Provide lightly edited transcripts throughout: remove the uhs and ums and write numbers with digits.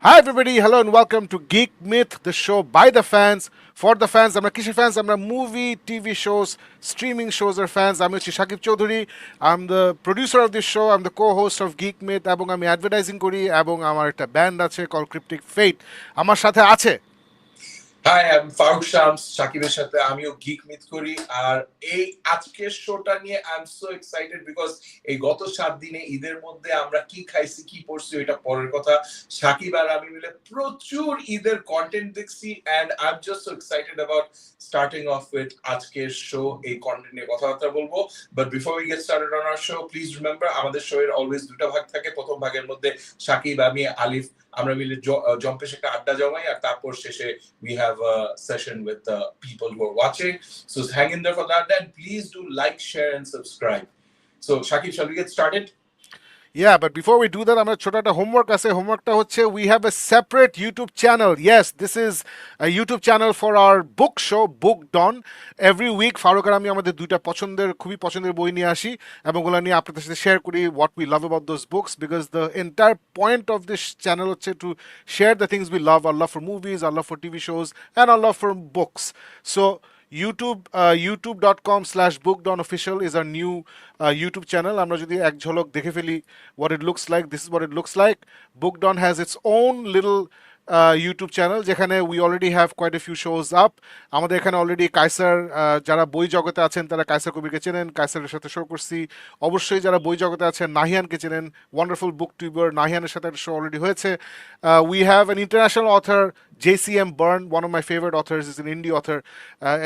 Hi everybody, hello and welcome to Geek Myth, the show by the fans, for the fans. আমরা কিসের fans? আমরা movie, TV shows, streaming shows এর fans. আমি হচ্ছি Shakib Chowdhury. I'm the producer of this show. I'm the co-host of Geek Myth এবং আমি advertising করি এবং আমার একটা ব্যান্ড আছে called Cryptic Fate. আমার সাথে আছে hi I am Farooq Shams সাকিবের সাথে আমিও গিক মিথ করি আর এই আজকের শোটা নিয়ে I am so excited because এই গত 7 দিনে ঈদের মধ্যে আমরা কি খাইছি কি পড়ছি এটা পরের কথা সাকিব আর আমি মিলে প্রচুর ঈদের কন্টেন্ট দেখছি and I am just so excited about starting off with আজকের শো এই কন্টেন্ট নিয়ে কথাবার্তা বলবো but before we get started on our show please remember আমাদের শো এর অলওয়েজ দুটো ভাগ থাকে প্রথম ভাগের মধ্যে সাকিব আমি আলিফ আমরা মিলে জম্পেশ একটা আড্ডা জমাই আর তারপর শেষে we have a session with the people who are watching. So hang in there for that. Then please do like, share, and subscribe. So Shakib, shall we get started? Yeah, but before we do that, আমরা ছোট একটা homework আছে হোমওয়ার্কটা হচ্ছে we have a separate YouTube channel. Yes, this is a YouTube channel for our book show Book Dawn. Every week Faruk আর আমি আমাদের দুইটা খুবই পছন্দের বই নিয়ে আসি এবং ওগুলো নিয়ে আপনাদের সাথে শেয়ার করি what we love about those books because the entire point of this channel হচ্ছে to share the things we love, our love for movies, our love for TV shows, and our love for books. So youtube.com/bookdawnofficial is our new YouTube channel. আমরা যদি এক ঝলক দেখে ফেলি what it looks like, this is what it looks like. Book Dawn has its own little YouTube channel যেখানে we already have quite a few shows up. আমাদের এখানে already Kaiser যারা বই জগতে আছেন তারা কায়সার কবিরকে চেনেন, কায়সারের সাথে শো করছি। অবশ্যই যারা বই জগতে আছেন নাহিয়ানকে চেনেন, ওয়ান্ডারফুল বুক টিউবার নাহিয়ানের সাথে একটা শো অলরেডি হয়েছে। We have an international author, JCM Byrne, one of my favorite authors, is an indie author,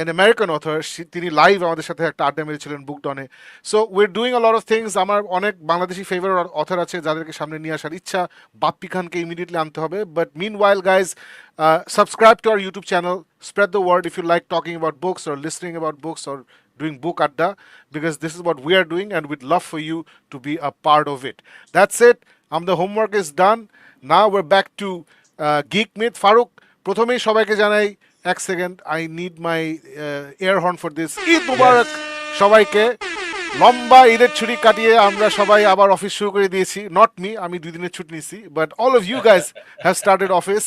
an American author. তিনি লাইভ আমাদের সাথে একটা আড্ডা মেরেছিলেন বুক ডনে। So we're doing a lot of things. আমার অনেক বাংলাদেশি ফেভারিট অথর আছে যাদেরকে সামনে নিয়ে আসার ইচ্ছা। বাপ্পি খানকে ইমিডিয়েটলি আনতে হবে। But meanwhile guys, subscribe to our YouTube channel, spread the word if you like talking about books or listening about books or doing book adda because this is what we are doing and we'd love for you to be a part of it. That's it. The homework is done. Now we're back to Geek Myth. Farooq, প্রথমেই সবাইকে জানাই এক second I need my air horn for this. Eid Mubarak সবাইকে। লম্বা ঈদের ছুটি কাটিয়ে আমরা সবাই আবার অফিস শুরু করে দিয়েছি। নট মি, আমি 2 দিনের ছুটি নিয়েছি, but all of you guys have started office.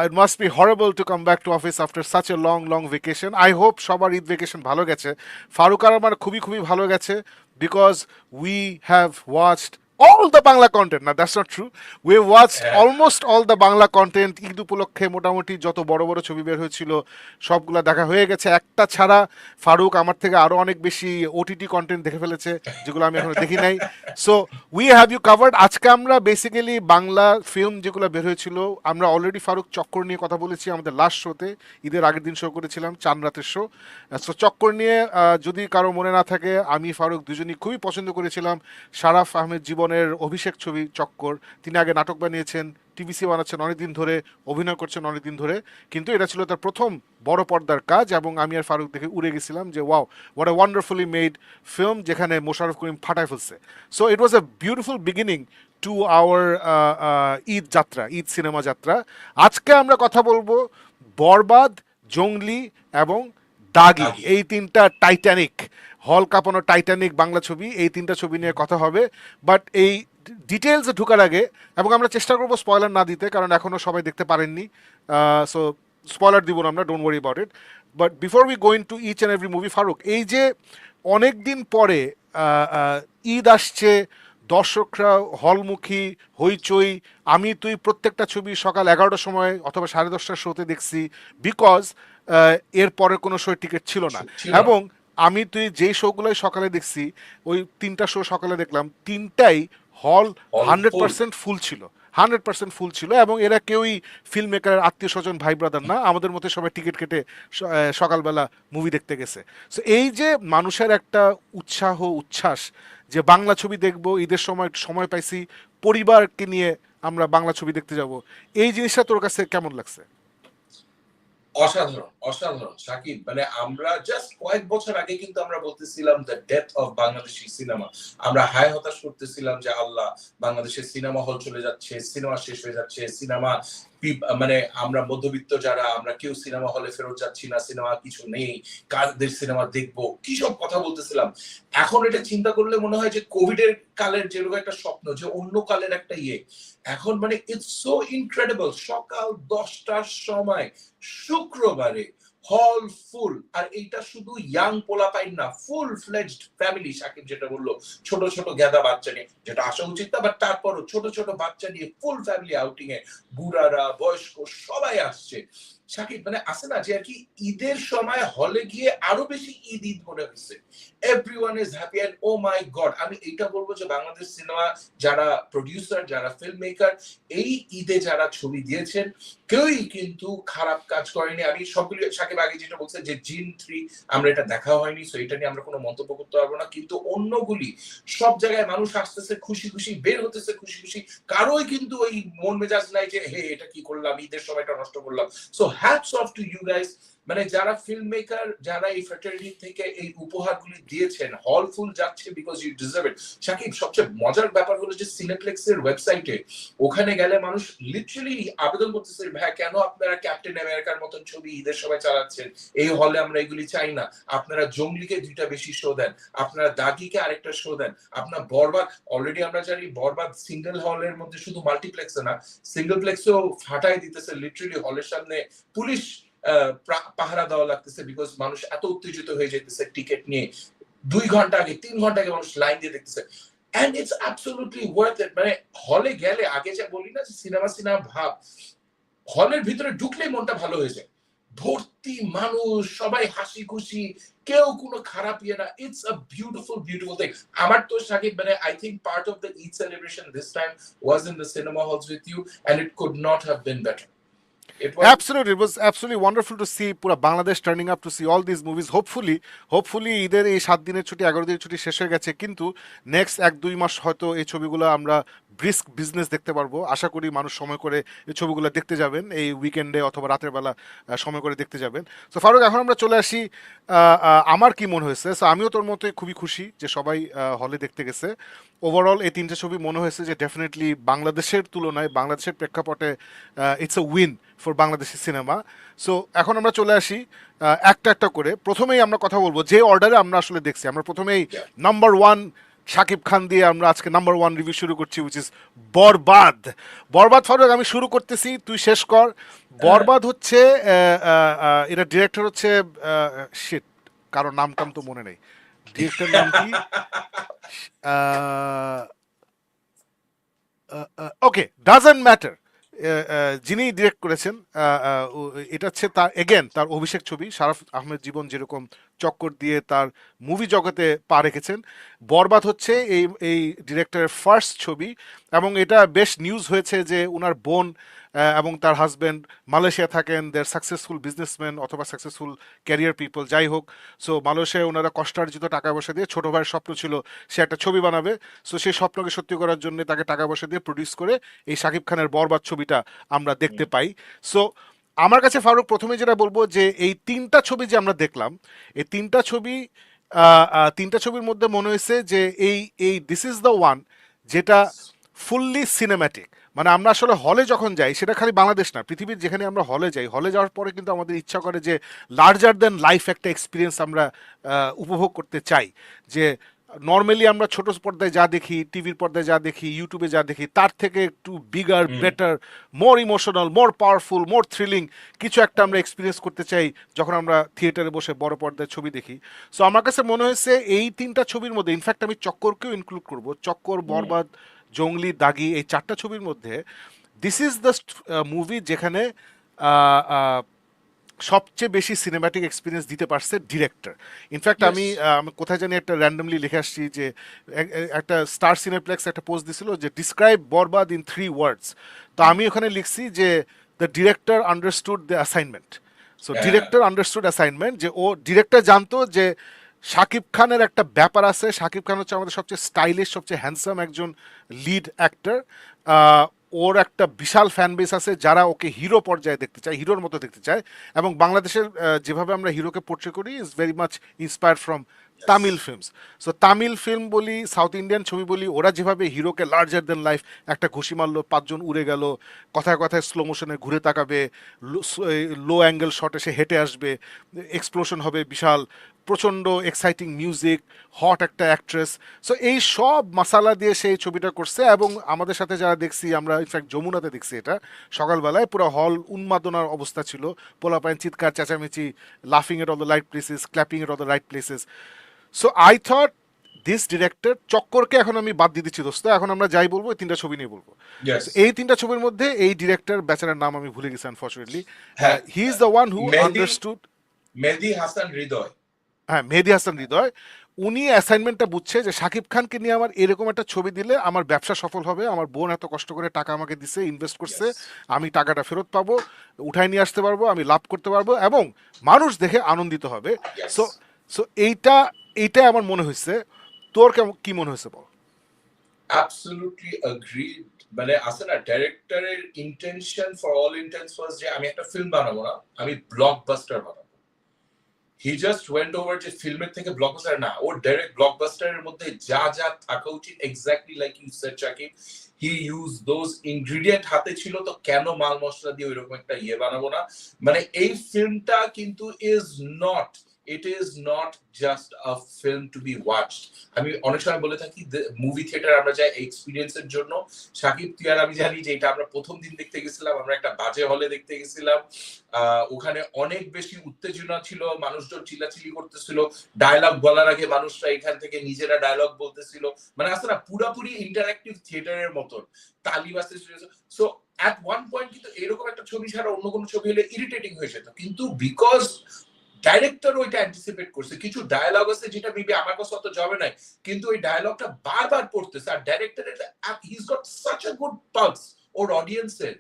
It must be horrible to come back to office after such a long vacation. I hope সবার ঈদ ভেকেশন ভালো গেছে। ফারুক আর আমার খুবই ভালো গেছে because we have watched all the Bangla content. Now that's not true. We've watched almost all the Bangla content. Eid উপলক্ষে মোটামুটি যত বড় ছবি বের হয়েছিল সবগুলা দেখা হয়ে গেছে। একটা ছাড়া ফারুক আমার থেকে আরো অনেক বেশি ওটিটি কন্টেন্ট দেখে ফেলেছে যেগুলো আমি এখনো দেখি নাই। So we have you covered. আজকে আমরা বেসিক্যালি বাংলা ফিল্ম যেগুলো বের হয়েছিল আমরা অলরেডি ফারুক চক্কর নিয়ে কথা বলেছি আমাদের লাস্ট শোতে। ঈদের আগের দিন শো করেছিলাম, চান রাতের শো। সো চক্কর নিয়ে যদি কারো মনে না থাকে, আমি ফারুক দুজনই খুবই পছন্দ করেছিলাম শারাফ আহমেদ জীবনের অভিষেক ছবি চক্কর। তিনি আগে নাটক বানিয়েছেন, টিভিসি বানাচ্ছেন অনেকদিন ধরে, অভিনয় করছেন অনেকদিন ধরে, কিন্তু এটা ছিল তার প্রথম বড় পর্দার কাজ এবং আমি আর ফারুক দেখে উড়ে গেছিলাম যে wow what a wonderfully made film যেখানে মোশাররফ করিম ফাটায় ফেলছে। So it was a beautiful beginning to our Eid যাত্রা, ঈদ সিনেমা যাত্রা। আজকে আমরা কথা বলবো বরবাদ, জঙ্গলি এবং দাগি, এই তিনটা টাইটানিক, হল কাঁপানো টাইটানিক বাংলা ছবি, এই তিনটা ছবি নিয়ে কথা হবে। বাট এই ডিটেলসে ঢোকার আগে, এবং আমরা চেষ্টা করবো স্পয়লার না দিতে কারণ এখনও সবাই দেখতে পারেননি, সো স্পয়লার দিব না আমরা, don't worry about it. But before we go into each and every movie, Farooq, এই যে অনেক দিন পরে ঈদ আসছে, দর্শকরা হলমুখী, হইচই, আমি তুই প্রত্যেকটা ছবি সকাল 11টার সময় অথবা 10:30টার শোতে দেখছি বিকজ এর পরে কোনো শো টিকিট ছিল না। এবং আমি তুই যেই শোগুলোই সকালে দেখছি, ওই 3টা শো সকালে দেখলাম, 3টাই হল 100% ফুল ছিল, 100% ফুল ছিল। এবং এরা কেউই ফিল্ম মেকারের আত্মীয় স্বজন ভাই ব্রাদার না, আমাদের মধ্যে সবাই টিকিট কেটে সকালবেলা মুভি দেখতে গেছে। সো এই যে মানুষের একটা উৎসাহ উচ্ছ্বাস যে বাংলা ছবি দেখবো, ঈদের সময় পাইছি, পরিবারকে নিয়ে আমরা বাংলা ছবি দেখতে যাব, এই জিনিসটা তোর কাছে কেমন লাগছে? অসাধারণ সাকিব। মানে আমরা জাস্ট কয়েক বছর আগে কিন্তু আমরা বলতেছিলাম the death of Bangladeshi cinema. আমরা হায় হতাশ করতেছিলাম যে আল্লাহ, বাংলাদেশের সিনেমা হল চলে যাচ্ছে, সিনেমা শেষ হয়ে যাচ্ছে, সিনেমা মানে আমরা মধ্যবিত্ত যারা, আমরা কেউ সিনেমা হলে ফেরত যাচ্ছি না, সিনেমা কিছু নেই, কাদের সিনেমা দেখবো, কি সব কথা বলতেছিলাম। এখন এটা চিন্তা করলে মনে হয় যে কোভিড এর কালের যেরকম একটা স্বপ্ন, যে অন্য কালের একটা এখন মানে ইটস সো ইনক্রেডিবল। সকাল 10টার সময় শুক্রবারে হল ফুল, আর এইটা শুধু ইয়াং পোলাপাইন না, ফুল ফ্লেজড ফ্যামিলি। সাকিব যেটা বললো, ছোট ছোট গেদা বাচ্চা নিয়ে, যেটা আসা উচিত না, বাট তারপরও ছোট ছোট বাচ্চা নিয়ে ফুল ফ্যামিলি আউটিং এ, বুড়ারা বয়স্ক সবাই আসছে। সাকিব মানে আসে না যে আর কি ঈদের সময় হলে গিয়ে আরো বেশি ঈদ ঈদ মনে হচ্ছে। Everyone is happy and oh my god, আমি এইটা বলবো যে বাংলাদেশ সিনেমা যারা প্রডিউসার, যারা ফিল্ম মেকার, এই ঈদে যারা ছবি দিয়েছেন কেউই কিন্তু খারাপ কাজ করেনি। আমি সবগুলি সাকিব আগে যেটা বলছে যে জিন 3 আমরা এটা দেখা হয়নি, সো এটা নিয়ে আমরা কোনো মন্তব্য করতে পারবো না, কিন্তু অন্যগুলি সব জায়গায় মানুষ আসতেছে খুশি খুশি, বের হতেছে খুশি খুশি, কারোই কিন্তু ওই মন মেজাজ নাই যে হে এটা কি করলাম, ঈদের সময়টা নষ্ট করলাম। So hats off to you guys, মানে যারা ফিল্ম মেকার, যারা এই ফ্র্যাটার্নিটি থেকে এই উপহারগুলি দিয়েছেন, হল ফুল যাচ্ছে because you deserve it. Shakib সবচেয়ে মজার ব্যাপার হলো যে সিনেপ্লেক্সের ওয়েবসাইটে ওখানে গেলে মানুষ লিটারালি আবেদন করতেছে, ভাই কেন আপনারা ক্যাপ্টেন আমেরিকার মতন ছবি ঈদের সময় চালাচ্ছেন, এই হলে আমরা এগুলি চাই না, আপনারা জঙ্গলিকে 2টা বেশি শো দেন, আপনারা দাগিকে আরেকটা শো দেন, আপনার বরবাদ, অলরেডি আমরা জানি বরবাদ সিঙ্গেল হলের মধ্যে শুধু মাল্টিপ্লেক্সে না, সিঙ্গেল প্লেক্সেও ফাটাই দিতেছে, লিটারালি হলের সামনে পুলিশ পাহারা দেওয়া লাগতেছে বিকজ মানুষ এত উত্তেজিত হয়ে যেতেছে টিকিট নিয়ে, 2 ঘন্টা আগে 3 ঘন্টা আগে মানুষ লাইন দিয়ে দেখতেছে। And it's absolutely worth it. মানে হলে গেলে, আগে যা বলি না যে সিনেমা সিনেমা ভাব, হলের ভিতরে ঢুকলেই মনটা ভালো হয়ে যায়, ভর্তি মানুষ, সবাই হাসি খুশি, কেউ কোনো খারাপ না। It's a beautiful beautiful thing. আমার তো সাকিব মানে I think part of the Eid celebration this time was in the cinema halls with you, and it could not have been better. Absolutely, it was absolutely wonderful to see পুরো Bangladesh turning up to see all this movies. Hopefully ঈদের এই 7 দিনের ছুটি 11 দিনের ছুটি শেষ হয়ে গেছে, কিন্তু নেক্সট 1-2 মাস হয়তো এই ছবিগুলো আমরা ব্রিস্ক বিজনেস দেখতে পারবো। আশা করি মানুষ সময় করে এই ছবিগুলো দেখতে যাবেন, এই উইকেন্ডে অথবা রাতের বেলা সময় করে দেখতে যাবেন। সো ফারুক, এখন আমরা চলে আসি আমার কি মনে হয়েছে। সো আমিও তোর মতোই খুবই খুশি যে সবাই হলে দেখতে গেছে। ওভারঅল এই 3টে ছবি মনে হয়েছে যে ডেফিনেটলি বাংলাদেশের তুলনায়, বাংলাদেশের প্রেক্ষাপটে it's a win for Bangladeshi cinema. So এখন আমরা চলে আসি একটা একটা করে। প্রথমেই আমরা কথা বলবো যে অর্ডারে আমরা আসলে দেখছি। আমরা প্রথমেই নাম্বার 1 শাকিব খান দিয়ে আমরা আজকে নাম্বার 1 রিভিউ শুরু করছি, উইচ ইজ বরবাদ। বরবাদ ফারুক, আমি শুরু করতেছি, তুই শেষ কর। বরবাদ হচ্ছে এটা ডিরেক্টর হচ্ছে শিট, কারো নাম টাম তো মনে নেই, ডিরেক্টর নাম কি, ওকে ডাজন্ট ম্যাটার, যিনি ডিরেক্ট করেছেন। এটা হচ্ছে তার তার অভিষেক ছবি। শারাফ আহমেদ জীবন যেরকম চক্কর দিয়ে তার মুভি জগতে পা রেখেছেন, বরবাদ হচ্ছে এই ডিরেক্টরের ফার্স্ট ছবি। এবং এটা বেশ নিউজ হয়েছে যে ওনার বোন এবং তার হাজব্যান্ড মালয়েশিয়া থাকেন, দেয়ার সাকসেসফুল বিজনেসম্যান অথবা সাকসেসফুল ক্যারিয়ার পিপল, যাই হোক। সো মালয়েশিয়ায় ওনারা কষ্টার্জিত টাকা পয়সা দিয়ে, ছোটো ভাইয়ের স্বপ্ন ছিল সে একটা ছবি বানাবে, সো সেই স্বপ্নকে সত্যি করার জন্য তাকে টাকা পয়সা দিয়ে প্রডিউস করে এই শাকিব খানের বরবাদ ছবিটা আমরা দেখতে পাই। সো আমার কাছে ফারুক প্রথমে যেটা বলবো যে এই 3টা ছবি যে আমরা দেখলাম, এই 3টা ছবির মধ্যে মনে হয়েছে যে এই দিস ইজ দ্য ওয়ান যেটা ফুললি সিনেম্যাটিক। মানে আমরা আসলে হলে যখন যাই, সেটা খালি বাংলাদেশ না, পৃথিবীর যেখানে আমরা হলে যাই, হলে যাওয়ার পরে কিন্তু আমাদের ইচ্ছা করে যে লার্জার দেন লাইফ একটা এক্সপিরিয়েন্স আমরা উপভোগ করতে চাই। যে নর্মালি আমরা ছোট পর্দায় যা দেখি, টিভির পর্দায় যা দেখি, ইউটিউবে যা দেখি, তার থেকে একটু bigger, better, more emotional, more powerful, more thrilling কিছু একটা আমরা এক্সপিরিয়েন্স করতে চাই যখন আমরা থিয়েটারে বসে বড় পর্দায় ছবি দেখি। সো আমার কাছে মনে হয়েছে এই 3টা ছবির মধ্যে, ইনফ্যাক্ট আমি চক্করকেও ইনক্লুড করব, চক্কর, বরবাদ, জঙ্গলি, দাগি, এই 4টা ছবির মধ্যে দিস ইজ দ্য মুভি যেখানে সবচেয়ে বেশি সিনেম্যাটিক এক্সপিরিয়েন্স দিতে পারছে ডিরেক্টর। ইনফ্যাক্ট আমি কোথায় জানি একটা র্যান্ডমলি লিখে আসছি যে একটা স্টার সিনেপ্লেক্স একটা পোস্ট দিছিল যে ডিসক্রাইব বরবাদ ইন 3 ওয়ার্ডস। তো আমি ওখানে লিখছি যে the director understood the assignment. So director understood assignment, যে ও ডিরেক্টর জানতো যে শাকিব খানের একটা ব্যাপার আছে। শাকিব খান হচ্ছে আমাদের সবচেয়ে স্টাইলিশ, সবচেয়ে হ্যান্ডসাম একজন লিড অ্যাক্টর। ওর একটা বিশাল ফ্যান বেস আছে যারা ওকে হিরো পর্যায়ে দেখতে চায়, হিরোর মতো দেখতে চায়। এবং বাংলাদেশের যেভাবে আমরা হিরোকে পোর্ট্রে করি is very much inspired from Tamil films. So Tamil film বলি, সাউথ ইন্ডিয়ান ছবি বলি, ওরা যেভাবে হিরোকে লার্জার দেন লাইফ, একটা ঘুষি মারলো, পাঁচজন উড়ে গেল, কথায় কথায় স্লো মোশনে ঘুরে তাকাবে, লো অ্যাঙ্গেল শটে সে হেঁটে আসবে, এক্সপ্লোশন হবে বিশাল, প্রচণ্ড এক্সাইটিং মিউজিক, হট একটা অ্যাক্ট্রেস। সো এই সব মশালা দিয়ে সেই ছবিটা করছে, এবং আমাদের সাথে যারা দেখছি, আমরা ইনফ্যাক্ট যমুনাতে দেখছি এটা সকালবেলায়, পুরো হল উন্মাদনার অবস্থা ছিল, পোলাপাইন চিৎকার চেঁচামেচি, লাফিং at all the right places, clapping at all the right places. So I thought this director চক্করকে এখন আমি বাদ দিয়ে দিচ্ছি দোস্ত, এখন আমরা যাই বলবো এই তিনটা ছবি নিয়ে বলবো। ইয়েস। So, এই তিনটা ছবির মধ্যে এই ডিরেক্টর বেচারার নাম আমি ভুলে গেছি আনফর্চুনেটলি। হ্যাঁ, he is the one who Mehedi understood. Mehedi Hasan Hridoy. হ্যাঁ, মেহেদী হাসান হৃদয়। উনি অ্যাসাইনমেন্টটা বুঝছে যে শাকিব খানকে নিয়ে আমার এরকম একটা ছবি দিলে আমার ব্যবসা সফল হবে, আমার বোন এত কষ্ট করে টাকা আমাকে দিছে, ইনভেস্ট করছে, ইয়েস। আমি টাকাটা ফেরত পাবো, উঠায় নিয়ে আসতে পারবো, আমি লাভ করতে পারবো, এবং মানুষ দেখে আনন্দিত হবে। ইয়েস। সো সো এইটা এইটা আমার মনে হয়েছে। তোর কি মনে হয়েছে বল? Absolutely agreed. মানে আছে না, ডাইরেক্টরের ইন্টেনশন ফর অল ইন্টেন্টস ওয়াজ যে আমি একটা ফিল্ম বানাবো না, আমি ব্লকবাস্টার বানাবো। হি জাস্ট ওয়েন্ট ওভার যে ফিল্মের থেকে ব্লকবাস্টার না, ওর ডাইরেক্ট ব্লকবাস্টারের মধ্যে যা যা থাকা উচিত, exactly like you said Shakib, he use those ingredient হাতে ছিল, তো কেন মাল মশলা দিয়ে ওইরকম একটা ইয়ে বানাবো না। মানে এই ফিল্মটা কিন্তু it is not just a film to be watched. আমি অনেক সময় বলে থাকি মুভি থিয়েটার আমরা যাই এক্সপিরিয়েন্সের জন্য। সাকিব, তুই আর আমি জানি যে এটা আমরা প্রথম দিন দেখতে গেছিলাম, আমরা একটা বাজে হলে দেখতে গেছিলাম। ওখানে অনেক বেশি উত্তেজনা ছিল, মানুষজন চিল্লাচিল্লি করতেছিল, ডায়লগ বলার আগে মানুষরা এখান থেকে নিজেরা ডায়লগ বলতেছিল, মানে আসলে না পুরাপুরি ইন্টারঅ্যাক্টিভ থিয়েটারের মতন তালি বাজতেছিল। সো অ্যাট ওয়ান পয়েন্ট কিন্তু এরকম একটা ছবি ছাড়া অন্য কোনো ছবি হলে ইরিটেটিং হয়ে যেত, কিন্তু বিকজ ডাইরেক্টর ওইটা অ্যান্টিসিপেট করছে, কিছু ডায়লগ আছে যেটা মেবি আমার কাছে অত জবে নাই, কিন্তু ওই ডায়লগটা বারবার পড়তেছে, আর ডাইরেক্টরের he is got such a good pulse ওর অডিয়েন্সের।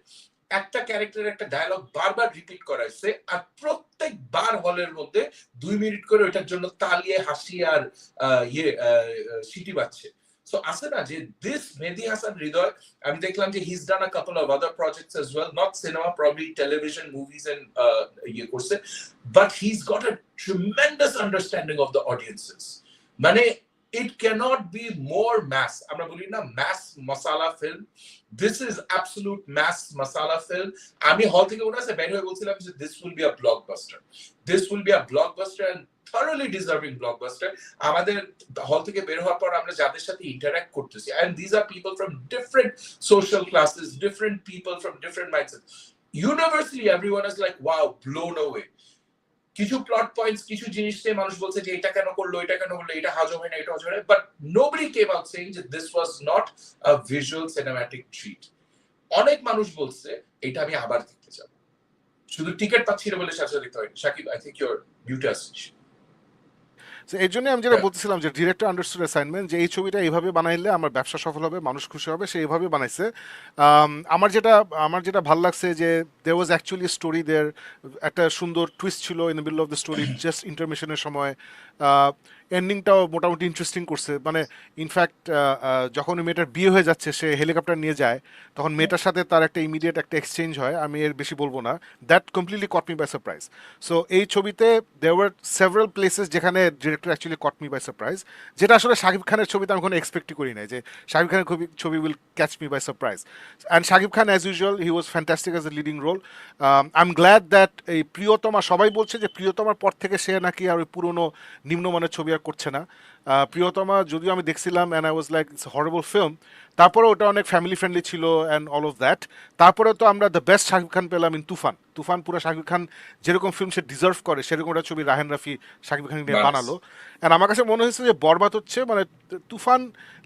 একটা ক্যারেক্টারের একটা ডায়লগ বারবার রিপিট করাইছে, আর প্রত্যেকবার হলের মধ্যে 2 মিনিট করে ওইটার জন্য তালিয়ে হাসি আর সিটি বাজছে। সো আছে না যে দিস মেহেদি হাসান হৃদয়, আমি দেখলাম যে he's done a couple of other projects as well, not cinema, probably television, movies and ইয়ে করছে, but he's got a tremendous understanding of the audiences. মানে it cannot be more mass. আমরা বলি না mass masala film, this is absolute mass masala film. আমি হল থেকে উঠে আসে বের হয়ে বলছিলাম যে this will be a blockbuster, this will be a blockbuster and thoroughly deserving blockbuster. আমাদের হল থেকে বের হওয়ার পর আমরা যাদের সাথে ইন্টারঅ্যাক্ট করতেছি, and these are people from different social classes, different people from different mindsets. Universally everyone is like wow, blown away. কিছু প্লট পয়েন্টস, কিছু জিনিস নিয়ে মানুষ বলছে যে এটা কেন করলো, এটা কেন করলো, এটা হজম হয় না, এটা হজম হয় না, but nobody came out saying যে this was not a visual cinematic treat. অনেক মানুষ বলছে এটা আমি আবার দেখতে যাব, শুধু টিকিট পাচ্ছি না বলে সাথে দেখতে হয়। শাকিব, আই থিংক ইউর মিউটাস। এই জন্য আমি যেটা বলতেছিলাম যে ডিরেক্টর আন্ডারস্টুড অ্যাসাইনমেন্ট, যে এই ছবিটা এইভাবে বানাইলে আমার ব্যবসা সফল হবে, মানুষ খুশি হবে, সে এইভাবে বানাইছে। আমার যেটা ভাল লাগছে যে দেয়ার ওয়াজ অ্যাকচুয়ালি স্টোরি, দের একটা সুন্দর টুইস্ট ছিল in the middle of the story, just ইন্টারমিশনের সময়। এন্ডিংটাও মোটামুটি ইন্টারেস্টিং করছে। মানে ইনফ্যাক্ট যখন মেয়েটার বিয়ে হয়ে যাচ্ছে, সে হেলিকপ্টার নিয়ে যায়, তখন মেয়েটার সাথে তার একটা ইমিডিয়েট একটা এক্সচেঞ্জ হয়, আমি এর বেশি বলবো না। That completely caught me by surprise. So এই ছবিতে দেয়ার ওয়ার সেভারাল প্লেসেস যেখানে director actually caught me by surprise, যেটা আসলে শাকিব খানের ছবিতে আমি কোনো এক্সপেক্টই করি নাই যে শাকিব খানের ছবি will catch me by surprise. And Shakib Khan as usual he was fantastic as a leading role. I am glad that এই প্রিয়তমা, সবাই বলছে যে প্রিয়তমার পর থেকে সে নাকি আর ওই পুরনো নিম্নমানের ছবি আর করছে না। প্রিয়তমা যদিও আমি দেখছিলাম and I was like it's horrible film, তারপরে ওটা অনেক ফ্যামিলি ফ্রেন্ডলি ছিল অ্যান্ড অল অফ দ্যাট। তারপরে তো আমরা দ্য বেস্ট শাকিব খান পেলাম ইন তুফান। তুফান পুরো শাকিব খান যেরকম ফিল্ম সে ডিজার্ভ করে সেরকম একটা ছবি রাহেন রাফি শাকিব খান নিয়ে বানালো। অ্যান্ড আমার কাছে মনে হয়েছে যে বরবাদ হচ্ছে মানে তুফান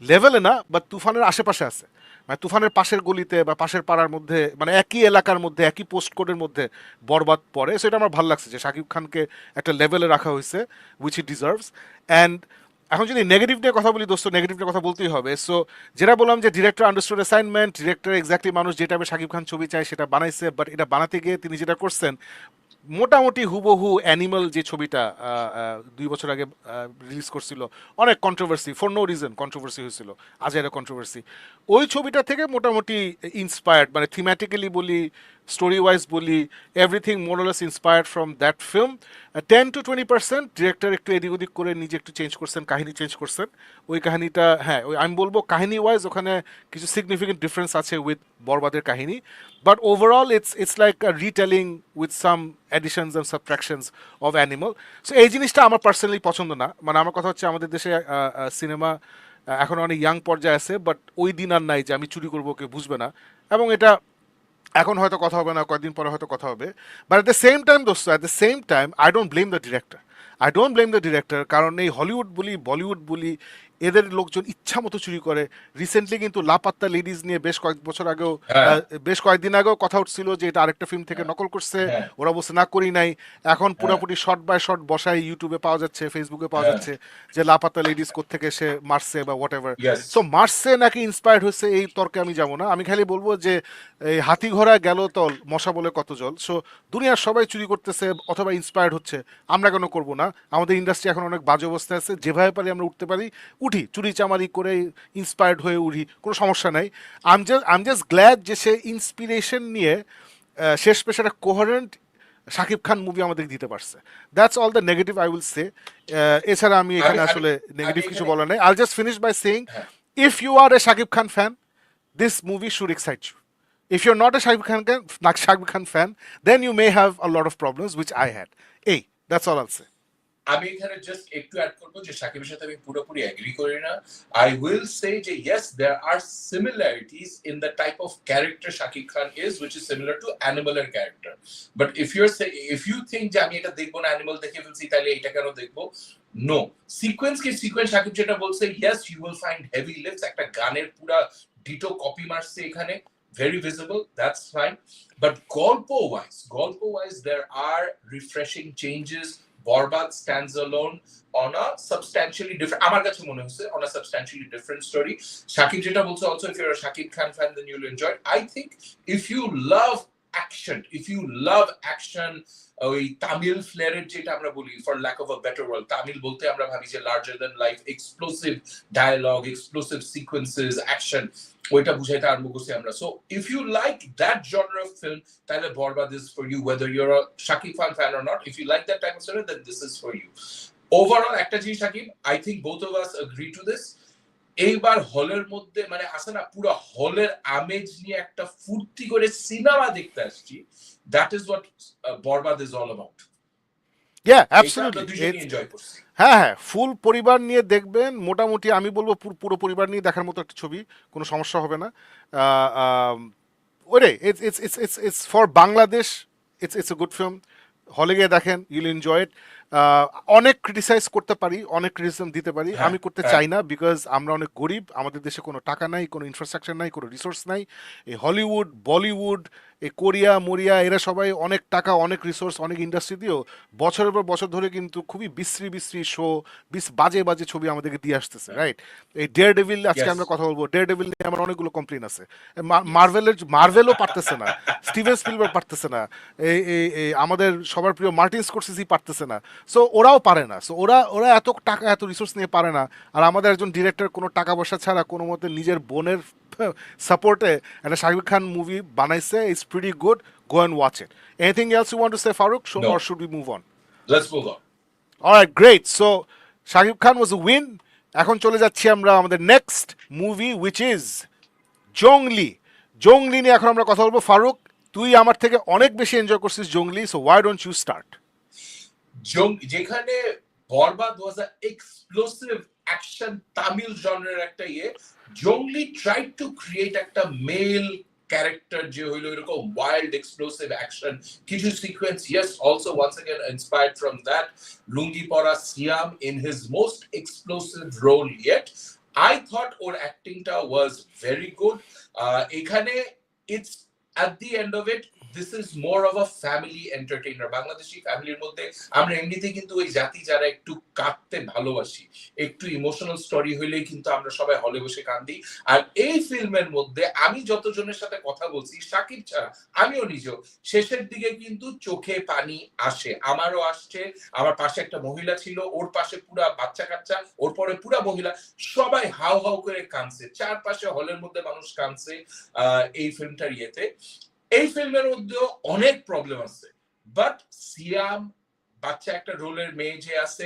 লেভেলে না, বাট তুফানের আশেপাশে আছে, মানে তুফানের পাশের গলিতে বা পাশের পাড়ার মধ্যে, মানে একই এলাকার মধ্যে একই পোস্ট কোডের মধ্যে বরবাদ পড়ে। সেটা আমার ভালো লাগছে যে শাকিব খানকে একটা লেভেলে রাখা হয়েছে উইচ হি ডিজার্ভস। অ্যান্ড এখন যদি নেগেটিভ নিয়ে কথা বলি দোস্ত, নেগেটিভ নিয়ে কথা বলতেই হবে। সো যেটা বললাম যে director understood assignment, director exactly মানুষ যে টাইপের শাকিব খান ছবি চায় সেটা বানাইছে, বাট এটা বানাতে গিয়ে তিনি যেটা করছেন মোটামুটি হুবহু অ্যানিমাল যে ছবিটা 2 বছর আগে রিলিজ করছিল, অনেক controversy, for no reason controversy হয়েছিল, আজ এর কন্ট্রোভার্সি, ওই ছবিটা থেকে মোটামুটি ইন্সপায়ার্ড, মানে থিম্যাটিক্যালি বলি, স্টোরি ওয়াইজ বলি, everything মোরলেস inspired from that film. 10 to 20% director একটু এদিক ওদিক করে নিজে একটু চেঞ্জ করছেন, কাহিনী চেঞ্জ করছেন। ওই কাহিনীটা, হ্যাঁ, ওই আমি বলবো কাহিনী ওয়াইজ ওখানে কিছু সিগনিফিকেন্ট ডিফারেন্স আছে উইথ বরবাদের কাহিনী, but overall it's like retelling with some additions and subtractions of অ্যানিমাল। সো এই জিনিসটা আমার পার্সোনালি পছন্দ না। মানে আমার কথা হচ্ছে আমাদের দেশে সিনেমা এখন অনেক ইয়াং পর্যায়ে আছে, বাট ওই দিন আর নাই যে আমি চুরি করবো কেউ বুঝবে না। এবং এটা এখন হয়তো কথা হবে না, কয়েকদিন পরে হয়তো কথা হবে। But at the same time দোস্ত, at the same time I don't blame the director. I don't blame the director, কারণ এই হলিউড বলি বলিউড বলি এদের লোকজন ইচ্ছা মতো চুরি করে। রিসেন্টলি কিন্তু লাপাত্তা লেডিজ নিয়ে বেশ কয়েক বছর আগেও, হ্যাঁ বেশ কয়েকদিন আগেও কথা উঠছিল যে এটা আরেকটা ফিল্ম থেকে হ্যাঁ নকল করছে। হ্যাঁ ওরা বলছে না করি নাই। এখন হ্যাঁ পুরোপুরি শর্ট বাই শর্ট বসায় ইউটিউবে পাওয়া যাচ্ছে, ফেসবুকে পাওয়া হ্যাঁ যাচ্ছে যে লাপাত্তা লেডিস কোত্থেকে সে মারছে বা হোয়াট এভার। ইয়েস সো মার্সে নাকি ইন্সপায়ার্ড হয়েছে এই তর্কে আমি যাবো না। আমি খালি বলবো যে এই হাতি ঘোড়া গেল তল, মশা বলে কত জল। সো দুনিয়ার সবাই চুরি করতেছে অথবা ইন্সপায়ার্ড হচ্ছে, আমরা কেন করব না? আমাদের ইন্ডাস্ট্রি এখন অনেক বাজে অবস্থায় আছে, যেভাবে পারি আমরা উঠতে পারি উঠি, চুরি চামারি করে ইন্সপায়ার্ড হয়ে উঠি, কোনো সমস্যা নাই। আম জাস্ট গ্ল্যাড যে সে ইন্সপিরেশন নিয়ে শেষ পেশে একটা কোহারেন্ট শাকিব খান মুভি আমাদের দিতে পারছে। That's all the negative I will সে। এছাড়া আমি আমি এখানে আমি আসলে আমি নেগেটিভ কিছু এখানে বলার নেই। আইল জাস্ট ফিনিশ বাই সেইং, হ্যাঁ if you are a Shakib Khan fan, this movie should excite you. If you're not a Shakib Khan fan, then you may have a lot of problems, which I had. Hey, that's all I'll say. আমি এখানে just একটু add করবো যে সাকিবের সাথে আমি পুরোপুরি agri করি না। আই উইল সে যে yes there are similarities in the type of character Shakib Khan is which is similar to অ্যানিমালের ক্যারেক্টার। বাট ইফ ইউ থিঙ্ক যে আমি এটা দেখবো না, অ্যানিমাল দেখে ফেলছি, তাহলে এটা কেন দেখবো? নো, সিকোয়েন্স কি সিকোয়েন্স সাকিব যেটা বলছে, yes you will find heavy lifts, একটা গানের পুরা ডিটো কপি মারছে এখানে, very visible, that's fine. But golpo wise there are refreshing changes. Borbaad stands alone on a substantially different, আমার কাছে মনে হচ্ছে on a substantially different story. Shakib যেটা বলছে also, if you're a Shakib Khan fan then you'll enjoy it. I think if you love action, ওই তামিল ফ্লেয়ারের যেটা আমরা বলি, for lack of a better word, Tamil বলতে আমরা ভাবি যে larger than life, explosive dialogue, explosive sequences, action, ওইটা বুঝাইতে আরম্ভ করছি আমরা। So if you like that genre of film, তাহলে Borbaad is for you, whether you're a Shakib Khan fan or not. If you like that type of story, then this is for you. Overall একটা জিনিস Shakib, I think both of us agree to this, এইবার হলের মধ্যে মানে আসে না, পুরো হলের আমেজ নিয়ে একটা ফুর্তি করে সিনেমা দেখতে আসছি। That is what Borbaad is all about. Yeah, এইটা আমরা absolutely. দুজনেই এনজয় করছি। হ্যাঁ হ্যাঁ, ফুল পরিবার নিয়ে দেখবেন, মোটামুটি আমি বলবো পুরো পরিবার নিয়ে দেখার মতো একটা ছবি, কোনো সমস্যা হবে না। ওরে, it's for Bangladesh, it's a good film. হলে গিয়ে দেখেন, ইউল এনজয় ইট। অনেক ক্রিটিসাইজ করতে পারি, অনেক ক্রিটিসিজম দিতে পারি, হ্যাঁ আমি করতে হ্যাঁ চাই না, বিকজ আমরা অনেক গরিব, আমাদের দেশে কোনো টাকা নাই, কোনো ইনফ্রাস্ট্রাকচার নাই, কোনো রিসোর্স নাই। এই হলিউড বলিউড, এই কোরিয়া মরিয়া এরা সবাই অনেক টাকা, অনেক রিসোর্স, অনেক ইন্ডাস্ট্রি দিয়েও বছরের পর বছর ধরে কিন্তু খুবই বিশ্রী বিশ্রী শো, বাজে বাজে ছবি আমাদেরকে দিয়ে আসতেছে, রাইট? এই ডেয়ার ডেভিল, আজকে ইয়েস আমরা কথা বলবো, ডেয়ার ডেভিল নিয়ে আমার অনেকগুলো কমপ্লেন আছে। মার্ভেলও পারতেছে না, স্টিভেন স্পিলবার্গ পারতেছে না, এই আমাদের সবার প্রিয় মার্টিন স্করসেসি পারতেছে না। সো ওরাও পারে না। সো ওরা এত টাকা এত রিসোর্স নিয়ে পারে না। আর আমাদের একজন ডিরেক্টর কোনো টাকা পয়সা ছাড়া কোনো মতে নিজের বোনের সাপোর্টে একটা শাকিব খান মুভি বানাইছে। It's pretty good, go and watch it. Anything else you want to say Farooq, or no, should we move on? Let's move on. Alright, great. So Shakib Khan was a win. এখন চলে যাচ্ছি আমরা আমাদের নেক্সট মুভি, উইচ ইজ জংলি। জংলি নিয়ে এখন আমরা কথা বলবো। ফারুক, তুই আমার থেকে অনেক বেশি এনজয় করছিস Jongli, so why don't you start? যেখানে Borbaad was a explosive action Tamil জনরের একটা ইয়ে, জংলি ট্রাইড টু ক্রিয়েট একটা মেল ক্যারেক্টার যে হইলো এরকম ওয়াইল্ড এক্সপ্লোসিভ অ্যাকশন, কিছু sequence, yes, also once again inspired from that lungi পরা Siam in his most explosive role yet. I thought ওর অ্যাক্টিংটা ওয়াজ ভেরি গুড। এখানে it's at the end of it, this is more of a family entertainer. Bangladeshi ফ্যামিলির মধ্যে আমরা এমনিতেই কিন্তু ওই জাতি যারা একটু কাঁদতে ভালোবাসি, একটু ইমোশনাল স্টোরি হইলেই কিন্তু আমরা সবাই হলে বসে কান্দি। আর এই ফিল্মের মধ্যে আমি যতজনের সাথে কথা বলছি, সাকিব ছাড়া আমিও নিজেও, শেষের দিকে কিন্তু চোখে পানি আসে, আমারও আসছে। আমার পাশে একটা মহিলা ছিল, ওর পাশে পুরা বাচ্চা কাচ্চা, ওর পরে পুরা মহিলা, সবাই হাউ হাউ করে কাঁদছে, চারপাশে হলের মধ্যে মানুষ কাঁদছে এই ফিল্মটার ইয়েতে। এই ফিল্মের মধ্যেও অনেক প্রবলেম আছে, বাট সিয়াম বাচ্চা একটা রোলের মেয়ে যে আছে,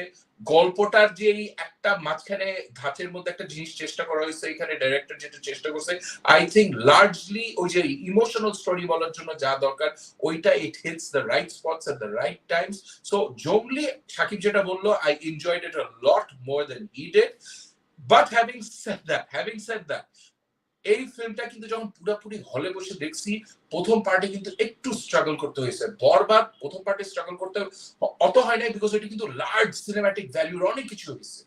গল্পটার যে একটা মাঝখানে ধাঁচের মধ্যে একটা জিনিস চেষ্টা করা হয়েছে এখানে ডাইরেক্টর যেটা চেষ্টা করছে, আই থিঙ্ক লার্জলি ওই যে ইমোশনাল স্টোরি বলার জন্য যা দরকার ওইটা it hits the right spots at the right times. So Jongli Sakib যেটা বললো, I enjoyed it a lot more than he did. But having said that এই ফিল্মটা কিন্তু যখন পুরোপুরি হলে বসে দেখছি, প্রথম পার্টে কিন্তু একটু স্ট্রাগল করতে হয়েছে। বরবাদ প্রথম পার্টে স্ট্রাগল করতে অত হয় নাই, বিকজ এটা কিন্তু লার্জ সিনেম্যাটিক ভ্যালুর অনেক কিছু হয়েছে।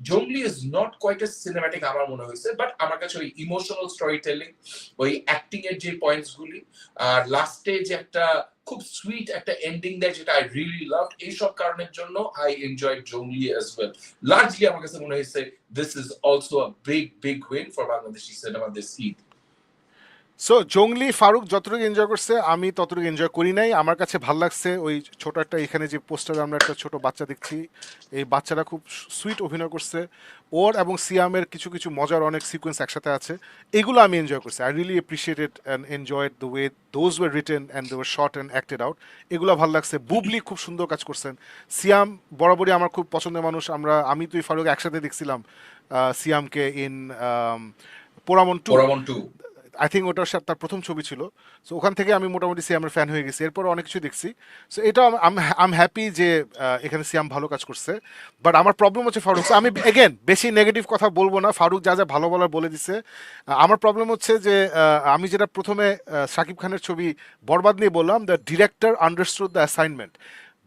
Jongli is not quite a cinematic আমার মনে হয়েছে, বাট আমার কাছে ওই ইমোশনাল স্টোরি টেলিং, ওই অ্যাক্টিং এর যে পয়েন্টস গুলি, আর লাস্টে যে একটা খুব সুইট একটা এন্ডিং দেয় যেটা আই রিয়েলি লাভ, এইসব কারণের জন্য I enjoy Jongli as well. Largely আমার কাছে মনে হয়েছে this is also a big win for Bangladeshi cinema this Eid. So Jongli Faruk যতটুকু এনজয় করছে আমি ততটুকু এনজয় করি নাই। আমার কাছে ভাল লাগছে ওই ছোট একটা, এখানে যে পোস্টারে আমরা একটা ছোট বাচ্চা দেখছি, এই বাচ্চাটা খুব সুইট অভিনয় করছে। ওর এবং সিয়ামের কিছু কিছু মজার অনেক সিকোয়েন্স একসাথে আছে, এগুলো আমি এনজয় করছি। I really appreciated and enjoyed the way those were written and they were shot and acted out. এগুলো ভালো লাগছে। বুবলি খুব সুন্দর কাজ করছেন। সিয়াম বরাবরই আমার খুব পছন্দের মানুষ। আমি তুই ফারুক একসাথে দেখছিলাম সিয়ামকে in Poramon two. I think ওটা তার প্রথম ছবি ছিল। সো ওখান থেকে আমি মোটামুটি সিয়ামের ফ্যান হয়ে গেছি। এরপর অনেক কিছু দেখছি। সো এটা আম হ্যাপি যে এখানে সিয়াম ভালো কাজ করছে। বাট আমার প্রবলেম হচ্ছে ফারুক, আমি এগেন বেশি নেগেটিভ কথা বলবো না, ফারুক যা যা ভালো বলার বলে দিছে। আমার প্রবলেম হচ্ছে যে আমি যেটা প্রথমে শাকিব খানের ছবি বরবাদ নিয়ে বললাম, the director understood the assignment.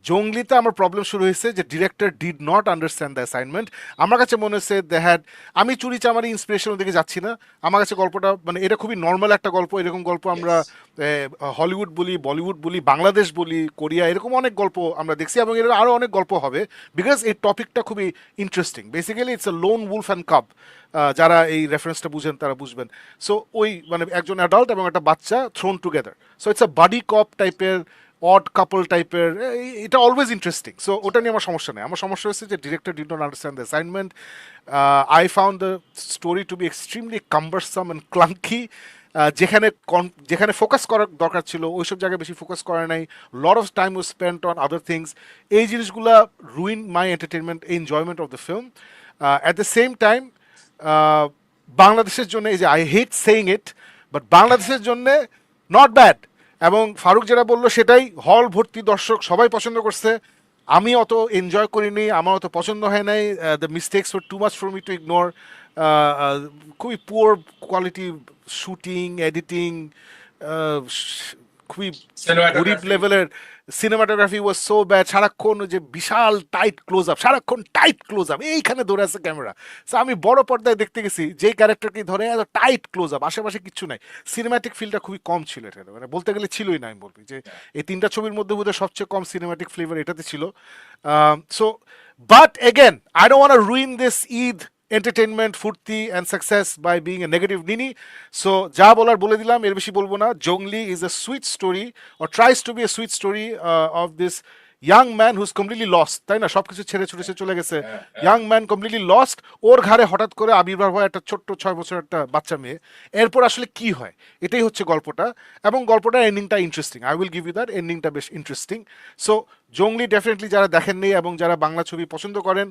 জঙ্গলিতে আমার প্রবলেম শুরু হয়েছে যে director did not understand the assignment. আমার কাছে মনে হচ্ছে দে হ্যাড, আমি চুরি চামারি ইন্সপিরেশনের দিকে যাচ্ছি না। আমার কাছে গল্পটা মানে এটা খুবই নর্মাল একটা গল্প। এরকম গল্প আমরা হলিউড বলি, বলিউড বলি, বাংলাদেশ বলি, কোরিয়া, এরকম অনেক গল্প আমরা দেখছি এবং এর আরও অনেক গল্প হবে, বিকজ এই টপিকটা খুবই interesting. Basically it's a loan Wolf and cup. যারা এই রেফারেন্সটা বুঝেন তারা বুঝবেন। সো ওই মানে একজন অ্যাডাল্ট এবং একটা বাচ্চা thrown together. So it's a buddy cop টাইপের, অড কাপল টাইপের, এটা অলওয়েজ ইন্টারেস্টিং। সো ওটা নিয়ে আমার সমস্যা নেই। আমার সমস্যা হচ্ছে যে director did not understand the assignment. I found the story to be extremely cumbersome and clunky. যেখানে ফোকাস করার দরকার ছিল ওইসব জায়গায় বেশি ফোকাস করা নাই। Lot of time was spent on other things. এই জিনিসগুলো ruin my entertainment, enjoyment of the film. At the same time বাংলাদেশের জন্য, এই যে I hate saying it, but বাংলাদেশের জন্য নট ব্যাড। এবং ফারুক যেটা বললো সেটাই, হল ভর্তি দর্শক সবাই পছন্দ করছে। আমি অত এনজয় করিনি, আমার অত পছন্দ হয় নাই। The mistakes were too much for me to ignore. খুবই পুয়ার কোয়ালিটি শুটিং, এডিটিং, খুবই গরিব লেভেলের সিনেমাটোগ্রাফি ওয়াজ সো ব্যাড। সারাক্ষণ যে বিশাল টাইট ক্লোজ আপ, সারাক্ষণ টাইট ক্লোজ আপ, এইখানে ধরে আছে ক্যামেরা। সো আমি বড় পর্দায় দেখতে গেছি, যেই ক্যারেক্টারকে ধরে এত টাইট ক্লোজ আপ, আশেপাশে কিচ্ছু নাই। সিনেম্যাটিক ফিলটা খুবই কম ছিল এটা, মানে বলতে গেলে ছিলই না। আমি বলবি যে এই তিনটা ছবির মধ্যে বোধহয় সবচেয়ে কম সিনেম্যাটিক ফ্লেভার এটাতে ছিল। So but again I don't want to ruin this Eid entertainment, ফুর্তি and success by being a negative ninny. So যা বলার বলে দিলাম, এর বেশি বলবো না। Jongli is a sweet story, or tries to be a sweet story of this young man who's completely lost, তাই না? সবকিছু ছেড়ে ছুটে সে চলে গেছে। ইয়াং ম্যান কমপ্লিটলি লস্ট, ওর ঘাড়ে হঠাৎ করে আবির্ভাব হয় একটা ছোট্ট 6 বছর একটা বাচ্চা মেয়ে। এরপর আসলে কি হয়, এটাই হচ্ছে গল্পটা। এবং গল্পটার এন্ডিংটা interesting, I will give you that, এন্ডিংটা বেশ ইন্টারেস্টিং। সো জঙ্গলি ডেফিনেটলি যারা দেখেননি এবং যারা বাংলা ছবি পছন্দ করেন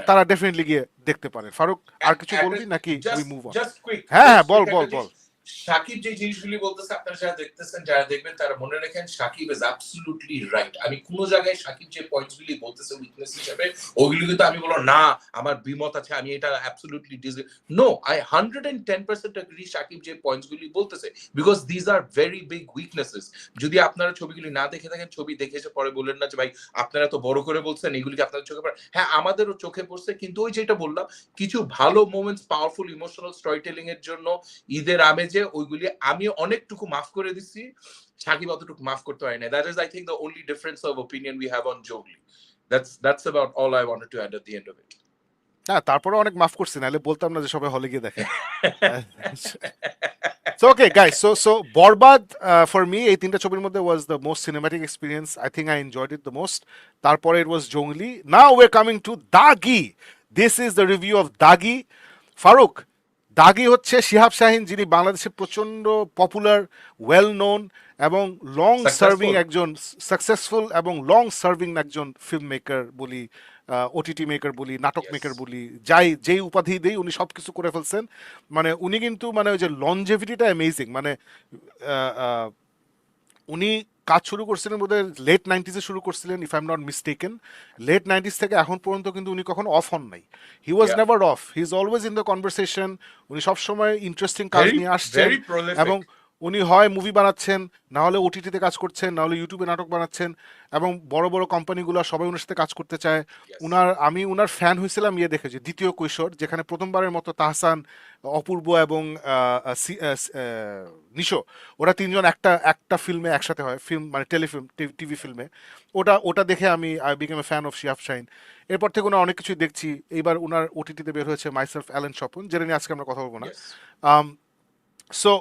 তারা ডেফিনেটলি গিয়ে দেখতে পারেন। ফারুক আর কিছু বলবি নাকি উই মুভ অন? হ্যাঁ হ্যাঁ, বল বল বল। সাকিব যে জিনিসগুলি বলতেছে, আপনারা যারা দেখতেছেন, যারা দেখবেন, তারা মনে রাখেন সাকিব ইজ অ্যাবসলিউটলি রাইট। আমি কোন জায়গায় সাকিব যে পয়েন্টস গুলি বলতেছে উইকনেস হিসেবে, ওইগুলি কিন্তু আমি বলবো না আমার বিমত আছে, আমি এটা absolutely no, I 110% agree Shakib যে পয়েন্টস গুলি বলতেছে, because these are very big weaknesses. যদি আপনারা ছবিগুলি না দেখে থাকেন, ছবি দেখে এসে পরে বললেন না যে ভাই আপনারা তো বড় করে বলছেন, এগুলিকে আপনাদের চোখে পড়ে। হ্যাঁ, আমাদেরও চোখে পড়ছে, কিন্তু ওই যেটা বললাম, কিছু ভালো moments, powerful emotional story telling এর জন্য ঈদের আমেজে ওইগুলি আমি অনেকটুকু মাফ করে দিচ্ছি, সাকিব অতটুকু মাফ করতে পারি না। That is I think the only difference of opinion we have on Jongli. That's about all I wanted to add at the end of it. হ্যাঁ, তারপরে অনেক মাফ করছি, নাহলে বলতাম না যে সবাই হলে গিয়ে দেখে। So okay guys, so Borbaad for me এই তিনটা ছবির মধ্যে was the most cinematic experience. I think I enjoyed it the most. তারপরে it was Jongli. Now we're coming to Dhagi. This is the review of Dhagi. Faruk, দাগি হচ্ছে শিহাব শাহিন, যিনি বাংলাদেশে প্রচণ্ড popular, well known এবং লং সার্ভিং সাকসেসফুল। একজন successful এবং long serving একজন film maker বলি, ওটিটি মেকার বলি, নাটক ইয়েস। মেকার বলি, যেই উপাধি দেই উনি সব কিছু করে ফেলছেন। মানে উনি কিন্তু মানে ওই যে লনজেভিটিটা অ্যামেজিং। মানে আহ, আহ, উনি কাজ শুরু করছিলেন বোধহয় লেট 90s শুরু করছিলেন, if I am not mistaken. Late 90s থেকে এখন পর্যন্ত কিন্তু উনি কখনো অফ হন নাই। He was yeah, never off, he is always in the conversation. উনি সবসময় ইন্টারেস্টিং কাজ ভেরি নিয়ে আসছেন। ভেরি এবং প্রলিফিক। উনি হয় মুভি বানাচ্ছেন, না হলে ওটিটিতে কাজ করছেন, না হলে ইউটিউবে নাটক বানাচ্ছেন। এবং বড় বড় কোম্পানিগুলো সবাই ওনার সাথে কাজ করতে চায়। ইয়েস। আমি উনার ফ্যান হয়েছিলাম ইয়ে দেখে, যে দ্বিতীয় কৈশোর, যেখানে প্রথমবারের মতো তাহসান, অপূর্ব এবং নিশো, ওরা তিনজন একটা একটা ফিল্মে একসাথে হয়, ফিল্ম মানে টেলিফিল্ম, টিভি ফিল্মে। ওটা দেখে আমি I became a fan of Shihab Shaheen. এরপর থেকে ওনার অনেক কিছুই দেখছি। এইবার ওনার ওটিটিতে বের হয়েছে মাইসেলফ অ্যালেন স্বপন, যেটা নিয়ে আজকে আমরা কথা বলবো না। Yes. So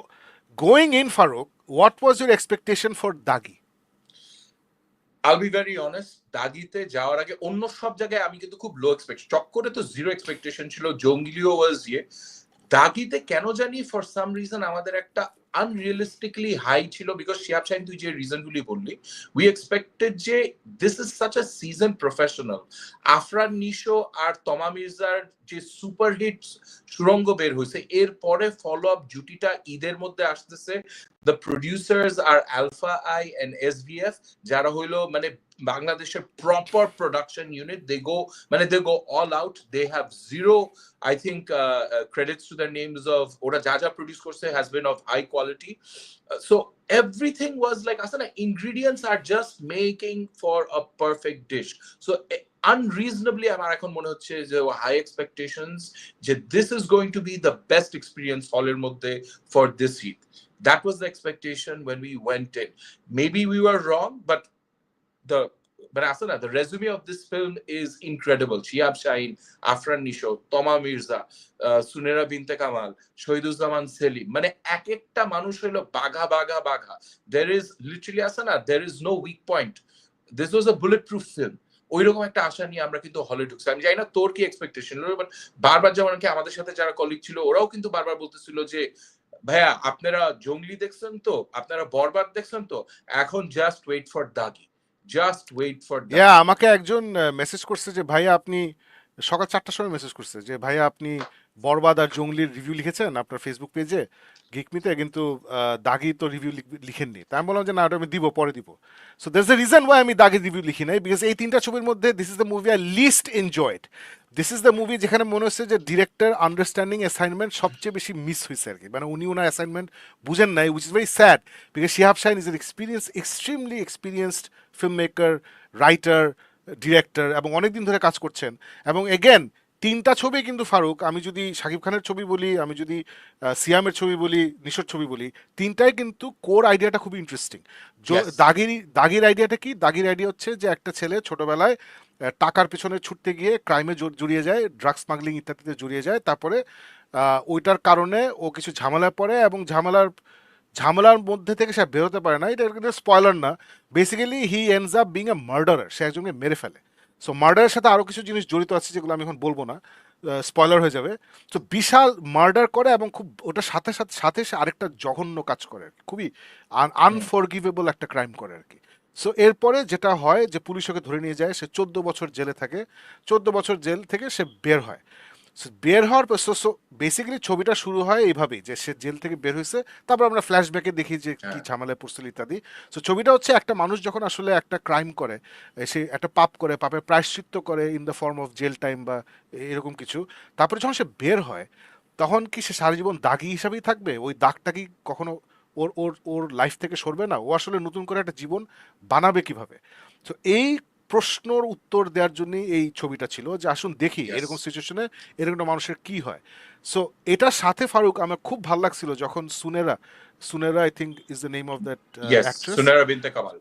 going in Farooq, what was your expectation for Daagi? I'll be very honest, দাগিতে যাওয়ার আগে অন্য সব জায়গায় আমি কিন্তু খুব লো এক্সপেক্ট, চক্করে তো জিরো এক্সপেকটেশন ছিল, জঙ্গলিও ওয়াজ ইয়ে। দাগিতে কেন জানি ফর সাম রিজন আমাদের একটা আনরিয়েলিস্টিকলি হাই ছিল, বিকজ শিহাব শাহিন তুই যে রিজন গুলি বললি, উই এক্সপেক্টেড যে this is such a season professional. Afran Nisho আর তমা মির্জার যে সুপার হিট সুরঙ্গ বের হয়েছে, এরপরে ফলো আপ জুটিটা ঈদের মধ্যে আসতেছে। The producers are Alpha I and SVF, যারা হইলো মানে বাংলাদেশের proper production unit. They go all out, they have zero I think credits to their names of Ora Jaja produce course has been of high quality. So everything was like asana ingredients are just making for a perfect dish. So unreasonably আমার এখন মনে হচ্ছে যে high expectations যে this is going to be the best experience হলের মধ্যে for this heat. That was the expectation when we went in. Maybe we were wrong, the but Asana, the resume of this film is incredible. Shihab Shahin, Afran Nisho, Toma Mirza, Sunera Binte Kamal, Shohiduzzaman Selim. মানে এক একটা মানুষ হলো বাঘা বাঘা বাঘা। There is literally Asana, there is no weak point. This was a bulletproof film. ওইরকম একটা আশা নিয়ে আমরা কিন্তু হলে ঢুকছি। আমি জানি না তোর কি এক্সপেকটেশন, বাট বারবার যেমন কি আমাদের সাথে যারা কলিগ ছিল ওরাও কিন্তু বারবার বলতেছিল যে ভাইয়া আপনারা জঙ্গলি দেখছেন তো, আপনারা বরবাদ দেখছেন তো, এখন just wait for Dagi, just wait for ইয়া, দাগি। আমাকে একজন মেসেজ করছে যে ভাইয়া আপনি, সকাল 4টার সময় মেসেজ করছে যে ভাইয়া আপনি বরবাদ আর জঙ্গলির রিভিউ লিখেছেন আপনার ফেসবুক পেজে গিকমিতে, কিন্তু দাগি তো রিভিউ লিখেননি। তাই আমি বললাম যে না, ওটা আমি দিব, পরে দিব। So that's the reason why আমি দাগি রিভিউ লিখি নাই, বিকজ এই তিনটা ছবির মধ্যে this is the movie I least enjoyed. This is the movie যেখানে মনে হচ্ছে যে ডিরেক্টর আন্ডারস্ট্যান্ডিং অ্যাসাইনমেন্ট সবচেয়ে বেশি মিস হয়েছে আর কি। মানে উনি ওনার অ্যাসাইনমেন্ট বুঝেন নাই, which is very sad, because Shihab Shaheen is an extremely experienced film maker, writer, director, এবং অনেকদিন ধরে কাজ করছেন। এবং এগেন তিনটা ছবি কিন্তু ফারুক, আমি যদি শাকিব খানের ছবি বলি, আমি যদি সিয়ামের ছবি বলি, নিশোর ছবি বলি, তিনটাই কিন্তু কোর আইডিয়াটা খুবই ইন্টারেস্টিং। Yes. দাগির আইডিয়াটা কি? দাগির আইডিয়া হচ্ছে যে একটা ছেলে ছোটবেলায় টাকার পেছনে ছুটতে গিয়ে ক্রাইমে জড়িয়ে যায়, ড্রাগ স্মাগলিং ইত্যাদিতে জড়িয়ে যায়। তারপরে ওইটার কারণে ও কিছু ঝামেলায় পড়ে, এবং ঝামেলার মধ্যে থেকে সে বেরোতে পারে না। এটা কিন্তু স্পয়লার না। Basically he ends up being a murderer, সে একজনকে মেরে ফেলে। সো মার্ডারের সাথে আরও কিছু জিনিস জড়িত আছে যেগুলো আমি এখন বলবো না, স্পয়লার হয়ে যাবে। তো বিশাল মার্ডার করে, এবং খুব ওটার সাথে সাথে সাথে সে আরেকটা জঘন্য কাজ করে আর কি, খুবই আনফরগিভেবল একটা ক্রাইম করে আর কি। সো এরপরে যেটা হয় যে পুলিশ ওকে ধরে নিয়ে যায়, সে 14 বছর জেলে থাকে। 14 বছর জেল থেকে সে বের হয়। বের হওয়ার পর বেসিক্যালি ছবিটা শুরু হয় এইভাবেই, যে সে জেল থেকে বের হয়েছে, তারপর আমরা ফ্ল্যাশব্যাকে দেখি যে কি ঝামেলায় পড়ছিল ইত্যাদি। সো ছবিটা হচ্ছে একটা মানুষ যখন আসলে একটা ক্রাইম করে, সে একটা পাপ করে, পাপের প্রায়শ্চিত্ত করে in the form of jail time বা এরকম কিছু। তারপরে যখন সে বের হয়, তখন কি সে সারা জীবন দাগি হিসাবেই থাকবে? ওই দাগটা কি কখনো ওর ওর ওর লাইফ থেকে সরবে না? ও আসলে নতুন করে একটা জীবন বানাবে কিভাবে? তো এই প্রশ্নর উত্তর দেওয়ার জন্য এই ছবিটা ছিল, যে আসুন দেখি Yes. এরকম সিচুয়েশনে এরকম একটা মানুষের কি হয়। সো এটার সাথে ফারুক আমার খুব ভালো লাগছিল যখন Sunera I think is the name of that Yes, actress, Sunera Binte Kamal.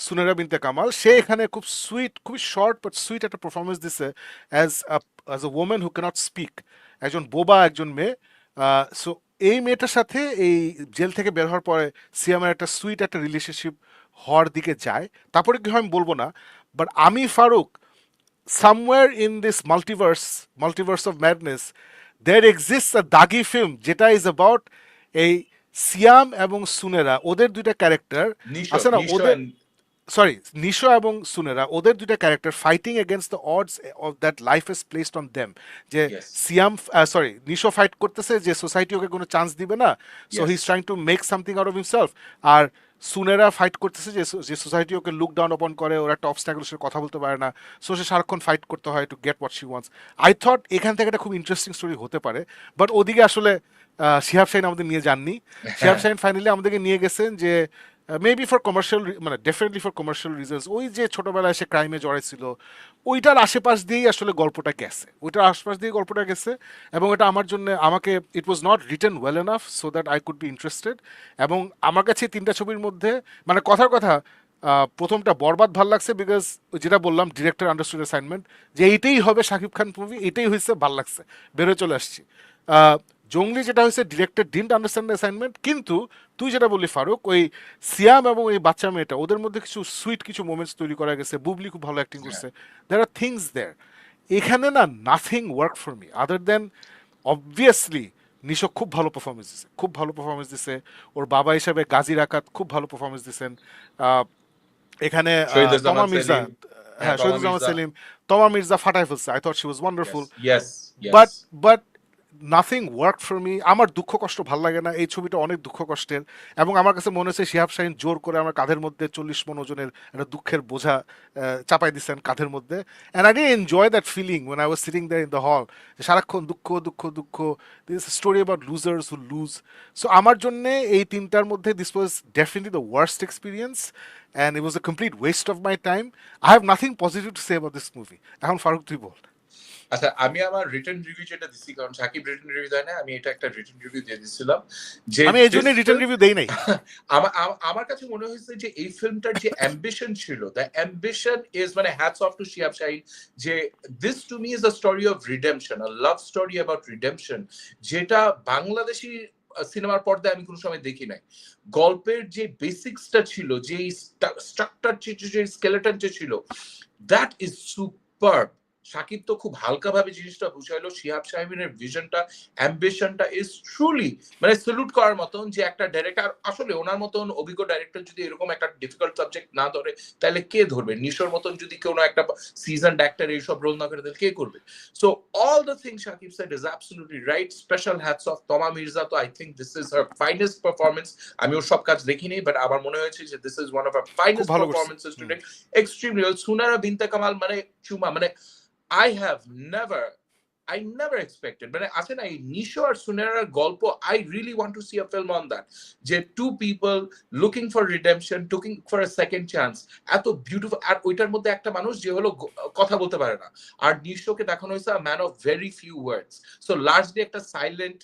Sunera Binte Kamal, সে এখানে খুব সুইট, খুবই শর্ট বাট সুইট একটা পারফরমেন্স দিছে as a woman who can't speak, একজন বোবা একজন মেয়ে। সো এই মেয়েটার সাথে এই জেল থেকে বের হওয়ার পরে সিয়ামের একটা সুইট একটা রিলেশনশিপ হওয়ার দিকে যায়। তারপরে কি হয় আমি বলবো না, বাট আমি Faruk, somewhere in this multiverse of madness, there exists a Dagi film যেটা is about a সিয়াম এবং সুনেরা ওদের দুইটা ক্যারেক্টার নিশো আছে না, নিশো ওদের and সরি নিশো এবং সুনেরা ওদের দুইটা character fighting against the odds of that life is placed on them. যে yes Siam sorry Nisho fight করতেছে যে সোসাইটি ওকে কোনো চান্স দিবে না, so he is yes trying to make something out of himself. আর সুনেরা ফাইট করতেছে যে যে সোসাইটি ওকে লুক ডাউন অপন করে, ওর একটা অবস্ট্যাকলের সাথে কথা বলতে পারে না, সো সে সারাক্ষণ ফাইট করতে হয় to get what she wants. I thought এখান থেকে একটা খুব ইন্টারেস্টিং স্টোরি হতে পারে, বাট ওদিকে আসলে শিহাব শাহিন আমাদের নিয়ে যাননি। শিহাব শাহিন ফাইনালি আমাদেরকে নিয়ে গেছেন যে মেবি ফর কমার্শিয়াল, মানে ডেফিনেটলি ফর কমার্শিয়াল রিজনস, ওই যে ছোটবেলায় সে ক্রাইমে জড়াইছিল ওইটার আশেপাশ দিয়েই আসলে গল্পটা গেছে, ওইটার আশেপাশ দিয়ে গল্পটা গেছে। এবং এটা আমার জন্য, আমাকে it was not written well enough so that I could be interested. এবং আমার কাছে তিনটা ছবির মধ্যে মানে কথার কথা প্রথমটা বরবাদ ভাল লাগছে বিকজ যেটা বললাম ডিরেক্টর আন্ডারস্টুড অ্যাসাইনমেন্ট, যে এইটাই হবে শাকিব খান মুভি, এটাই হয়েছে ভাল লাগছে, বেরোয় চলে আসছি। জঙ্গলি যেটা হয়েছে ডিরেক্টর ডিডন্ট আন্ডারস্ট্যান্ড অ্যাসাইনমেন্ট, কিন্তু তুই যেটা বললি ফারুক, ওই সিয়াম এবং এই বাচ্চা মেয়েটা ওদের মধ্যে কিছু সুইট কিছু মোমেন্টস তৈরি করা গেছে, বুবলি খুব ভালো অ্যাক্টিং করছে, দেয়ার আর থিংস দেয়ার। এখানে না nothing work for me other than obviously Nisho খুব ভালো পারফরমেন্স দিছে, খুব ভালো পারফরমেন্স দিছে। ওর বাবা হিসাবে গাজী রাকাত খুব ভালো পারফরমেন্স দিছেন। আহ, এখানে তমা শহীদুজ্জামান মির্জা, সেলিম, হ্যাঁ হ্যাঁ তমা শহীদুজ্জামান মির্জা, সেলিম, তমা মির্জা ফাটাই ফেলছে, I thought she was yes wonderful. yes yes but but nothing work for me. আমার দুঃখ কষ্ট ভাল লাগে না, এই ছবিটা অনেক দুঃখ কষ্টের। এবং আমার কাছে মনে হচ্ছে শিহাব শাহিন জোর করে আমার কাঁধের মধ্যে 40 মণ ওজনের একটা দুঃখের বোঝা চাপাই দিচ্ছেন কাঁধের মধ্যে। And I didn't enjoy that feeling when I was sitting there in the hall, সারাক্ষণ দুঃখ দুঃখ দুঃখ, this story about losers who lose. So আমার জন্য এই তিনটার মধ্যে this was definitely the worst experience and it was a complete waste of my time. I have nothing positive to say about this movie. এখন ফারুক তুই বল। আচ্ছা আমি আমার রিটেন রিভিউ যেটা দিছি, কারণ সাকিব রিটেন রিভিউ দেয় না, আমি এটা একটা রিটেন রিভিউ দিয়ে দিছিলাম যে আমি এই জন্য রিটার্ন রিভিউ দেই নাই। আমার কাছে মনে হয়েছে যে এই ফিল্মটার যে অ্যাম্বিশন ছিল, দ্য অ্যাম্বিশন ইজ মানে hats off to Shihab Shaheen, যে this to me is a story of redemption, a love story about redemption, যেটা বাংলাদেশি সিনেমার পর্দায় আমি কোনো সময় দেখি নাই। গল্পের যে বেসিক্সটা ছিল, যে স্ট্রাকচার, যে স্কেলেটন ছিল, দ্যাট ইজ সুপার। সাকিব তো খুব হালকাভাবে জিনিসটা বুঝাইলো, শিহাব শাহিনের ভিশনটা, অ্যাম্বিশনটা ইজ ট্রুলি মানে স্যালুট করার মতন। যে একটা ডাইরেক্টর, আসলে ওনার মতন অভিজ্ঞ ডাইরেক্টর যদি এরকম একটা ডিফিকাল্ট সাবজেক্ট না ধরে, তাহলে কে ধরবে? নিশোর মতন যদি কোনো একটা সিজন ডাক্তার এইসব রোল না করে, তাহলে কে করবে? So all the things Shakib said is absolutely right. Special hats off Toma Mirza, তো I think this is her finest performance. আমি ওর সব কাজ দেখিনি, বাট আমার মনে হয়েছে যে this is one of her খুব ফাইনেস্ট ভালো করছে। Performances today. Extremely well. Sunera Binte Kamal মানে চুমা, মানে I have never, I never expected. But আছে না এই নিশো আর সুনেরার গল্প, I really want to see a film on that. যে two people looking for redemption, looking for a second chance. এত বিউটিফুল। আর ওইটার মধ্যে একটা মানুষ যে হলো কথা বলতে পারে না, আর নিশোকে দেখানো হয়েছে a man of very few words. So largely একটা silent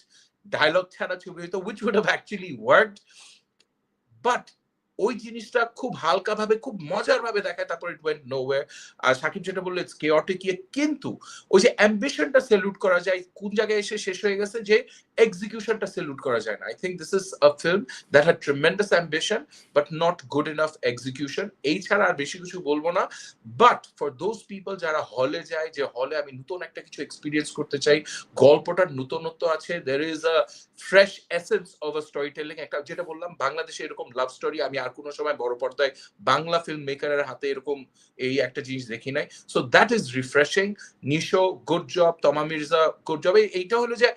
dialogue ছাড়া ছবি হইতো, which would have actually worked. But ওই জিনিসটা খুব হালকা ভাবে, খুব মজার ভাবে দেখায়, তারপর ইট ওয়েন্ট নোওয়্যার। আর সাকিব যেটা বললো ইটস কেওটিক, কিন্তু ওই যে অ্যাম্বিশনটা স্যালুট করা যায়, কোন জায়গায় এসে শেষ হয়ে গেছে, যে এক্সিকিউশনটা স্যালুট করা যায় না। I think this is a film that had tremendous ambition but not good enough execution. এই ছাড়া আর বেশি কিছু বলবো না। বাট ফর দোজ পিপল যারা হলে যায়, যে হলে আমি নতুন একটা কিছু এক্সপিরিয়েন্স করতে চাই, গল্পটার নতুনত্ব আছে, there is a fresh essence of a story telling. একটা যেটা বললাম, বাংলাদেশে এরকম লাভ স্টোরি আমি আর কোনো সময় বড় পর্দায় বাংলা ফিল্ম মেকারের হাতে এরকম এই একটা জিনিস দেখি নাই। So that is refreshing. Nisho good job, তমা মির্জা গুড জব। এইটা হলো যে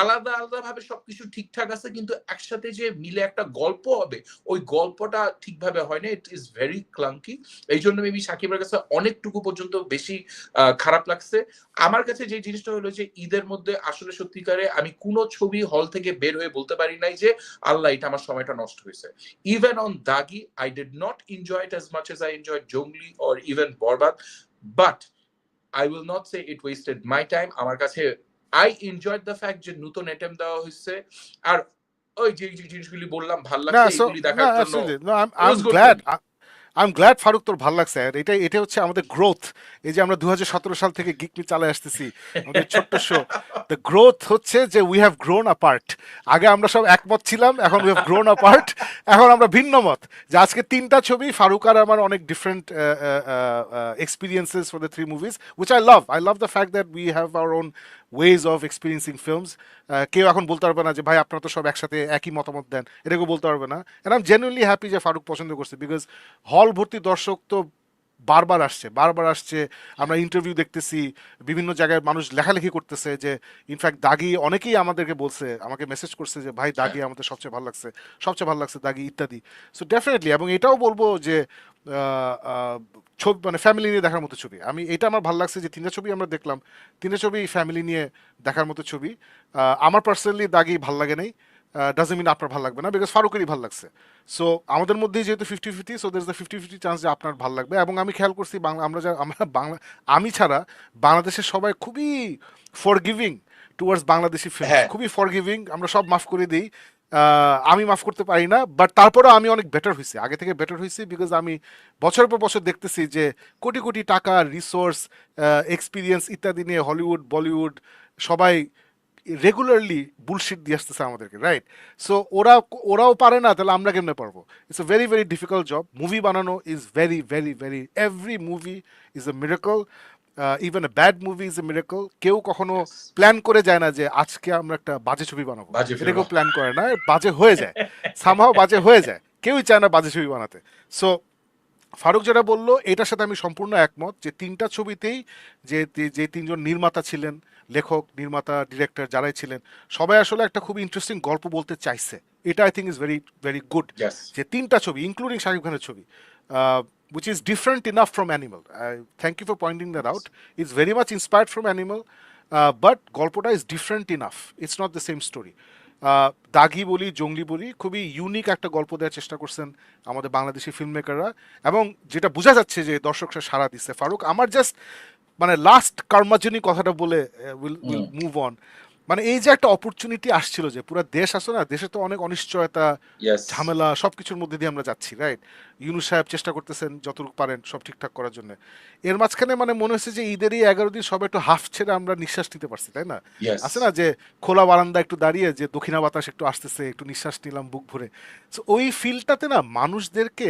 আলাদা আলাদা ভাবে সবকিছু ঠিকঠাক আছে, কিন্তু একসাথে যে মিলে একটা গল্প হবে, ওই গল্পটা ঠিকভাবে হয় না। It is very clunky. এই জন্য মেবি সাকিবের কাছে অনেকটুকু পর্যন্ত বেশি খারাপ লাগছে। আমার কাছে যে জিনিসটা হলো যে ঈদের মধ্যে আসলে সত্যিকারে আমি কোনো ছবি হল থেকে বের হয়ে বলতে পারি নাই যে আল্লাহ এটা আমার সময়টা নষ্ট হয়েছে। Even on Dhagi, I did not enjoy it as much as I enjoyed Jongli or even Borbaad, but I will not say it wasted my time. আমার কাছে I enjoyed the fact যে নতুন অ্যাটেম্প দেওয়া হয়েছে, আর ওই যে জিনিসগুলি বললাম ভাল না লাগছে, সো এগুলি না দেখার জন্য absolutely no, it I am was good glad, film. I am glad Farooq তোর ভালো লাগছে। আর এটা এটা হচ্ছে আমাদের গ্রোথ। এই যে আমরা 2017 সাল থেকে গিক মিট চালায় আসতেছি, আমাদের ছোট্ট শো, দ্য গ্রোথ হচ্ছে যে উই হ্যাভ গ্রোন অ্যাপার্ট। আগে আমরা সব একমত ছিলাম, এখন উই হ্যাভ গ্রোন অ্যাপার্ট, এখন আমরা ভিন্ন মত। যে আজকে তিনটা ছবি ফারুক আর আমার অনেক different experiences for the three movies, which I love. I love the fact that we have our own ways of experiencing films. কেউ এখন বলতে পারবে না যে ভাই আপনারা তো সব একসাথে একই মতামত দেন, এটা কেউ বলতে পারবে না। And I am genuinely happy যে ফারুক পছন্দ করছে, বিকজ হল ভর্তি দর্শক তো বারবার আসছে, বারবার আসছে। আমরা ইন্টারভিউ দেখতেছি, বিভিন্ন জায়গায় মানুষ লেখালেখি করতেছে যে ইনফ্যাক্ট দাগি অনেকেই আমাদেরকে বলছে, আমাকে মেসেজ করছে যে ভাই দাগি আমাদের সবচেয়ে ভালো লাগছে, সবচেয়ে ভালো লাগছে দাগি ইত্যাদি। সো ডেফিনেটলি, এবং এটাও বলবো যে ছবি মানে ফ্যামিলি নিয়ে দেখার মতো ছবি। আমি এটা আমার ভালো লাগছে যে তিনটা ছবি আমরা দেখলাম, তিনটা ছবি ফ্যামিলি নিয়ে দেখার মতো ছবি। আমার পার্সোনালি দাগি ভাল লাগে নাই, ডাজন্ট মিন আপনার ভালো লাগবে না, বিকজ ফারুকেরই ভালো লাগছে। সো আমাদের মধ্যেই যেহেতু 50-50, so there is the 50-50 chance যে আপনার ভালো লাগবে। এবং আমি খেয়াল করছি আমরা বাংলা, আমি ছাড়া বাংলাদেশের সবাই খুবই ফরগিভিং টুয়ার্ডস বাংলাদেশি ফিল্ম, হ্যাঁ খুবই ফরগিভিং, আমরা সব মাফ করে দিই। আমি মাফ করতে পারি না, বাট তারপরেও আমি অনেক বেটার হয়েছি, আগে থেকে বেটার হয়েছি, বিকজ আমি বছরের পর বছর দেখতেছি যে কোটি কোটি টাকা, রিসোর্স, এক্সপিরিয়েন্স ইত্যাদি নিয়ে হলিউড বলিউড সবাই রেগুলারলি বুলশিট দিয়ে আসতেছে আমাদেরকে, রাইট? সো ওরাও পারে না, তাহলে আমরা কেমনে পারবো? It's a very very difficult job. Movie বানানো is very very very, every movie is a miracle, even a bad movie is a miracle. কেউ কখনো প্ল্যান করে যায় না যে আজকে আমরা একটা বাজে ছবি বানাবো, বাজে এটা ফিল্ম। কেউ প্ল্যান করে না, বাজে হয়ে যায়, সামহাও বাজে হয়ে যায়, কেউই চায় না বাজে ছবি বানাতে। সো ফারুক যেটা বললো এটার সাথে আমি সম্পূর্ণ একমত, যে তিনটা ছবিতেই যে যে তিনজন নির্মাতা ছিলেন, লেখক নির্মাতা ডিরেক্টর যারাই ছিলেন, সবাই আসলে একটা খুব ইন্টারেস্টিং গল্প বলতে চাইছে। এটা I think is very very good, Yes. যে তিনটা ছবি ইনক্লুডিং শাকিব খানের ছবি, which is different enough from Animal. Thank you for pointing that out. It's very much inspired from Animal, but গল্পটা is different enough. It's not the same story. দাগি বলি, জঙ্গলি বলি, খুবই unique একটা গল্প দেওয়ার চেষ্টা করছেন আমাদের বাংলাদেশি ফিল্ম মেকাররা, এবং যেটা বোঝা যাচ্ছে যে দর্শকরা সাড়া দিচ্ছে। ফারুক, আমার জাস্ট মানে লাস্ট কর্মার্জনী কথাটা বলে উইল হুম। Move on. মানে এই যে একটা অপরচুনিটি আসছিল, যে পুরো দেশ আসো না, দেশে তো অনেক অনিশ্চয়তা, Yes. ঝামেলা, সবকিছুর মধ্যে দিয়ে আমরা যাচ্ছি, রাইট? ইউনুস সাহেব চেষ্টা করতেছেন যতটুকু পারেন সব ঠিকঠাক করার জন্য। এর মাঝখানে মানে মনে হচ্ছে যে ঈদের এই 11 দিন সব একটু হাফ ছেড়ে আমরা নিঃশ্বাস নিতে পারছি, তাই না? আছে Yes. না যে খোলা বারান্দা একটু দাঁড়িয়ে যে দক্ষিণা বাতাস একটু আসতেছে, একটু নিঃশ্বাস নিলাম বুক ভরে। So ওই ফিলটাতে না মানুষদেরকে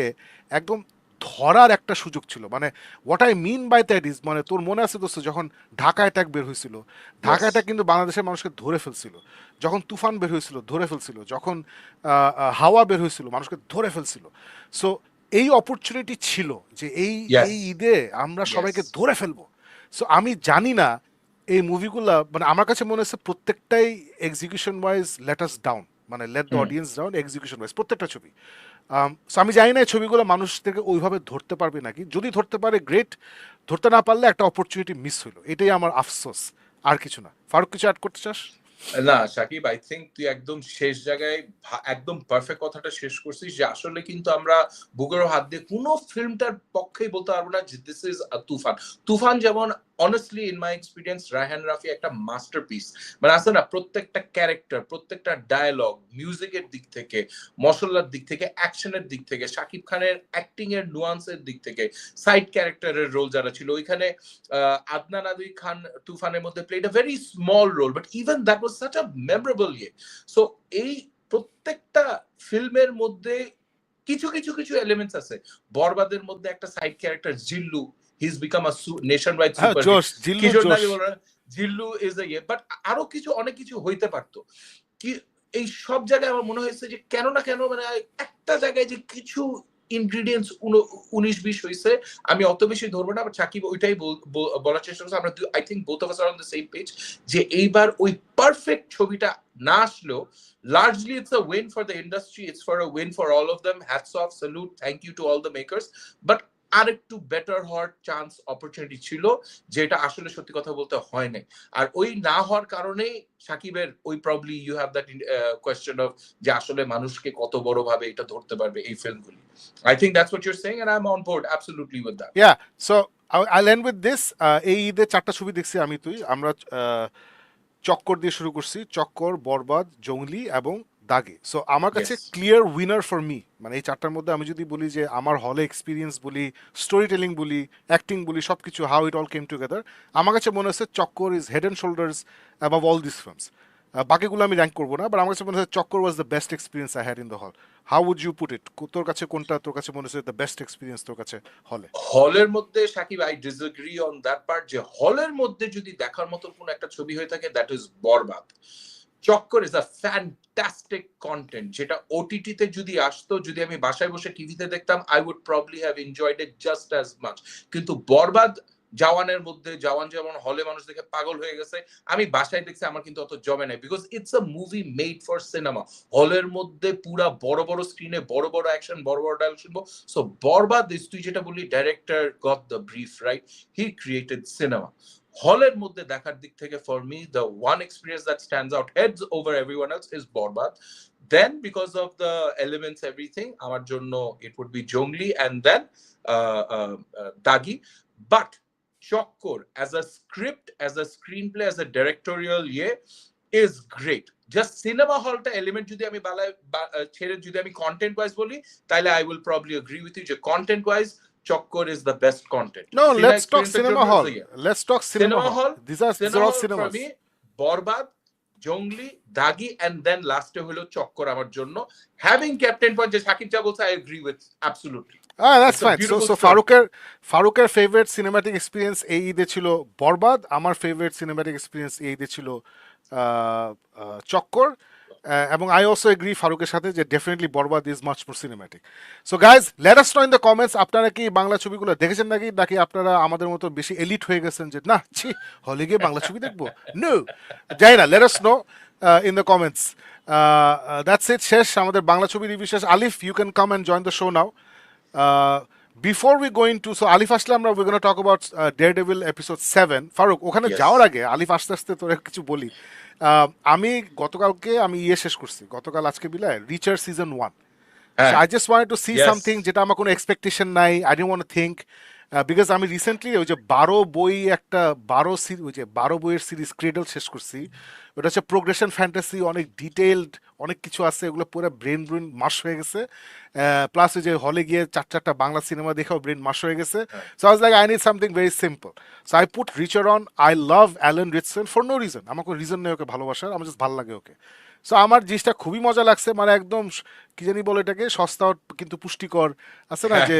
একদম ধরার একটা সুযোগ ছিল। মানে what I mean by that is, মানে তোর মনে আছে দোস্ত, যখন ঢাকা অ্যাটাক বের হয়েছিল, ঢাকা Yes. অ্যাটাক কিন্তু বাংলাদেশের মানুষকে ধরে ফেলছিল। যখন তুফান বের হয়েছিল ধরে ফেলছিল, যখন হাওয়া বের হয়েছিল মানুষকে ধরে ফেলছিল। সো এই অপরচুনিটি ছিল যে এই Yes. এই ঈদে আমরা সবাইকে Yes. ধরে ফেলবো। সো আমি জানি না এই মুভিগুলা, মানে আমার কাছে মনে হচ্ছে প্রত্যেকটাই execution wise let us down, মানে let the hmm. Audience down execution wise, প্রত্যেকটা ছবি। সো আমি জানি না এই ছবিগুলো মানুষদেরকে ওইভাবে ধরতে পারবে নাকি, যদি ধরতে পারে গ্রেট, ধরতে না পারলে একটা অপরচুনিটি মিস হইলো, এটাই আমার আফসোস, আর কিছু না। ফারুক, কিছু অ্যাড করতে চাস? না সাকিব, আই থিঙ্ক তুই একদম শেষ জায়গায় একদম পারফেক্ট কথাটা শেষ করছিস, যে আসলে কিন্তু আমরা বুকের হাত দিয়ে কোনো ফিল্মটার পক্ষেই বলতে পারবো না যে দিস ইজ আ তুফান। তুফান যেমন honestly in my experience Raihan Rafi একটা মাস্টারপিস। মানে আছে না, প্রত্যেকটা ক্যারেক্টার, প্রত্যেকটা ডায়ালগ, মিউজিকের দিক থেকে, মশলার দিক থেকে, অ্যাকশনের দিক থেকে, শাকিব খানের অ্যাক্টিং এর নুয়ান্সের দিক থেকে, সাইড ক্যারেক্টারের রোল যারা ছিল ওইখানে, আদনান আলী খান তুফানের মধ্যে played a very small role, but even that was such a memorable ইয়ে। সো এই প্রত্যেকটা ফিল্মের মধ্যে কিছু কিছু কিছু এলিমেন্টস আছে। বরবাদের মধ্যে একটা side character Jillu, he's become a nationwide হ্যাঁ, super hit. জোশ, জিল্লু কিশোর জোশ। নাকি বলে জিল্লু ইজ এ ইয়ে, বাট আরো কিছু অনেক কিছু হইতে পারতো। কি এই সব জায়গায় আমার মনে হয়েছে যে কেন না কেন, মানে একটা জায়গায় যে কিছু ইনগ্রিডিয়েন্টস 19-20 হয়েছে। আমি অত বেশি ধরবো না, বাট সাকিব ওইটাই বলার চেষ্টা করছে। আমরা I think both of us are on the same page, যে এইবার ওই পারফেক্ট ছবিটা না আসলেও largely it's a win for the industry, it's for a win for all of them. Hats off, salute, thank you to all the makers. But আর একটু better হওয়ার chance, opportunity ছিল, যেটা আসলে সত্যি কথা বলতে হয় নাই। আর ওই না হওয়ার কারণেই সাকিবের ওই probably you have that question of যে আসলে মানুষকে কত বড় ভাবে এটা ধরতে পারবে এই ফিল্মগুলি। I think that's what you are saying and I am on board absolutely with that. Yeah, so I'll end with this. এই ঈদে 4টা ছবি দেখছি আমি তুই, আমরা চক্কর দিয়ে শুরু করছি, চক্কর, বরবাদ, জঙ্গলি এবং দাগে। সো আমার কাছে Yes. Clear winner for me, মানে এই 4টার মধ্যে আমি যদি বলি যে আমার হলে এক্সপিরিয়েন্স বলি, স্টোরি টেলিং বলি, অ্যাক্টিং বলি, সব কিছু how it all came together, আমার কাছে মনে হচ্ছে চক্কর is head and shoulders above all this films. বাকিগুলো আমি র্যাঙ্ক করবো না, বাট আমার কাছে মনে হয় Chakkar was the best experience I had in the hall. How would you put it? তোর কাছে কোনটা তোর কাছে মনে হচ্ছে দ্য বেস্ট এক্সপিরিয়েন্স তোর কাছে হলে? হলের মধ্যে Shakib, I disagree on that part, যে হলের মধ্যে যদি দেখার মতো কোন একটা ছবি হয়ে থাকে দ্যাট ইজ বরবাদ। চক্কর ইজ আ ফ্যান্টাস্টিক কন্টেন্ট, যেটা ওটিটিতে যদি আসতো, যদি আমি বাসায় বসে টিভিতে দেখতাম, I would probably have enjoyed it just as much. কিন্তু বরবাদ জওয়ানের মধ্যে, জওয়ান যেমন হলে মানুষ দেখে পাগল হয়ে গেছে, আমি বাসায় দেখছি আমার কিন্তু অত জমে নাই, because it's a movie made for cinema. হলের মধ্যে পুরা বড় বড় স্ক্রিনে বড় বড় অ্যাকশন, বড় বড় ডায়লগ শুনবো। সো বরবাদ ইজ, তুই যেটা বললি, director got the brief right, he created cinema. হলের মধ্যে দেখার দিক থেকে for me the one experience that stands out heads over everyone else is Borbaad. Then because of the elements everything, আমার জন্য it would be Jongli, and then Daagi. But চক্কর as a script, as a screenplay, as a directorial is great. Just cinema হলটা element যদি আমি ছেড়ে যদি আমি content wise বলি, তাহলে I will probably agree with you যে কন্টেন্ট ওয়াইজ চক্কর is the best content. No, let's talk cinema hall. Let's talk cinema hall. These are all cinemas. For me, Borbaad, Jongli, Dagi, and then লাস্টে হলো চক্কর আমার জন্য। Having Captain Point, যে সাকিব যা বলছে, I agree with absolutely. That's fine. So ফারুকের favourite cinematic experience এই ঈদে ছিল বরবাদ, আমার ফেভারিট সিনেম্যাটিক এক্সপিরিয়েন্স এই ঈদে ছিল চক্কর, এবং আই অলসো এগ্রি ফারুকের সাথে যে definitely Borbaad is much more cinematic. So guys, late us know in the comments, আপনারা কি বাংলা ছবিগুলো দেখেছেন নাকি, নাকি আপনারা আমাদের মতো বেশি এলিট হয়ে গেছেন যে না ছি হলে গিয়ে বাংলা ছবি দেখবো? নো, যাই না, let us know in the comments. That's it, শেষ আমাদের বাংলা ছবি রিভিউ শেষ। Alif, you can come and join the show now. Before we go into, so Alif আসলে আমরা we're going to talk about Daredevil episode 7. Faruk, ওখানে যাওয়ার আগে আলিফ আস্তে আস্তে তোরা কিছু বলি। আমি গতকালকে আমি শেষ করছি, গতকাল আজকে বিলায় রিচার season 1. So I just wanted to see something যেটা আমার কোনো এক্সপেকটেশন নাই, I didn't want to think, because আমি রিসেন্টলি ওই যে 12 বইয়ের সিরিজ ক্রেডল শেষ করছি। ওটা হচ্ছে প্রোগ্রেশন ফ্যান্টাসি, অনেক ডিটেইলড, অনেক কিছু আছে, ওগুলো পুরো ব্রেন মাশ হয়ে গেছে। প্লাস ওই যে হলে গিয়ে 4-4টা বাংলা সিনেমা দেখাও ব্রেন মাশ হয়ে গেছে। So I was like I need something very simple, so I put Reacher on. I love Alan Ritchson for no reason, আমার কোনো রিজন নেই ওকে ভালোবাসার, আমার জাস্ট ভালো লাগে ওকে। সো আমার জিনিসটা খুবই মজা লাগছে, মানে একদম কি জানি বলে এটাকে, সস্তা কিন্তু পুষ্টিকর আছে না, যে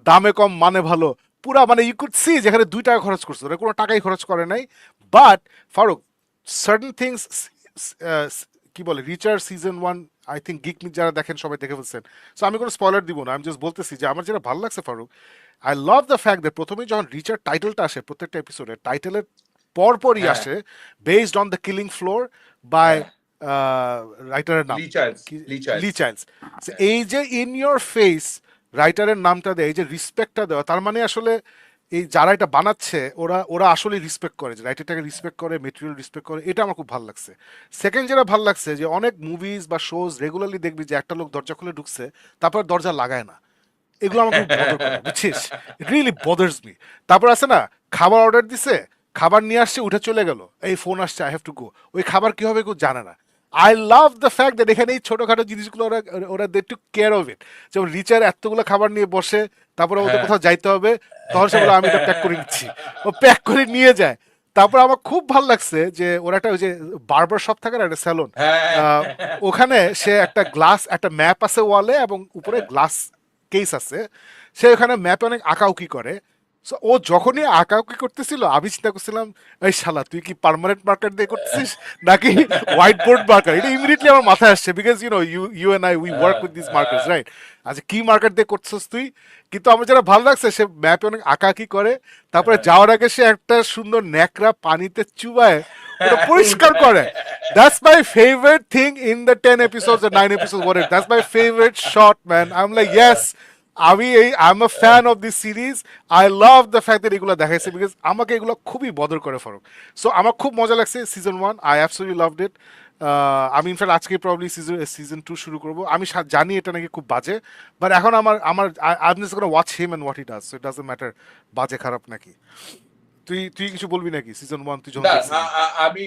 দামে কম মানে ভালো, পুরা মানে ইউ কুড সি যেখানে 2 টাকা খরচ করছে, ওরা কোনো টাকাই খরচ করে নাই। বাট ফারুক, সার্টেন থিংস, কি বলে, Reacher season 1 I think geek myth যারা দেখেন সবাই দেখে ফেলছেন, সো আমি কোনো স্পয়লার দিব না, আমি জাস্ট বলতেছি যে আমার যেটা ভালো লাগছে Farooq, I love the fact that প্রথমেই যখন রিচার টাইটেলটা আসে, প্রত্যেকটা এপিসোডে টাইটেলের পরপরই আসে based on the killing floor by রাইটারের নাম লি চাইল্ডস। এই যে ইন ইয়োর ফেস রাইটারের নামটা দেয়, এই যে রিসপেক্টটা দেওয়া, তার মানে আসলে এই যারা এটা বানাচ্ছে ওরা আসলে রিসপেক্ট করে, যে রাইটারটাকে রিসপেক্ট করে, মেটেরিয়াল রিসপেক্ট করে, এটা আমার খুব ভালো লাগছে। সেকেন্ড যেটা ভালো লাগছে, যে অনেক মুভিজ বা শোজ রেগুলারলি দেখবি যে একটা লোক দরজা খুলে ঢুকছে তারপর দরজা লাগায় না, এগুলো আমাকে খুব বদর করে, বুঝছিস, ইট রিয়েলি বদার্স মি। তারপর আছে না, খাবার অর্ডার দিছে, খাবার নিয়ে আসছে, উঠে চলে গেল, এই ফোন আসছে, আই হ্যাভ টু গো, ওই খাবার কি হবে কেউ জানে না। I love the fact that এখানে এই ছোটখাটো জিনিসগুলো ওরা দে টু কেয়ার অফ ইট। যেমন রিচার এতগুলো খাবার নিয়ে বসে, তারপরে ওদের কোথাও যাইতে হবে, তখন সে বলে আমি এটা প্যাক করে নিচ্ছি, ও প্যাক করে নিয়ে যায়। তারপর আমার খুব ভালো লাগছে যে ওরা একটা ওই যে বারবার শপ থাকে না, একটা স্যালন, ওখানে সে একটা গ্লাস, একটা ম্যাপ আছে ওয়ালে, এবং উপরে গ্লাস কেস আছে, সে ওখানে ম্যাপে অনেক আঁকাউকি করে। সো ও যখনই আঁকাউকি করতেছিল, আমি চিন্তা করছিলাম এই শালা তুই কি পার্মানেন্ট মার্কার দিয়ে করতেছিস নাকি হোয়াইট বোর্ড মার্কার, এটা ইমিডিয়েটলি আমার মাথায় আসছে, because you and I we work with this markers, right? আচ্ছা কি মার্কার দিয়ে করছিস তুই? কিন্তু আমার যেটা ভালো লাগছে, সে ম্যাপে অনেক আঁকাআঁকি করে, তারপরে যাওয়ার আগে সে একটা সুন্দর ন্যাকড়া পানিতে চুবায় ওটা পরিষ্কার করে। That's my favorite thing in the 10 episodes or 9 episodes, whatever. That's my favorite shot, man. I'm like, yes, I'm a fan of this series. I love the fact that এগুলো দেখাইছে, because আমাকে এগুলো খুবই বদর করে ফারুক। সো আমার খুব মজা লাগছে season 1, I absolutely loved it. আমি ইনফ্যাক্ট আজকে প্রবলি সিজন 2 শুরু করব। আমি জানি এটা নাকি খুব বাজে, বাট এখন I'm just gonna watch him and what he does, so it doesn't matter বাজে খারাপ নাকি। তুই কিছু বলবি নাকি সিজন 1 তুই যখন না দেখছিলি? আমি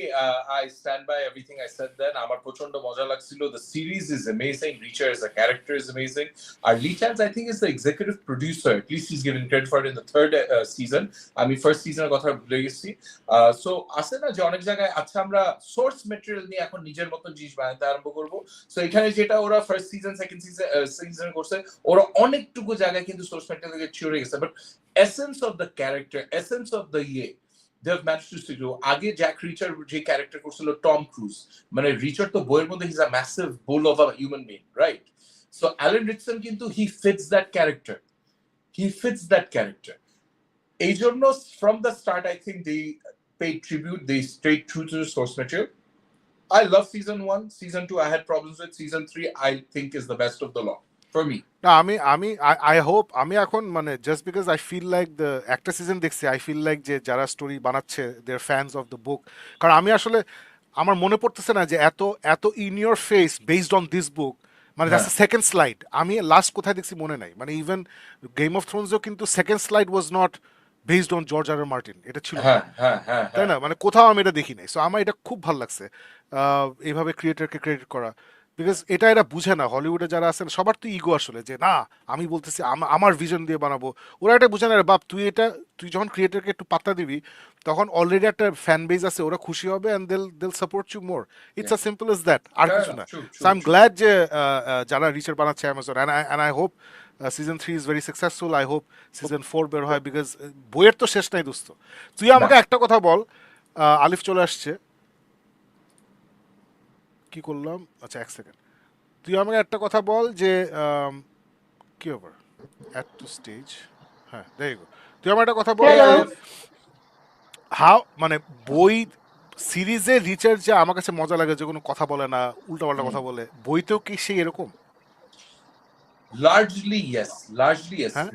I stand by everything I said then. আমার প্রচন্ড মজা লাগছিল। The series is amazing, Reacher as a character is amazing. আর Lee Childs I think is the executive producer, at least he is given credit for it in the third season. আমি first সিজনের কথা ভুলে গেছি। So আছে না যে অনেক জায়গায় আচ্ছা আমরা সোর্স ম্যাটেরিয়াল নিয়ে এখন নিজের মতো জিনিস বানাতে আরম্ভ করব। সো এখানে যেটা ওরা ফার্স্ট সিজন সেকেন্ড সিজন করছে, ওরা অনেকটুকু জায়গায় কিন্তু সোর্স ম্যাটেরিয়াল থেকে ছড়িয়ে গেছে, but essence of the character, essence of the they have managed to stick to আগে জ্যাক রিচার যে ক্যারেক্টার করছিল টম ক্রুজ, মানে রিচার তো বইয়ের মধ্যে he's a massive bull of a human being, right? So Alan Ritchson কিন্তু he fits that character, he fits that character. এই জন্য from the start I think they paid tribute, they stayed true to the source material. I love season 1, season 2 I had problems with, season 3 I think is the best of the lot for me. না আমি আমি I hope আমি এখন মানে just because I feel like the একটা season দেখছি I feel like যে যারা স্টোরি বানাচ্ছে they are fans of the book. কারণ আমি আসলে আমার মনে পড়তেছে না যে এত এত in your face based on this book, মানে দ্যাটস সেকেন্ড স্লাইড। আমি লাস্ট কোথায় দেখছি মনে নাই, মানে ইভেন গেম অফ থ্রোনসও কিন্তু second slide was not based on George R R Martin, এটা ছিল না, তাই না? মানে কোথাও আমি এটা দেখি নাই। সো আমার এটা খুব ভালো লাগছে এইভাবে ক্রিয়েটারকে ক্রেডিট করা, বিকজ এটা এরা বুঝে না। হলিউডে যারা আছেন সবার তো ইগো আসলে যে না আমি বলতেছি আমার ভিশন দিয়ে বানাবো, ওরা এটা বুঝে না রে বাপ। তুই যখন ক্রিয়েটারকে একটু পাত্তা দিবি তখন অলরেডি একটা ফ্যান বেজ আছে, ওরা খুশি হবে and they'll support you more. It's a simple as that, আর কিছু না। সো আই এম গ্ল্যাড যে যারা রিচার বানাচ্ছে Amazon, and I hope season 3 is very successful. I hope season 4 বের হয়, বিকজ বইয়ের তো শেষ নাই দোস্ত। তুই আমাকে একটা কথা বল, আলিফ চলে আসছে, কি করলাম, আচ্ছা এক সেকেন্ড। তুই আমাকে একটা কথা বল যে কি ব্যাপার অ্যাট টু স্টেজ, হ্যাঁ দেখ, তুই আমার একটা কথা বল Hey যে Alif. হাউ মানে বই সিরিজে রিচার যে আমার কাছে মজা লাগে যে কোনো কথা বলে না, উল্টাপাল্টা কথা বলে, বইতেও কি সেই এরকম? Largely yes, largely yes. হ্যাঁ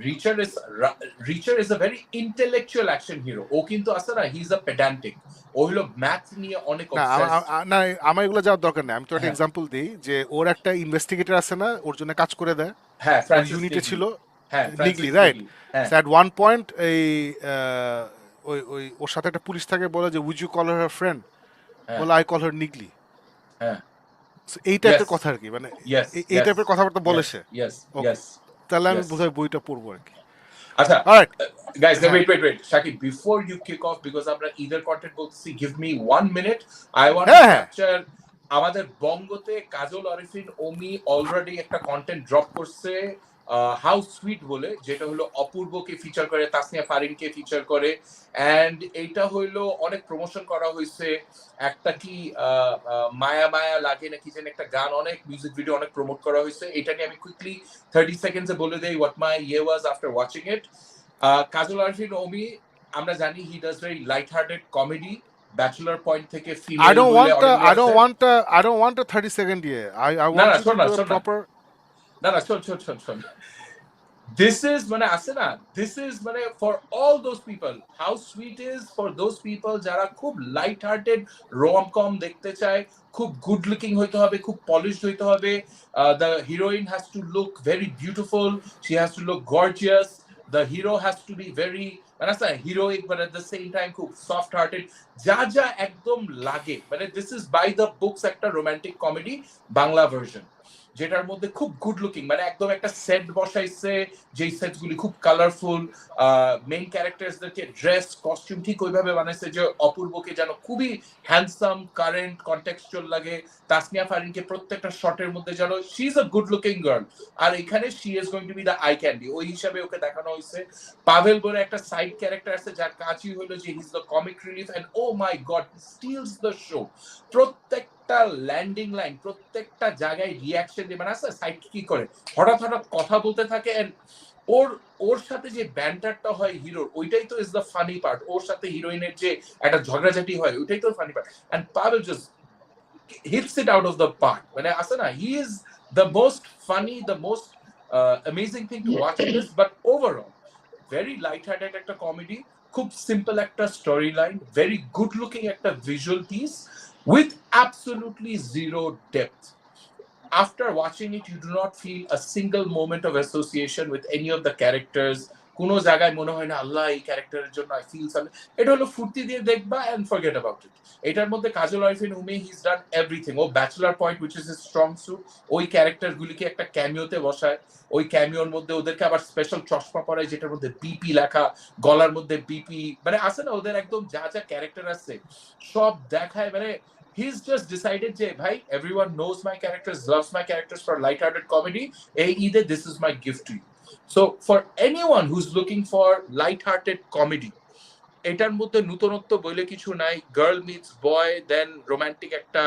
Reacher is a very intellectual action hero. ও কিন্তু আছে না, he is a pedantic. ও হলো ম্যাথ নিয়ে অনেক না obsessed. না আমার এগুলো যাওয়ার দরকার নেই। আমি তো একটা হ্যাঁ এক্সাম্পল দিই যে ওর একটা ইনভেস্টিগেটর আছে না, ওর জন্য কাজ করে দেয়, হ্যাঁ ওর ফ্রান্সিস ইউনিটে নিগলি। ছিল, হ্যাঁ নিগলি, ফ্রান্সিস রাইট? নিগলি। হ্যাঁ অ্যাট ওয়ান পয়েন্ট এই ওই ওই ওর সাথে একটা পুলিশ থাকে, বলে যে was you call her friend, হ্যাঁ বলে আই কল হার নিগলি। হ্যাঁ So এই টাইপের yes কথা আর কি, মানে yes এই yes টাইপের কথাবার্তা বলে yes সে। yes ওকে, yes তাহলে আমি yes. বোধহয় বইটা পড়বো আর কি। আচ্ছা অলরাইট, guys, হ্যাঁ wait Shakib, before you kick off, because আমরা either content বলতেছি, give me 1 minute. I want to হ্যাঁ হ্যাঁ capture আমাদের বঙ্গতে কাজল আরিফিন ওমি অলরেডি একটা কন্টেন্ট ড্রপ করছে হাউ সুইট বলে, যেটা হলো অপূর্বকে ফিচার করে, তাসনিয়া ফারিনকে ফিচার করে, এন্ড এইটা হইলো অনেক প্রমোশন করা হয়েছে। একটা কি মায়া মায়া লাগে নাকি যেন একটা গান, অনেক মিউজিক ভিডিও অনেক প্রমোট করা হয়েছে। এটা নিয়ে আমি কুইকলি 30 সেকেন্ডসে বলে দেই what my was after watching it. Kajal Arifin Omi, আমরা জানি he does very light hearted comedy. Bachelor point থেকে I ফিমেল don't বলে want a, অনেকগুলো I আছে। don't want a, I don't want a 30 second here. I না want না you শোন to না do a শোন না proper. না না শোন this is মানে আছে না, this is মানে for all those people, how sweet is for those people যারা খুব লাইট হার্টেড রোম কম দেখতে চায়, খুব গুড লুকিং হইতে হবে, খুব পলিশড হইতে হবে। the heroine has to look very beautiful, she has to look gorgeous, the hero has to be very মানে আছে heroic but at the same time খুব সফট হার্টেড, যা যা একদম লাগে। মানে this is by the books একটা romantic comedy Bangla version, যেটার মধ্যে খুব গুড লুকিং, মানে একদম একটা সেট বসাইছে, যেই সেটস গুলি খুব কালারফুল, মেইন ক্যারেক্টারসদেরকে ড্রেস কস্টিউম ঠিক ওইভাবে বানাইছে যে অপূর্বকে যেন খুবই হ্যান্ডসাম, কারেন্ট, কন্টেক্সচুয়াল লাগে। তাসনিয়া ফারিনকে প্রত্যেকটা শটের মধ্যে যেন she is a good looking girl, আর এখানে she is going to be the eye candy, ওই হিসাবে ওকে দেখানো হয়েছে। পাভেল বলে একটা সাইড ক্যারেক্টার আছে যার কাজই হলো যে he is the comic relief, and oh my god steals the show. প্রত্যেকটা ল্যান্ডিং লাইন, প্রত্যেকটা জায়গায় রিয়াকশন দিয়ে, মানে আছে সাইড কি করে হঠাৎ হঠাৎ কথা বলতে থাকে, এন্ড ওর ওর সাথে যে ব্যান্টারটা হয় হিরোর, ওইটাই তো ইজ দ্য ফানি পার্ট। ওর সাথে হিরোইনের যে একটা ঝগড়াঝাটি হয়, ওইটাই তো funny part, and Pavel just hits it out of the park. মানে আছে না, he is the most funny, the most amazing thing to watch in this, but overall very light-hearted একটা কমেডি, খুব সিম্পল একটা story line, very good looking একটা visual piece with absolutely zero depth. After watching it, you do not feel a single moment of association with any of the characters, কোনো জায়গায় মনে হয় না আল্লাহ এই ক্যারেক্টারের জন্য আই ফিল সামথিং। এটা হলো ফুর্তি দিয়ে দেখবা এন্ড ফরগেট অ্যাবাউট ইট। এটার মধ্যে Kajal Arefin Ome he is done everything. ও Bachelor Point which is his strong suit, ওই ক্যারেক্টারগুলিকে একটা ক্যামিওতে বসায়, ওই ক্যামিওর মধ্যে ওদেরকে আবার স্পেশাল চশমা পরায় যেটার মধ্যে বিপি লেখা, গলার মধ্যে বিপি, মানে আছে না ওদের একদম যা যা ক্যারেক্টার আছে সব দেখায়। মানে he's just decided যে ভাই everyone knows my characters, loves my characters for light-hearted comedy, এই ঈদে this is my gift to you. So for anyone who's looking for light-hearted comedy, এটার মধ্যে নতুনত্ব বলে কিছু নাই। গার্ল মিটস বয়, দেন রোমান্টিক একটা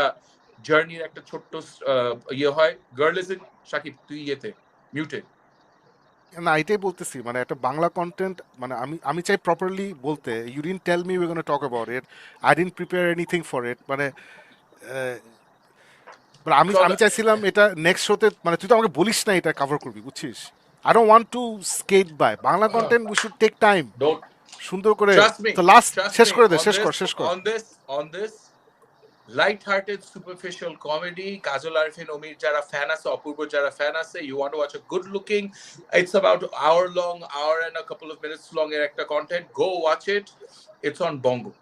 জার্নির একটা ছোট্ট ইয়ে হয়। গার্ল ইজ ইন শাকিব, তুই ইয়েতে মিউটে। না এটাই বলতেছি, মানে একটা বাংলা কন্টেন্ট, মানে আমি আমি চাই প্রপারলি বলতে, you didn't tell me we gonna talk about it, I didn't prepare anything for it, মানে আমি আমি চাইছিলাম এটা নেক্সট শোতে, মানে তুই তো আমাকে বলিস না এটা কভার করবি, বুঝছিস? I don't want to skate by Bangla content, we should take time don't সুন্দর করে। ট্রাস্ট মি, তো লাস্ট ট্রাস্ট শেষ মি করে দে, on শেষ this, কর শেষ কর। on this light-hearted superficial comedy, কাজল আরিফিন অমির যারা ফ্যান আছে, অপূর্ব যারা ফ্যান আছে, you want to watch a good looking, it's about hour long, hour and a couple of minutes long এর একটা content, go watch it, it's on Bongo.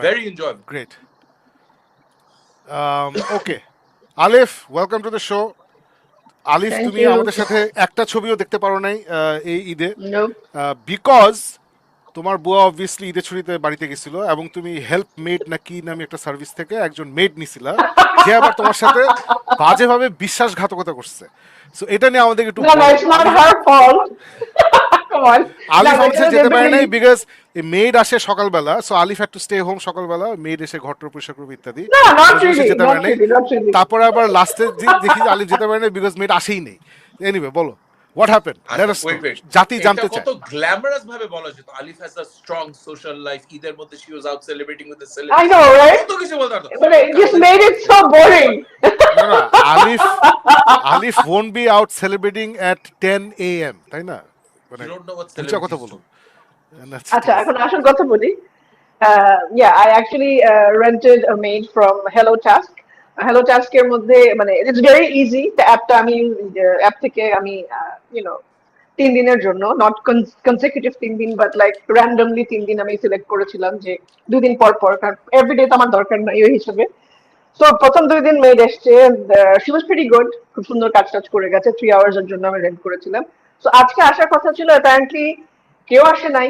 Very enjoyable. Great. Okay, Alif, welcome to the show. Alif, Thank তুমি you. আমাদের সাথে একটা ছবিও দেখতে পারো নাই এই ঈদে, Nope. বিকজ তোমার বুয়া অবভিয়াসলি ঈদের ছুটিতে বাড়িতে গেছিল এবং তুমি হেল্প মেড না কি নামে একটা সার্ভিস থেকে একজন মেড নিছিলা, যে আবার তোমার সাথে বাজেভাবে বিশ্বাসঘাতকতা করছে। সো এটা নিয়ে আমাদের একটু No, no, it's not her fault. Come on. Alif No, অবশ্যই no, যেতে পারে নাই definitely- বিকজ মেড আসে সকালবেলা, so Alif had to stay home সকালবেলা, মেড এসে ঘরটা পরিষ্কার করবে ইত্যাদি। No, not So, say really, যেতে not পারে নাই। really, not really. তারপরে আবার লাস্টে দেখি যে আলিফ যেতে পারে নাই বিকজ মেড আসেই নেই। এনিওয়ে বলো, what happened, late us no, জাতি জানতে এটা চায়। কত গ্ল্যামারাস ভাবে বলা যেত, আলিফ has a strong social life, ঈদের মধ্যে she was out celebrating with the I celebrities, know, right? কত কিছু বলতে পারতো। But it just made it so boring. না না, আলিফ won't be out celebrating at 10 a.m. তাই না? মানে You don't know what উঁচা কথা celebrities বলো। do. আচ্ছা, এখন আসল কথা বলি। Yeah, I actually rented a maid from Hello Task. Hello Task এর মধ্যে মানে it's very easy. The অ্যাপটা আমি অ্যাপ থেকে আমি you know 3 দিনের জন্য, not consecutive 3 দিন, but like randomly 3 দিন আমি সিলেক্ট করেছিলাম যে 2 দিন পর পর, কারণ এভরিডে তো আমার দরকার নাই ওই হিসেবে। সো প্রথম 2 দিন মেড এসছে, শি ওয়াজ প্রিটি গুড, খুব সুন্দর কাজ টাজ করে গেছে। 3 আওয়ার্স এর জন্য আমি রেন্ট করেছিলাম। সো আজকে আসার কথা ছিল, অ্যাপারেন্টলি কেউ আসে নাই।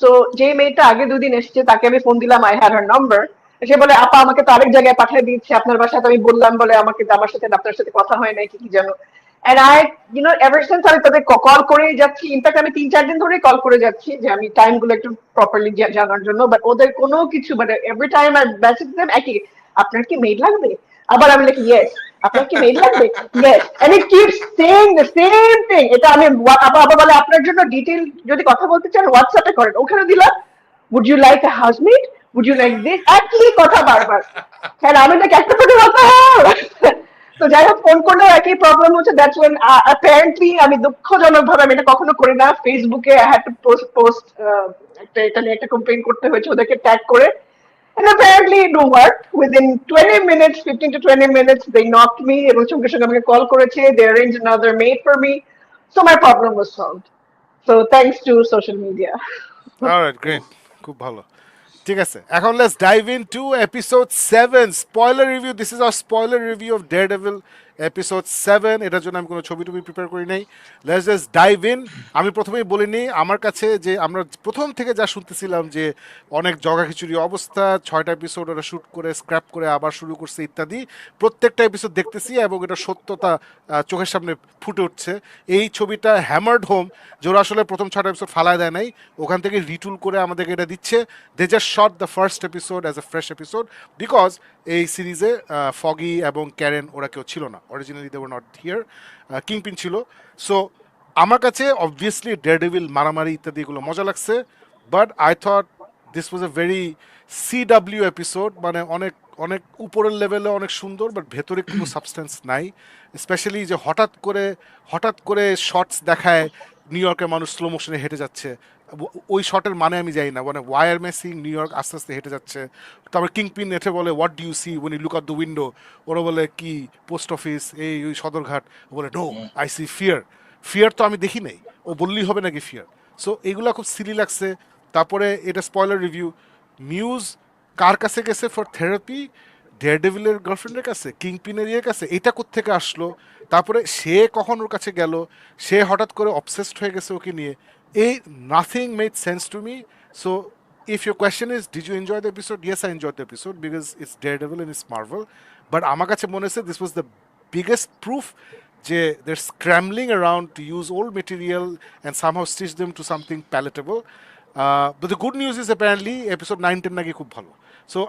সো যে মেয়েটা আগে 2 দিন এসছে তাকে আমি ফোন দিলাম, আই হ্যাড হার নাম্বার। সে বলে আপা আমাকে তো আরেক জায়গায় পাঠিয়ে দিচ্ছে আপনার বাসায়। আমি বললাম বলে আমাকে আমার সাথে আপনার সাথে কথা হয় নাই কি যেন। এন্ড আই এভার সিন্স আমি তাদের কল করেই যাচ্ছি, ইনফ্যাক্ট আমি 3-4 দিন ধরেই কল করে যাচ্ছি যে আমি টাইম গুলো একটু প্রপারলি জানার জন্য, বাট ওদের কোনো কিছু, মানে every time I message them একই, আপনার কি মেড লাগবে? আবার আমি লিখি ইয়েস, আপনার কি মেড লাগবে? Yes, and it keeps saying the same thing. এটা আমি আবার আবার বলে আপনার জন্য ডিটেইল যদি কথা বলতে চান হোয়াটসঅ্যাপে করেন, ওখানে দিলাম would you like a housemate, would you like this, একই কথা বারবার। হ্যাঁ, আমি তো একটা করে কথা তো যাই হোক, ফোন করলেও একই প্রবলেম হচ্ছে। দ্যাটস ওয়েন অ্যাপারেন্টলি আমি দুঃখজনক ভাবে, আমি এটা কখনো করি না, ফেসবুকে আই হ্যাড টু পোস্ট একটা, এটা নিয়ে একটা কমপ্লেইন করতে হয়েছে ওদেরকে ট্যাগ করে। And apparently it worked. Within 20 minutes, 15 to 20 minutes, they knocked me এবং সঙ্গে সঙ্গে আমাকে কল করেছে, they arranged another maid for me. So my problem was solved. So thanks to social media. Alright, great, খুব ভালো। ঠিক আছে, এখন let's dive into episode 7 spoiler review. This is our spoiler review of daredevil episode 7। এটার জন্য আমি কোনো ছবি টবি প্রিপেয়ার করি নাই। Let's just dive in. আমি প্রথমেই বলিনি, আমার কাছে যে আমরা প্রথম থেকে যা শুনতেছিলাম যে অনেক জগা খিচুড়ি অবস্থা, 6টা এপিসোড ওরা শ্যুট করে স্ক্র্যাপ করে আবার শুরু করছে ইত্যাদি, প্রত্যেকটা এপিসোড দেখতেছি এবং এটা সত্যতা চোখের সামনে ফুটে উঠছে। এই ছবিটা হ্যামার্ড হোম, যে ওরা আসলে প্রথম 6টা এপিসোড ফালায় দেয় নাই, ওখান থেকে রিটুল করে আমাদেরকে এটা দিচ্ছে। They just shot the first episode as a fresh episode because এই সিরিজে ফগি এবং ক্যারেন ওরা কেউ ছিল না, originally they were not here, Kingpin ছিল। সো আমার কাছে অবভিয়াসলি ডেয়ারডেভিল মারামারি ইত্যাদি এগুলো মজা লাগছে, but I thought this was a very CW episode, মানে অনেক অনেক উপরের লেভেলে অনেক সুন্দর, বাট ভেতরে কোনো সাবস্টেন্স নাই। স্পেশালি যে হঠাৎ করে শর্টস দেখায় নিউ ইয়র্কের মানুষ স্লো মোশনে হেঁটে যাচ্ছে, ওই শটের মানে আমি জানি না, মানে ওয়ার মেসিং নিউ ইয়র্ক আস্তে আস্তে হেঁটে যাচ্ছে। তারপর কিংপিন এঠে বলে what do you see when you look out the window, ওরা বলে কি পোস্ট অফিস, এই ওই সদরঘাট, বলে no I see fear. Fear তো আমি দেখি নাই, ও বললেই হবে নাকি ফিয়ার। সো এগুলো খুব সিলি লাগছে। তারপরে এটা স্পয়লার রিভিউ, মিউজ কার কাছে গেছে ফর থেরাপি, ডেয়ারডেভিলের গার্লফ্রেন্ডের কাছে, কিংপিনের ইয়ের কাছে, এটা কোত্থেকে আসলো, তারপরে সে কখন ওর কাছে গেল, সে হঠাৎ করে অবসেসড হয়ে গেছে ওকে নিয়ে, এই nothing made sense to me. So if your question is did you enjoy the episode, yes I enjoyed the episode because it's Daredevil and it's Marvel, but আমার কাছে মনে হচ্ছে this was the biggest proof যে they're scrambling around to use old material and somehow stitch them to something palatable. But the good news is apparently episode 9-10 নাকি খুব ভালো। So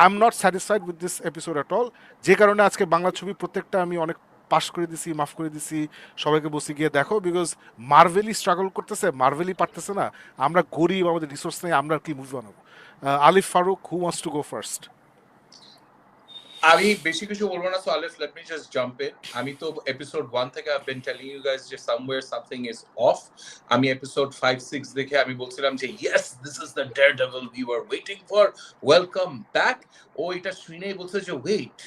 I'm not satisfied with this episode at all, যে কারণে আজকে বাংলা ছবি প্রত্যেকটা আমি অনেক পাস করে দিছি, মাফ করে দিছি, সবাইকে বসে গিয়ে দেখো, বিকজ মার্ভেলি স্ট্রাগল করতেছে, মার্ভেলি পারতেছে না, আমরা গরিব, আমাদের রিসোর্স নেই, আমরা আর কি মুভি বানাবো। Alif Faruk, who wants to go first? আমি বেশি কিছু বলবো না, so Alif let me just jump in. আমি তো এপিসোড 1 থেকে I been telling you guys যে সামওয়্যার সামথিং ইজ অফ। আমি এপিসোড 5-6 দেখে আমি বলছিলাম যে yes this is the Daredevil we were waiting for, welcome back. ও এটা শুনেই বলছে যে ওয়েট,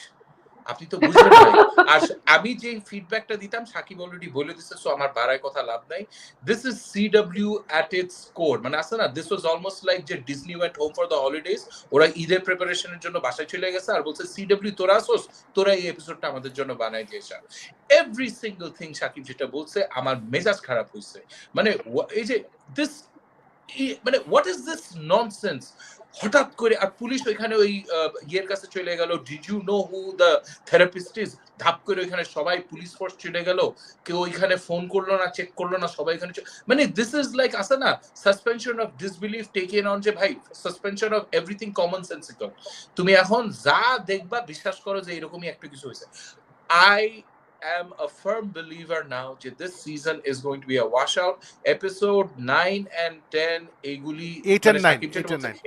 আপনি তো বুঝলেন না। আর আমি যে ফিডব্যাকটা দিতাম সাকিব অলরেডি বলে দিছে, সো আমার বাড়ায় কথা লাভ নাই। This is CW at it's core, মানে আছে না, দিস ওয়াজ অলমোস্ট লাইক যে Disney went home for the holidays, ওরা ঈদের প্রিপারেশনের জন্য বাসায় চলে গেছে আর বলছে সিডব্লিউ তোরা আসোস, তোরা এই এপিসোডটা আমাদের জন্য বানাই দিয়েছ। এভরি সিঙ্গল থিং সাকিব যেটা বলছে আমার মেজাজ খারাপ হয়েছে। মানে এই যে দিস, মানে হোয়াট ইজ দিস ননসেন্স। হঠাৎ করে আর পুলিশ ওইখানে ওই ইয়ের কাছে চলে গেল, did you know who the therapist is, ধাপ করে ওইখানে সবাই পুলিশ ফোর্স চলে গেল, কেউ ওইখানে ফোন করলো না, চেক করলো না, সবাই এখানে, মানে দিস ইজ লাইক আছে না suspension of disbelief taken on, যে ভাই suspension of everything common sensical. তুমি এখন যা দেখবা বিশ্বাস করো যে এরকমই একটা কিছু হয়েছে। I am a firm believer now that this season is going to be a washout. Episode 9 and 10 এগুলি 8 and 9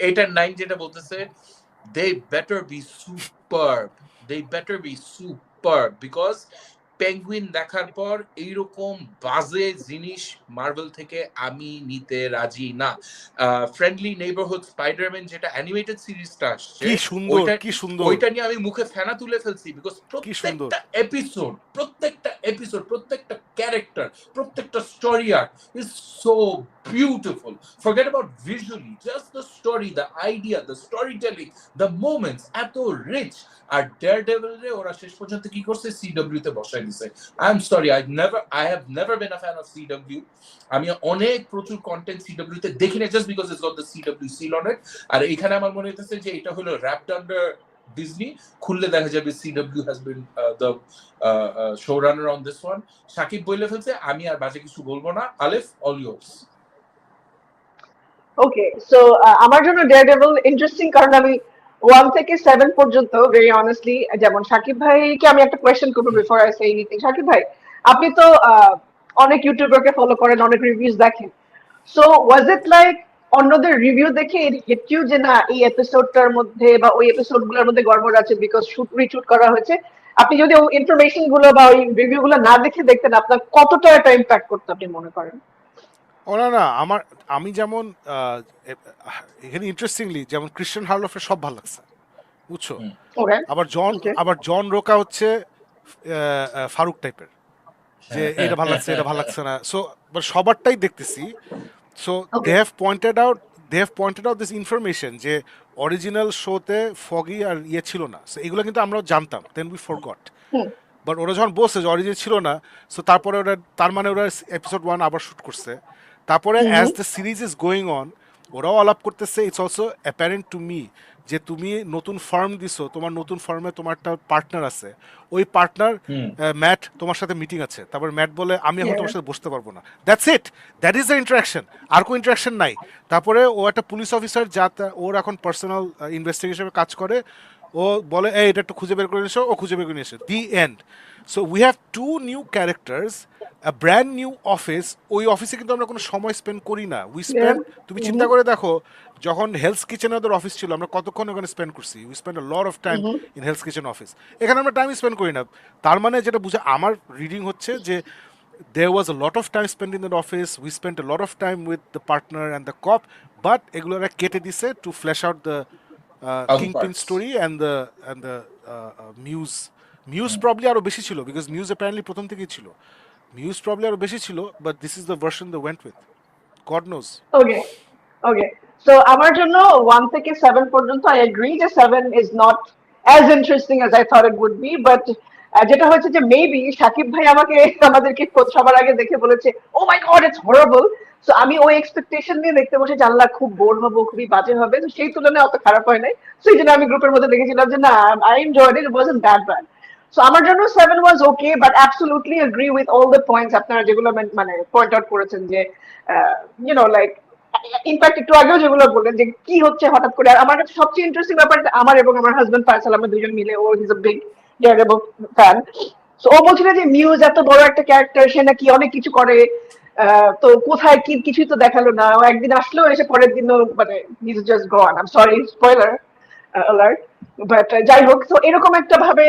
8 and 9 যেটা বলতেছে, they better be superb, they better be superb, because penguin দেখার পর এইরকম বাজে জিনিস মার্ভেল থেকে আমি নিতে রাজি না। ফ্রেন্ডলি নেইবারহুড স্পাইডারম্যান যেটা অ্যানিমেটেড সিরিজটা আসছে, কি সুন্দর, কি সুন্দর, ওইটা নিয়ে আমি মুখে ফেনা তুলে ফেলছি, বিকজ প্রত্যেকটা এপিসোড, প্রত্যেকটা ক্যারেক্টার, প্রত্যেকটা story arc is so beautiful. Forget about visually, just the story, the idea, the storytelling, the moments, এত rich. আর Daredevil রে ওরা শেষ পর্যন্ত কি করছে, CW তে বসাই দিছে। I'm sorry, I have never been a fan of CW. আমি অনেক প্রচুর কন্টেন্ট CW তে দেখি না, just because it's got the CW seal on it. আর এখানে আমার মনে হইতেছে যে এটা হলো wrapped under Disney, খুললে দেখা যাবে CW has been the showrunner on this one. Shakib বলে ফেলছে, আমি আর বাজে কিছু বলবো না। আলিফ, all yours. ওকে, সো আমার জন্য ডেয়ারডেভিল ইন্টারেস্টিং, কারণ আমি 1 থেকে 7 পর্যন্ত ভেরি অনেস্টলি, যেমন সাকিব ভাইকে আমি একটা কোয়েশ্চেন করবো before I say anything. Shakib ভাই, আপনি তো অনেক ইউটিউবারকে ফলো করেন, অনেক রিভিউজ দেখেন, সো ওয়াজ ইট লাইক অন্যদের রিভিউ দেখে হিট ইউ যে না এই এপিসোডটার মধ্যে বা ওই এপিসোডগুলোর মধ্যে গড়বড় আছে বিকজ রিশুট করা হয়েছে? আপনি যদি ওই ইনফরমেশন গুলো বা ওই রিভিউ গুলো না দেখে দেখতেন, আপনার কতটা এটা ইম্প্যাক্ট করতে আপনি মনে করেন? ও না না, আমি যেমন এখানে ইন্টারেস্টিংলি যেমন ক্রিশ্চিয়ান হার্লফের সব ভালো লাগছে, বুঝছো, আবার জন রোকা হচ্ছে ফারুক টাইপের, যে এটা ভালো লাগছে এটা ভালো লাগছে না, সো সবারটাই দেখতেছি। So they have pointed out this information যে অরিজিনাল শোতে ফগি আর ইয়ে ছিল না, সো এগুলো কিন্তু আমরাও জানতাম, দেন উই ফরগট। বাট ওরা যখন বলছে যে অরিজিন ছিল না, সো তারপরে ওরা, তার মানে ওরা এপিসোড 1 আবার শুট করছে। তারপরে as the series is going on, ওরাও আলাপ করতেছে, it's also apparent to me যে তুমি নতুন ফার্ম দিছো, তোমার নতুন ফার্মে তোমার একটা পার্টনার আছে, ওই পার্টনার ম্যাট তোমার সাথে মিটিং আছে, তারপর ম্যাট বলে আমি এখন তোমার সাথে বসতে পারবো না, that's it, that is the interaction, আর কোনো ইন্টারাকশন নাই। তারপরে ও একটা পুলিশ অফিসার, যা ওর এখন পার্সোনাল ইনভেস্টিগেশনে কাজ করে, ও বলে এই এটা একটু খুঁজে বের করে এসো, ও খুঁজে বের করে নিয়ে এসে, the end. So we have 2 new characters, a brand new office. ওই অফিসে কিন্তু আমরা কোনো সময় স্পেন্ড করি না, উই স্পেন্ড, তুমি চিন্তা করে দেখো, যখন হেলস কিচেনে ওদের অফিস ছিল আমরা কতক্ষণ ওখানে স্পেন্ড করছি, we spend a lot of time in Hales kitchen office. এখানে আমরা টাইম স্পেন্ড করি না। তার মানে যেটা বুঝে আমার রিডিং হচ্ছে যে there was a lot of time spent in that office, we spent a lot of time with the partner and the cop, but এগুলো ওরা কেটে দিছে to flesh out the Kingpin story and the Muse probably আরো বেশি ছিল, because Muse apparently প্রথম থেকেই ছিল, মিউজ প্রবলি আরো বেশি ছিল, but this is the version they went with, god knows. Okay okay, so আমার জন্য 1 থেকে 7 পর্যন্ত আই এগ্রি যে 7 is not as interesting as I thought it would be, but যেটা হয়েছে যে মেবি সাকিব ভাই আমাদেরকে সবার আগে দেখে বলেছে ও my god it's horrible, so আমি ওই এক্সপেকটেশন নিয়ে দেখতে বসে জানলা খুব বোর হবো, খুবই বাজে হবে, তো সেই তুলনায় অত খারাপ হয় নাই। সো এই জন্য আমি গ্রুপের মধ্যে দেখেছিলাম যে না, I enjoyed it, it wasn't that bad. So আমার জন্য 7 was okay, but absolutely agree with all the points আপনারা যেগুলো মানে পয়েন্ট আউট করেছেন যে লাইক ইনফ্যাক্ট একটু আগেও যেগুলো বললেন যে কি হচ্ছে হঠাৎ করে। আর আমার কাছে সবচেয়ে ইন্টারেস্টিং ব্যাপার, আমার এবং আমার হাজবেন্ড ফায়সাল আমরা দুজন মিলে, ও is a big Daredevil fan, so ও বলছিল যে মিউজ এত বড় একটা ক্যারেক্টার, সে নাকি অনেক কিছু করে, তো কোথায় কি কিছুই তো দেখালো না, ও একদিন আসলো এসে পরের দিনও মানে he is just gone, I am sorry spoiler alert, but যাই হোক, তো এরকম একটা ভাবে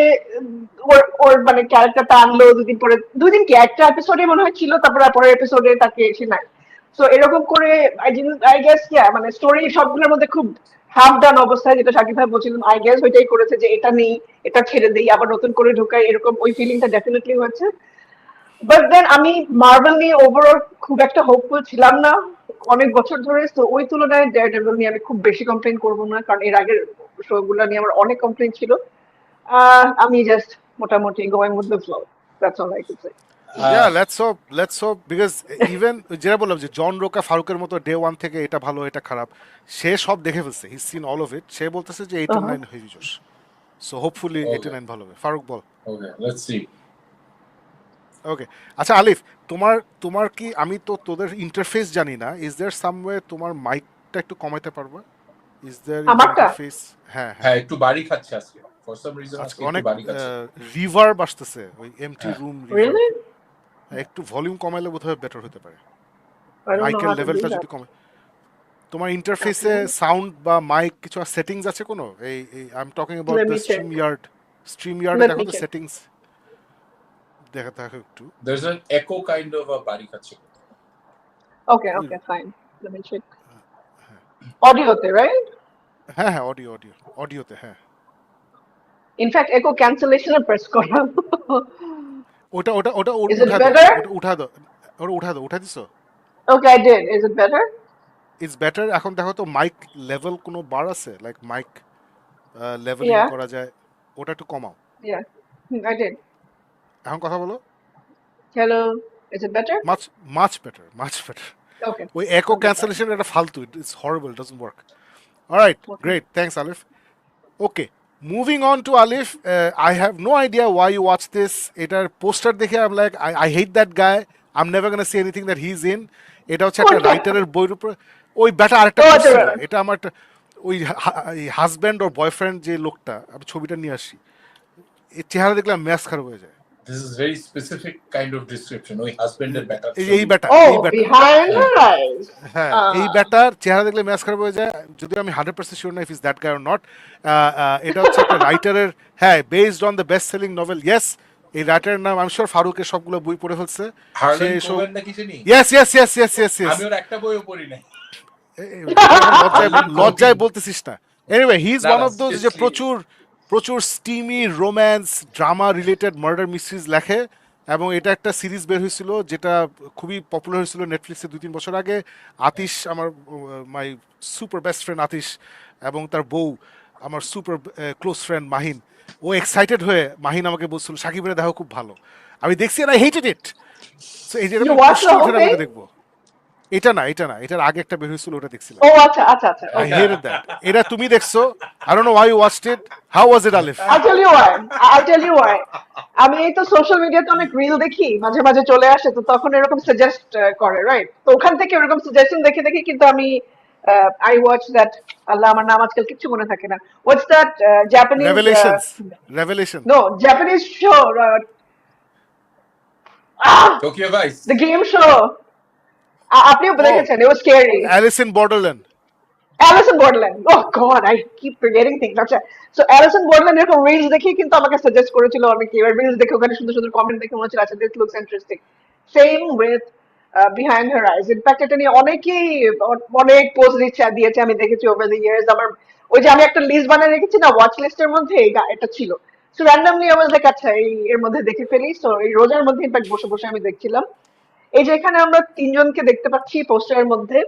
ওর ওর মানে ক্যারেক্টারটা আনলো, 2 দিন পরে, 2 দিন কি একটা এপিসোডে মনে হয় ছিল, তারপর পরের এপিসোডে তাকে সে নাই। তো এরকম করে আই গেস মানে স্টোরি সবগুলোর মধ্যে খুব হাফ ডান অবস্থায়, যেটা সাকিব ভাই বলছিলেন, আই গেস ওইটাই করেছে যে এটা নেই, এটা ছেড়ে দেই, আবার নতুন করে ঢুকাই, এরকম ওই ফিলিংটা ডেফিনেটলি হয়েছে। বাট দেন আমি মার্বেল নিয়ে ওভারঅল খুব একটা হোপফুল ছিলাম না অনেক বছর ধরে, তো ওই তুলনায় ডেয়ারডেভিল নিয়ে আমি খুব বেশি কমপ্লেন করবো না, কারণ এর আগের শো গুলো নিয়ে আমার অনেক কমপ্লেন ছিল। আমি জাস্ট মোটামুটি going with the flow, that's all I can say. Yeah, let's hope because even যেটা বললাম যে জন রোকা ফারুকের মতো ডে ওয়ান থেকে এটা ভালো এটা খারাপ সে সব দেখে ফেলছে, he seen all of it, সে বলতেছে যে 8 and 9 হেভি জোশ, সো হোপফুলি 8 and 9 ভালো হবে। ফারুক বল। Okay let's see. ওকে, আচ্ছা আলিফ, তোমার তোমার কি, আমি তো তোদের ইন্টারফেস জানি না, ইজ দেয়ার সামওয়ে তোমার মাইকটা একটু কমাইতে পারবে? ইজ দেয়ার ইন দ্য আমারটা ইন্টারফেস? হ্যাঁ হ্যাঁ, হ্যাঁ একটু বাড়ি খাচ্ছে আজকে, ফর সাম রিজন আজকে আজকে একটু অনেক বাড়ি খাচ্ছে। রিভার্ব আসতেছে, ওই এমটি হ্যাঁ রুম রিভার্ব। রিয়েলি, একটু ভলিউম কমাইলে বোধহয় বেটার হতে পারে, আই ডোন্ট নো মাইকের হাউ টু ডু লেভেলটা যদি দ্যাট। কমে। তোমার ইন্টারফেসে সাউন্ড বা মাইক কিছু সেটিংস আছে কোনো? এই I am talking about Let the me check. Stream ইয়ার্ডে Let দেখো me তো check. সেটিংস, দেখা দেখো একটু। দেয়ার ইজ অ্যান একো কাইন্ড অফ আ বাড়ি খাচ্ছে। Okay, ওই okay, fine. Let me check. Audio te, right? হ্যাঁ হ্যাঁ, অডিওতে হ্যাঁ। In fact, echo cancellation and press kora. ওটা ওটা ওটা Is it উঠা দাও, better? ওটা উঠা দাও, ওটা উঠা দাও, উঠা দিছো? Okay, I did. Is it better? It's better. এখন দেখো তো মাইক লেভেল কোনো বার আছে, লাইক মাইক লেভেলিং Yeah, করা যায়, ওটা একটু কমাও। yeah. I did. এখন কথা বলো। Hello. Is it better? Much much better, much better. Okay. ওই একো Okay, fine. ক্যান্সেলেশন এটা ফালতু, it's horrible, doesn't work. Alright, Okay. Great, thanks Alif. Okay, moving on to Alif, I have no idea why you watch this. এটার poster দেখে I am like, I hate that guy, I am never gonna see anything that he is in. এটা হচ্ছে একটা কোনটা? রাইটারের বইয়ের উপর, ওই ব্যাটা আরেকটা Oh, করছিল, আচ্ছা। এটা আমার ওই হাজব্যান্ড ওর বয়ফ্রেন্ড যে লোকটা, আমি ছবিটা নিয়ে আসি, এই চেহারা দেখলে ম্যাচ খারাপ হয়ে যায়। This is very specific kind of description, ওই হাজবেন্ডের ব্যাটার এই ব্যাটা, এই Oh, ব্যাটা, behind her eyes. হ্যাঁ এই ব্যাটার চেহারা দেখলে ম্যাচ খারাপ হয়ে যায়, যদিও আমি 100% শিওর না if is that guy or not. এটা হচ্ছে একটা রাইটারের, হ্যাঁ, based on the best selling novel, yes. এই রাইটারের নাম আমি শিওর ফারুকের সবগুলো বই পড়ে ফেলছে, সে হার্লেন সব, কোভেন নাকি জানি, yes yes yes yes yes yes. আমি ওর একটা বইও পড়ি নাই। লজ্জায় বলতেছিস না। এনিওয়ে, হি ইজ না ওয়ান না অফ দোজ যে seriously, প্রচুর প্রচুর steamy romance drama related murder mysteries লেখে, এবং এটা একটা সিরিজ বের হয়েছিল যেটা খুবই পপুলার হয়েছিল নেটফ্লিক্সে 2-3 বছর আগে। আতিশ, আমার মাই সুপার বেস্ট ফ্রেন্ড আতিশ, এবং তার বউ আমার সুপার ক্লোজ ফ্রেন্ড মাহিন, ও এক্সাইটেড হয়ে মাহিন আমাকে বলছিল সাকিবের দেখো খুব ভালো, আমি দেখছি and I hated it. So এই যে You watched the whole আমি thing? দেখবো। এটা না, এটার আগে একটা বের হয়েছিল, ওটা দেখছিলাম। Oh, acha. I Okay. hated that. এটা তুমি দেখছো, I don't know why you watched it. How was it, Alif? I'll tell you why. I'll tell you why. আমি এই তো সোশ্যাল মিডিয়াতে অনেক রিল দেখি, মাঝে মাঝে চলে আসে, তো তখন এরকম সাজেস্ট করে, রাইট? তো ওখান থেকে এরকম সাজেশন দেখে দেখে কিন্তু আমি আই ওয়াচ দ্যাট, আল্লাহ আমার নাম আজকাল কিচ্ছু মনে থাকে না, what's that Japanese, Revelations. No Japanese show, Tokyo Vice. The game show, আপনিও Oh, দেখেছেন, it was scary. Alice in Borderland. Alice in Borderland. Oh God, I keep forgetting things. আচ্ছা, so Alice in Borderland এরকম reels দেখে কিন্তু আমাকে suggest করেছিল অনেকে, এবার রিলস দেখে ওখানে সুন্দর সুন্দর কমেন্ট দেখে মনে হচ্ছিল আচ্ছা this looks interesting. Same with behind her eyes. In fact এটা নিয়ে অনেকেই অনেক পোস্ট দিয়েছে, আমি দেখেছি ওভার দ্য ইয়ার্স। আমার ওই যে আমি একটা লিস্ট বানিয়ে রেখেছি না ওয়াচ লিস্টের মধ্যে, এটা ছিল। সো র্যান্ডমলি আমার লাইক আচ্ছা এর মধ্যে দেখে ফেলি। সো এই রোজার মধ্যে ইনফ্যাক্ট বসে বসে আমি দেখছিলাম। এই যে এখানে আমরা তিনজনকে দেখতে পাচ্ছি পোস্টারের মধ্যে।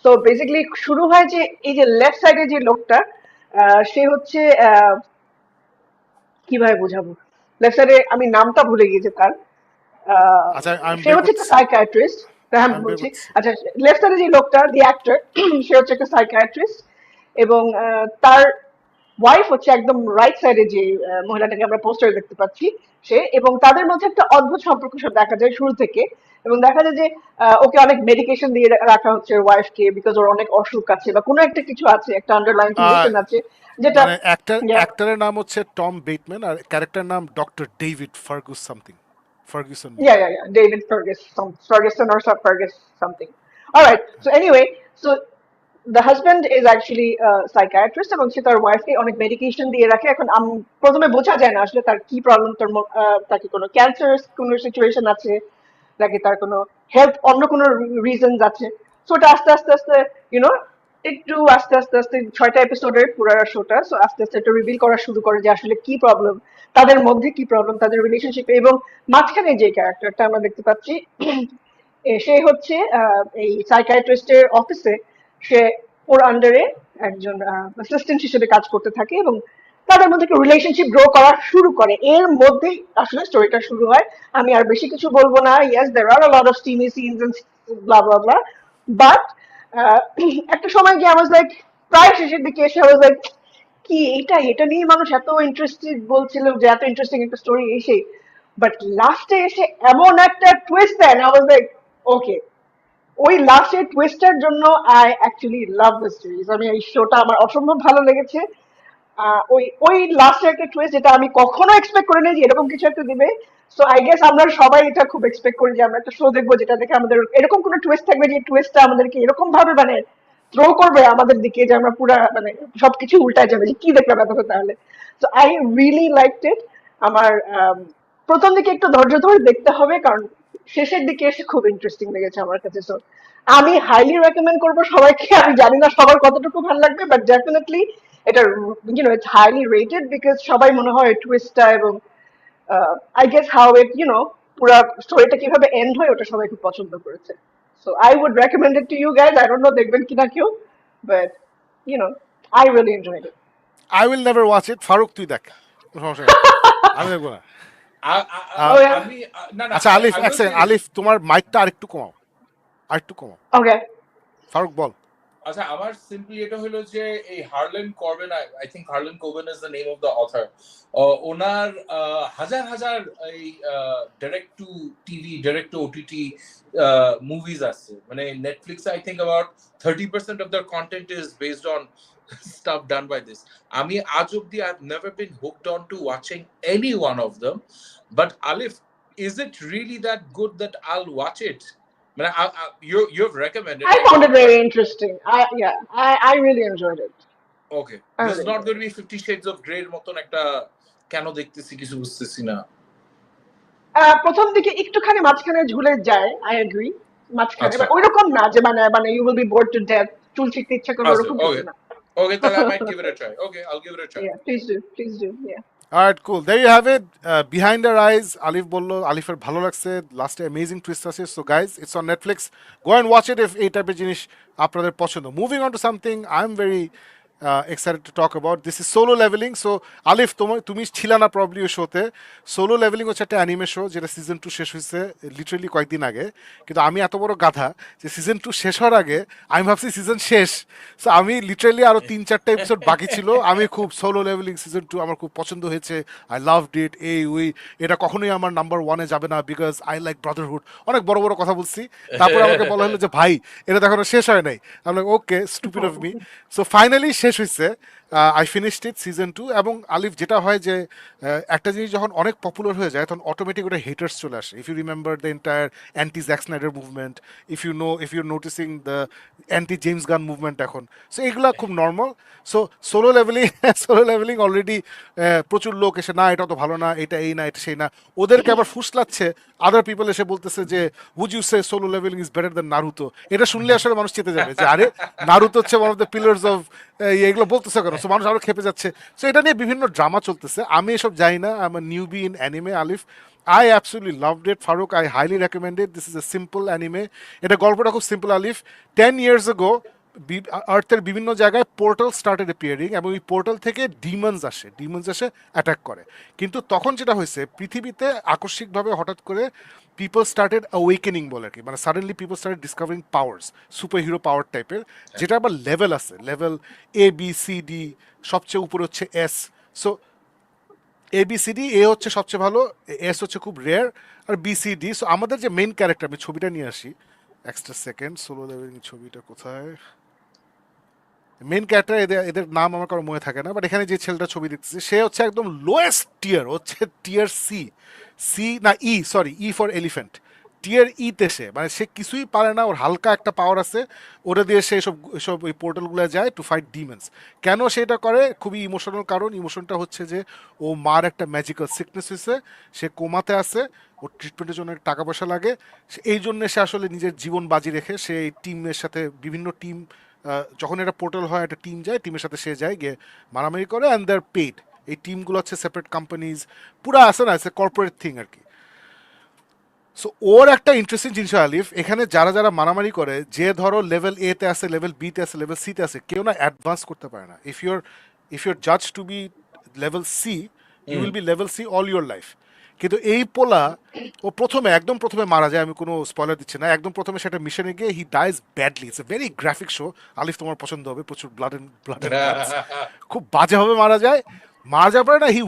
তো বেসিক্যালি শুরু হয় যে এই যে লেফট সাইডে যে লোকটা, সে হচ্ছে কিভাবে বোঝাবো, লেফট সাইডে আমি নামটা ভুলে গিয়েছি তার। আচ্ছা আমি সে বের হচ্ছে একটা করতেছি, সাইকিয়াট্রিস্ট। হ্যাঁ আমি আমি বের বলছি। করতেছি। আচ্ছা, লেফট সাইডে যে লোকটা দি অ্যাক্টর, সে হচ্ছে একটা সাইকিয়াট্রিস্ট এবং তার ওয়াইফ হচ্ছে একদম রাইট সাইডে যে মহিলাটাকে আমরা পোস্টারে দেখতে পাচ্ছি সে, এবং তাদের মধ্যে একটা অদ্ভুত সম্পর্ক সব দেখা যায় শুরু থেকে। এবং দেখা যায় যে ওকে অনেক মেডিকেশন দিয়ে রাখা হচ্ছে ওয়াইফকে, বিকজ ওর অনেক অসুখ আছে বা কোনো একটা কিছু আছে, একটা আন্ডারলাইন আহ, কন্ডিশন আছে যেটা। মানে Yeah. অ্যাক্টরের নাম হচ্ছে টম বেটম্যান আর ক্যারেক্টার নাম ডক্টর ডেভিড ফার্গুস সামথিং, ফার্গুসন মনে Yeah, হয়। yeah, yeah. David Ferguson or Fergus something. All right. So anyway, so the husband is actually a psychiatrist এবং সে তার ওয়াইফকে অনেক মেডিকেশন দিয়ে রাখে। এখন প্রথমে বোঝা যায় না আসলে তার কি প্রবলেম, তাকে কোনো ক্যান্সার কোনো সিচুয়েশন আছে নাকি তার কোনো হেলথ অন্য কোনো রিজনস আছে। সো ওটা আস্তে আস্তে আস্তে ইউনো একটু আস্তে আস্তে আস্তে 6টা এপিসোডের পুরো শোটা। সো আস্তে আস্তে এটা রিভিল করা শুরু করে যে আসলে কি প্রবলেম, তাদের মধ্যে কি প্রবলেম, তাদের রিলেশনশিপে। এবং মাঝখানে যে ক্যারেক্টারটা আমরা দেখতে পাচ্ছি, সে হচ্ছে এই সাইকিয়াট্রিস্টের অফিসে, সে ওর আন্ডারে একজন অ্যাসিস্ট্যান্ট হিসেবে কাজ করতে থাকে এবং তাদের মধ্যে একটা রিলেশনশিপ গ্রো করা শুরু করে। এর মধ্যেই আসলে স্টোরিটা শুরু হয়। আমি আর বেশি কিছু বলবো না। Yes, there are a lot of steamy scenes and blah blah blah, but একটা সময় গিয়ে আমার লাইক প্রায় শেষের দিকে এসে আমার লাইক কি এটা নিয়ে মানুষ এত ইন্টারেস্টেড বলছিল যে এত ইন্টারেস্টিং একটা স্টোরি এই সেই, বাট লাস্টে এসে এমন একটা twist then I was like okay. ওই লাস্টের টুইস্টের জন্য I actually love the series. আমি এই শোটা আমার অসম্ভব ভালো লেগেছে। ওই ওই লাস্টের একটা টুইস্ট যেটা আমি কখনো এক্সপেক্ট করিনি যে এরকম কিছু একটা দিবে। সো আই গেস আমরা সবাই এটা খুব এক্সপেক্ট করি যে আমরা একটা শো দেখবো যেটা দেখে আমাদের এরকম কোনো টুইস্ট থাকবে যে টুইস্টটা আমাদেরকে এরকম ভাবে মানে থ্রো করবে আমাদের দিকে যে আমরা পুরা মানে সবকিছু উল্টায় যাবে যে কি দেখলাম এতক্ষণ তাহলে। সো আই রিয়েলি লাইকড ইট। আমার প্রথম দিকে একটু ধৈর্য ধরে দেখতে হবে কারণ শেষের দিকে এসে খুব ইন্টারেস্টিং লেগেছে আমার কাছে। সো আমি হাইলি রেকমেন্ড করবো সবাইকে। আমি জানি না সবার কতটুকু ভালো লাগবে, বাট ডেফিনেটলি এটা ইটস হাইলি রেটেড বিকজ সবাই মনে হয় টুইস্টটা এবং আই গেস হাউ ইট পুরা স্টোরিটা কিভাবে এন্ড হয় ওটা সবাই খুব পছন্দ করেছে। So I would recommend it to you guys. I don't know দেখবেন কিনা কেউ, but you know I really enjoyed it. I will never watch it. Farooq তুই দেখ, কোনো সমস্যা নেই, আমি দেখবো না। Oh yeah. আমি না না আচ্ছা আলিফ, আই এক উইল সে সেকেন্ড, আলিফ তোমার মাইকটা আরেকটু কমাও, আরেকটু কমাও। Okay. ফারুক বল। আচ্ছা আমার সিম্পলি এটা হলো যে এই হার্লেন করবেন, I think Harlan Coben is the name of the author. ওনার হাজার হাজার এই direct to TV direct to OTT movies আছে, মানে নেটফ্লিক্সে I think about 30% of their content is based on stuff done by this. আমি আজ অব্দি I've never been hooked on to watching any one of them, but Alif, is it really that good that I'll watch it? You've recommended I it. found it very interesting. I really enjoyed it. Okay, I this is really not enjoyed going to be 50 Shades of Grey এর মতন একটা কেন দেখতেছি কিছু বুঝতেছি না। প্রথম দিকে একটুখানি মাঝখানে ঝুলে যায়, আই এগ্রি, মাঝখানে, আচ্ছা বাট ওইরকম না যে মানে মানে you will be bored to death, চুল ছিঁড়তে ইচ্ছা করবে আচ্ছা ওরকম ওকে কিছু না। ওকে, তাহলে I might give it a try. Okay, I'll give it a try. Yeah, please do, yeah. Alright, cool. There you have it. Behind Our Eyes. Alif বললো আলিফের ভালো লাগছে, লাস্টে অ্যামেজিং টুইস্ট আছে। So guys, it's on Netflix, go and watch it if এই টাইপের জিনিস আপনাদের পছন্দ। Moving on to something I am very excited to talk about. This is Solo Leveling. So আলিফ তুমি ছিলা না প্রবলি ওই শোতে। সোলো লেভেলিং হচ্ছে একটা অ্যানিমে শো যেটা সিজন 2 শেষ হয়েছে লিটারালি কয়েকদিন আগে, কিন্তু আমি এত বড় গাধা যে সিজন 2 শেষ হওয়ার আগে আমি ভাবছি সিজন শেষ। সো আমি লিটারালি আরো 3-4টা এপিসোড বাকি ছিল। আমি খুব সোলো লেভেলিং সিজন 2 আমার খুব পছন্দ হয়েছে। I loved it. এটা কখনোই আমার নাম্বার 1-এ যাবে না বিকজ আই লাইক ব্রাদারহুড। অনেক বড় বড় কথা বলছি, তারপরে আমাকে বলা হলো যে ভাই এটা তো এখনো শেষ হয় নাই। আমি like okay, stupid of me. So finally শেষ হয়েছে। I finished it season 2। এবং আলিফ যেটা হয় যে একটা জিনিস যখন অনেক পপুলার হয়ে যায় তখন অটোমেটিক ওটা হেটার্স চলে আসে। If you remember the entire anti Jack Snyder movement, if you noticing the anti James Gunn movement এখন, সো এগুলো খুব normal. So Solo Leveling already প্রচুর লোক এসে না এটা তো ভালো না, এটা এই না, এটা সেই না, ওদেরকে আবার ফুসলাচ্ছে। আদার পিপল এসে বলতেছে যে would you say Solo Leveling is better than Naruto. এটা শুনলে আসলে মানুষ চেতে যাবে যে আরে নারুতো হচ্ছে one of the pillars of এগুলো বলতেছে কেন, সো মানুষ আরো খেপে যাচ্ছে। সো এটা নিয়ে বিভিন্ন ড্রামা চলতেছে, আমি এসব যাই না, I am newbie in anime Alif. I absolutely loved it Faruk, I highly recommended, this is a simple anime. এটা গল্পটা খুব সিম্পল আলিফ। 10 years ago আর্থের বিভিন্ন জায়গায় পোর্টাল স্টার্টেড অ্যাপিয়ারিং, এবং এই পোর্টাল থেকে ডিমন্স এসে অ্যাটাক করে। কিন্তু তখন যেটা হয়েছে, পৃথিবীতে আকস্মিকভাবে হঠাৎ করে পিপল স্টার্টেড অ্যাওয়েকেনিং বলে আর কি, মানে suddenly people started discovering powers, super hero power টাইপের, যেটা আবার লেভেল আছে, লেভেল ABCD, সবচেয়ে উপরে হচ্ছে S। সো ABCD, এ হচ্ছে সবচেয়ে ভালো, S হচ্ছে খুব রেয়ার, আর BCD। সো আমাদের যে মেইন ক্যারেক্টার, আমি ছবিটা নিয়ে আসি এক্সট্রা সেকেন্ড, সোলো লেভেলিং ছবিটা কোথায়, মেন ক্যারেক্টার, এদের এদের নাম আমার কারো মনে থাকে না, বাট এখানে যে ছেলেটা ছবি দেখতেছি সে হচ্ছে একদম লোয়েস্ট টিয়ার, হচ্ছে টিয়ার সি না ই ফর এলিফ্যান্ট, টিয়ার ইতে সে, মানে সে কিছুই পারে না, ওর হালকা একটা পাওয়ার আছে, ওটা দিয়ে সে সব ওই পোর্টালগুলো যায় টু ফাইট ডিমন্স। কেন সেটা করে, খুবই ইমোশনাল কারণ, ইমোশনটা হচ্ছে যে ও মার একটা ম্যাজিক্যাল সিকনেস হয়েছে, সে কোমাতে আছে, ওর ট্রিটমেন্টের জন্য টাকা পয়সা লাগে, এই জন্য সে আসলে নিজের জীবন বাজি রেখে সে এই টিমের সাথে, বিভিন্ন টিম, যখন এটা পোর্টাল হয় একটা টিম যায়, টিমের সাথে সে যায় গিয়ে মারামারি করে, অ্যান্ড দেয়ার পেড। এই টিমগুলো হচ্ছে সেপারেট কোম্পানিজ, পুরো আছে না, কর্পোরেট থিং আর কি। সো ওর একটা ইন্টারেস্টিং জিনিস আলিফ, এখানে যারা যারা মারামারি করে, যে ধরো লেভেল A তে আছে, লেভেল B তে আছে, লেভেল C তে আছে, কেউ না অ্যাডভান্স করতে পারে না। ইফ ইউর জাজ to be level C, you will be level C all your life. কিন্তু এই পোলা, ও একদম প্রথমে মারা যায়, আমি কোনো স্পয়লার দিচ্ছি না, একদম প্রথমে সেটা মিশনে গিয়ে he dies badly. It's a very graphic show Alif, তোমার পছন্দ হবে, প্রচুর ব্লাড এন্ড গাটস, খুব বাজেভাবে মারা যায়। মারা যাওয়ার পরে না, হি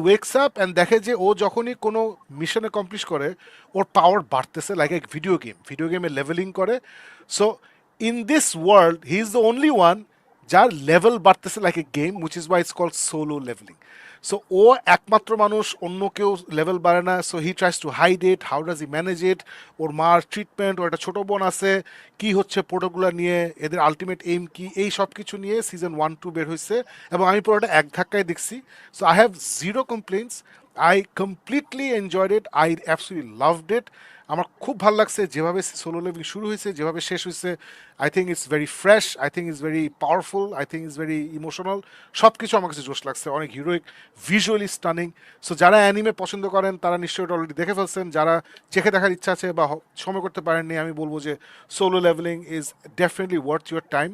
ওয়েকস আপ অ্যান্ড দেখে যে ও যখনই কোনো মিশনে কমপ্লিট করে, ওর পাওয়ার বাড়তেছে, লাইক এক ভিডিও গেমে লেভেলিং করে। So in this world he is the only one যার লেভেল বাড়তেছে like a game, which is why it's called solo leveling. So ও একমাত্র মানুষ, অন্য কেউ লেভেল বাড়ে না। So he tries to hide it, how does he manage it, ওর মার ট্রিটমেন্ট, ওর একটা ছোটো বোন আছে, কি হচ্ছে প্রোডাক্টগুলো নিয়ে, এদের আলটিমেট এইম কি, এই সব কিছু নিয়ে সিজন 1-2 বের হয়েছে, এবং আমি পুরোটা এক ধাক্কায় দেখছি। So I have zero complaints, I completely enjoyed it, I absolutely loved it. আমার খুব ভালো লাগছে যেভাবে সোলো লেভেলিং শুরু হয়েছে, যেভাবে শেষ হয়েছে। I think it's very fresh, I think it's very powerful, I think it's very emotional, সব কিছু আমার কাছে জোশ লাগছে, অনেক হিরোইক, ভিজুয়ালি স্টানিং। সো যারা অ্যানিমে পছন্দ করেন তারা নিশ্চয়ই এটা অলরেডি দেখে ফেলছেন, যারা চেখে দেখার ইচ্ছা আছে বা সময় করতে পারেননি, আমি বলবো যে solo Leveling is definitely worth your time.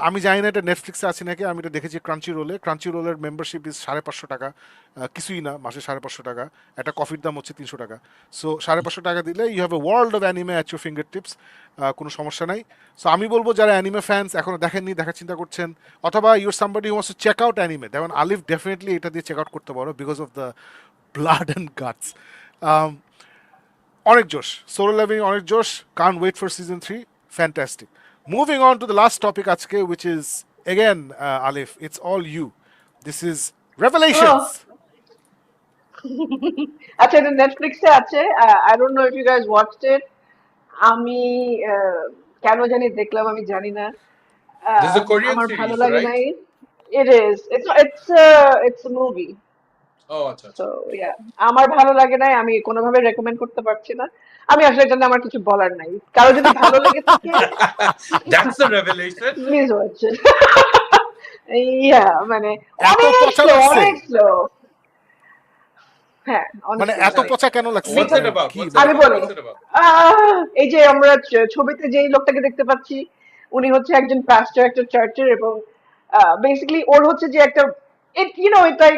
আমি জানি না এটা নেটফ্লিক্সে আছে নাকি, আমি এটা দেখেছি ক্রাঞ্চি রোলের মেম্বারশিপ ইজ 550 টাকা, কিছুই না, মাসে 550 টাকা, একটা কফির দাম হচ্ছে 300 টাকা। সো 550 টাকা দিলে you have a world of anime at your fingertips, কোনো সমস্যা নাই। সো আমি বলবো যারা অ্যানিমে ফ্যান্স এখনো দেখেননি, দেখার চিন্তা করছেন, অথবা you're somebody who wants to check out anime, দেখুন আলিফ ডেফিনেটলি এটা দিয়ে চেক আউট করতে পারো, because of the blood and guts. অনেক জোশ, সোলো লেভেলিং অনেক জোশ, can't wait for season 3, fantastic. Moving on to the last topic আজকে, which is again Alif, it's all you, this is revelations. Oh, আচ্ছা, এটা নেটফ্লিক্সে আছে। I don't know if you guys watched it. আমি কেন জানি দেখলাম, আমি জানি না। This is a Korean আমার ভালো series, লাগে right? নাই। It's a movie. Oh, আচ্ছা So আচ্ছা। yeah, আমার ভালো লাগে নাই, আমি কোনোভাবে রেকমেন্ড করতে পারছি না। আমি আসলে এটা নিয়ে আমার কিছু বলার নাই। কারো যদি ভালো লেগে থাকে, That's a revelation. Please watch it. Yeah, মানে এত পচা লাগছে, অনেক স্লো। হ্যাঁ, অনেক মানে স্লো। এত পচা কেন লাগছে, What's বিকজ it মানে about? কি What's it মানে? আমি about? বলি, What's it about? এই যে আমরা ছবিতে যেই লোকটাকে দেখতে পাচ্ছি, উনি হচ্ছে একজন পাস্টর একটা চার্চের, এবং বেসিক্যালি ওর হচ্ছে যে একটা, এটা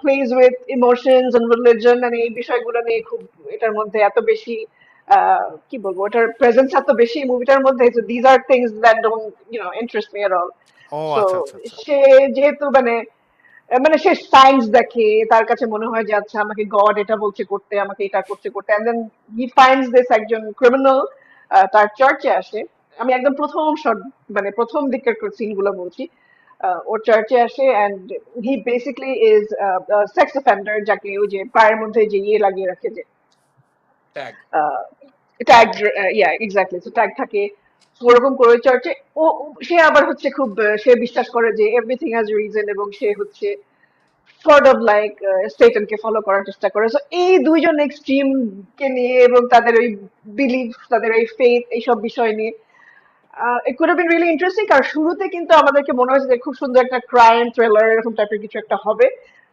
plays with emotions and religion, মানে এই বিষয়গুলো নিয়ে খুব, এটার মধ্যে এত বেশি কি বলবো, ওটার প্রেজেন্স এত বেশি মুভিটার মধ্যে। These are things that don't interest me at all. ও সো আচ্ছা আচ্ছা আচ্ছা। সে যেহেতু মানে সে সায়েন্স দেখে, তার কাছে মনে হয় যে আচ্ছা আমাকে গড এটা বলছে করতে, আমাকে এটা করতে করতে, and then he finds this একজন ক্রিমিনাল তার চার্চে আসে। আমি একদম প্রথম শট, মানে প্রথম দিকের সিন গুলো বলছি। ওর চার্চে আসে, and he basically is sex offender, যাকে ওই যে পায়ের মধ্যে যে ইয়ে লাগিয়ে রাখে, যে Tag. ট্যাগ, ইয়া এক্স্যাক্টলি, তো ট্যাগ থাকে। ওরকম করে চার্চে সে আবার হচ্ছে খুব, সে বিশ্বাস করে যে এভরিথিং হ্যাজ রিজন, এবং সে হচ্ছে সর্ট অফ লাইক স্টেটনকে ফলো করার চেষ্টা করে। সো এই দুইজন এক্সট্রিম কে নিয়ে, এবং তাদের ওই বিলিফ, তাদের ওই ফেথ, এইসব বিষয় নিয়ে It could have been really interesting কারণ শুরুতে কিন্তু আমাদেরকে মনে হয়েছে যে খুব সুন্দর একটা ক্রাইম থ্রিলার এরকম টাইপের কিছু একটা হবে,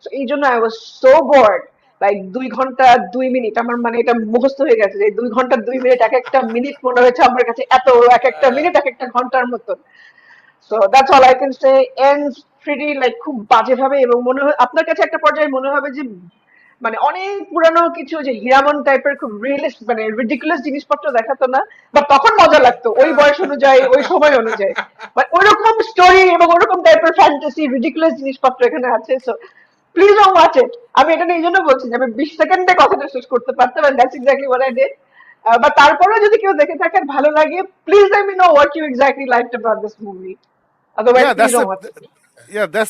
তো এই জন্য I was so board. Like 2 ঘন্টা 2 মিনিট আমার মানে এটা মুখস্থ হয়ে গেছে যে 2 ঘন্টা 2 মিনিট, এক একটা মিনিট মনে হয়েছে আমার কাছে এত, এক একটা মিনিট এক একটা ঘন্টার মতো। So that's all I can say. Ends pretty like খুব বাজেভাবে, এবং মনে হয় আপনার কাছে একটা পর্যায়ে মনে হবে যে মানে অনেক পুরানো কিছু যে হীরামন টাইপের খুব রিয়েলিস্ট মানে রিডিকুলাস জিনিসপত্র দেখাতো না, বা তখন মজা লাগতো ওই বয়স অনুযায়ী ওই সময় অনুযায়ী, বাট ওইরকম স্টোরি এবং ওরকম টাইপের ফ্যান্টাসি রিডিকুলাস জিনিসপত্র এখানে আছে। So please don't watch it. আমি এটা এই জন্য বলছি যে আমি 20 সেকেন্ডে কথাটা শেষ করতে পারতাম, and that's exactly what I did. বা তারপরেও যদি কেউ দেখে থাকেন ভালো লাগে, please let me know what you exactly liked about this movie, otherwise Yeah, please that's don't the watch it.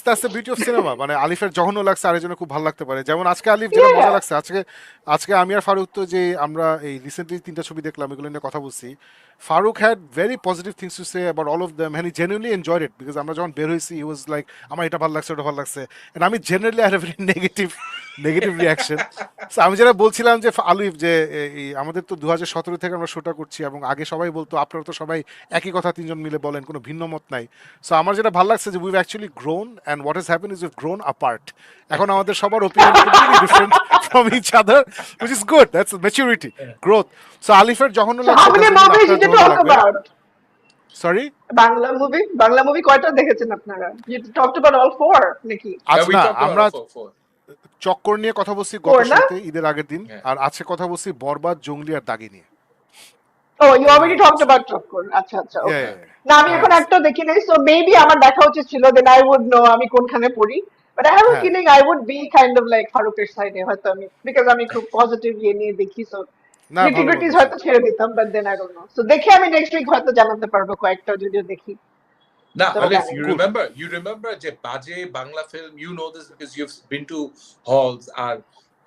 that's the beauty of cinema. মানে আলিফের জঘন্য লাগছে আরেকজনের খুব ভালো লাগতে পারে, যেমন আজকে আলিফ যেটা মজা Yeah. লাগছে, আজকে আজকে আমি আর ফারুক তো যে আমরা এই রিসেন্টলি 3টা ছবি দেখলাম এগুলো নিয়ে কথা বলছি, Farooq had very positive things to say about all of them, and he genuinely enjoyed it, because আমরা যখন বের হয়েছি হি ওয়াজ লাইক আমার এটা ভালো লাগছে ওটা ভালো লাগছে, এন্ড আমি generally had a very negative reaction. আমি যেটা বলছিলাম যে আলিফ যে এই আমাদের তো 2017 থেকে আমরা শোটা করছি, এবং আগে সবাই বলতো আপনারা তো সবাই একই কথা তিনজন মিলে বলেন, কোনো ভিন্ন মত নাই। সো আমার যেটা ভালো লাগছে যে we've actually grown, and what has happen is we've grown apart. এখন আমাদের সবার opinion completely different from each other, which is good, that's maturity, growth. So আলিফের জঘন্য So লাগছে how many doesn't mean movies আপনার did you জঘন্য talk লাগবে। about? Sorry, Bangla movie কয়টা দেখেছেন আপনারা? You talked about all four নাকি? আজ we না talked about আমরা all four. চক্কর নিয়ে কথা বলছি গত Four না? শোতে ঈদের আগের দিন, Yeah. আর আজকে কথা বলছি বরবাদ, জঙ্গলি আর দাগি নিয়ে। Oh, you already talked about চক্কর। আচ্ছা আচ্ছা, Yeah, okay. yeah, yeah. না আমি এখন একটা দেখি নাই, so maybe আমার দেখা উচিত ছিল, then I would know আমি কোনখানে পড়ি। But I have a হ্যাঁ, feeling I would be kind of like ফারুকের সাইডে হয়তো আমি, because আমি খুব পজিটিভ ইয়ে নিয়ে দেখি, so না nitty ভালো gritties বলছো। হয়তো ছেড়ে দিতাম, but then I don't know. So দেখে আমি next week হয়তো জানাতে পারবো কয়েকটা যদিও দেখি। Now, তবে Alif, জানি you না। Cool. remember যে বাজে Bangla film, you know this because you've been to halls, R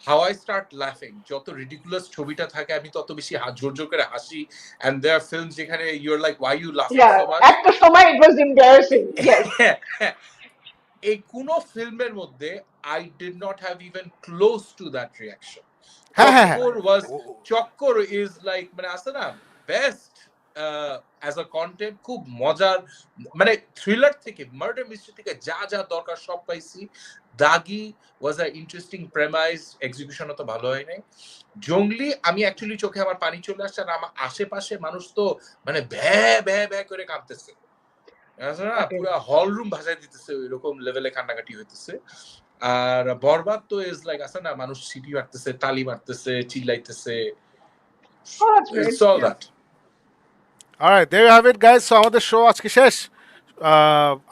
how I start laughing, যত ridiculous ছবিটা থাকে আমি তত বেশি জোর জোর করে হাসি, and there are films যেখানে you're like why you laughing Yeah, so much. একটা সময় it was embarrassing. Yes. এই কোন ফিল্মের মধ্যে I did not have even close to that reaction. হ্যাঁ হ্যাঁ হ্যাঁ চক্কর is like মানে আছে না best as a content, খুব মজার, মানে থ্রিলার থেকে মার্ডার মিস্ট্রি থেকে যা যা দরকার সব পাইছি। দাগি was an interesting premise, execution অত ভালো হয় নাই। জঙ্গলি আমি অ্যাকচুয়ালি চোখে আমার পানি চলে আসছে, আর আমার আশেপাশে মানুষ তো মানে ভ্যা ভ্যা ভ্যা করে কাঁদতেছে, পুরো হল রুম ভাসাই দিতেছে, ওইরকম লেভেলে কান্নাকাটি হইতেছে। আর বরবাদ তো ইজ লাইক আছে না মানুষ সিটি মারতেছে, তালি মারতেছে, চিল্লাইতেছে, Oh, that's great. it's all Yeah. that. Alright, there you have it guys. So আমাদের শো আজকে শেষ,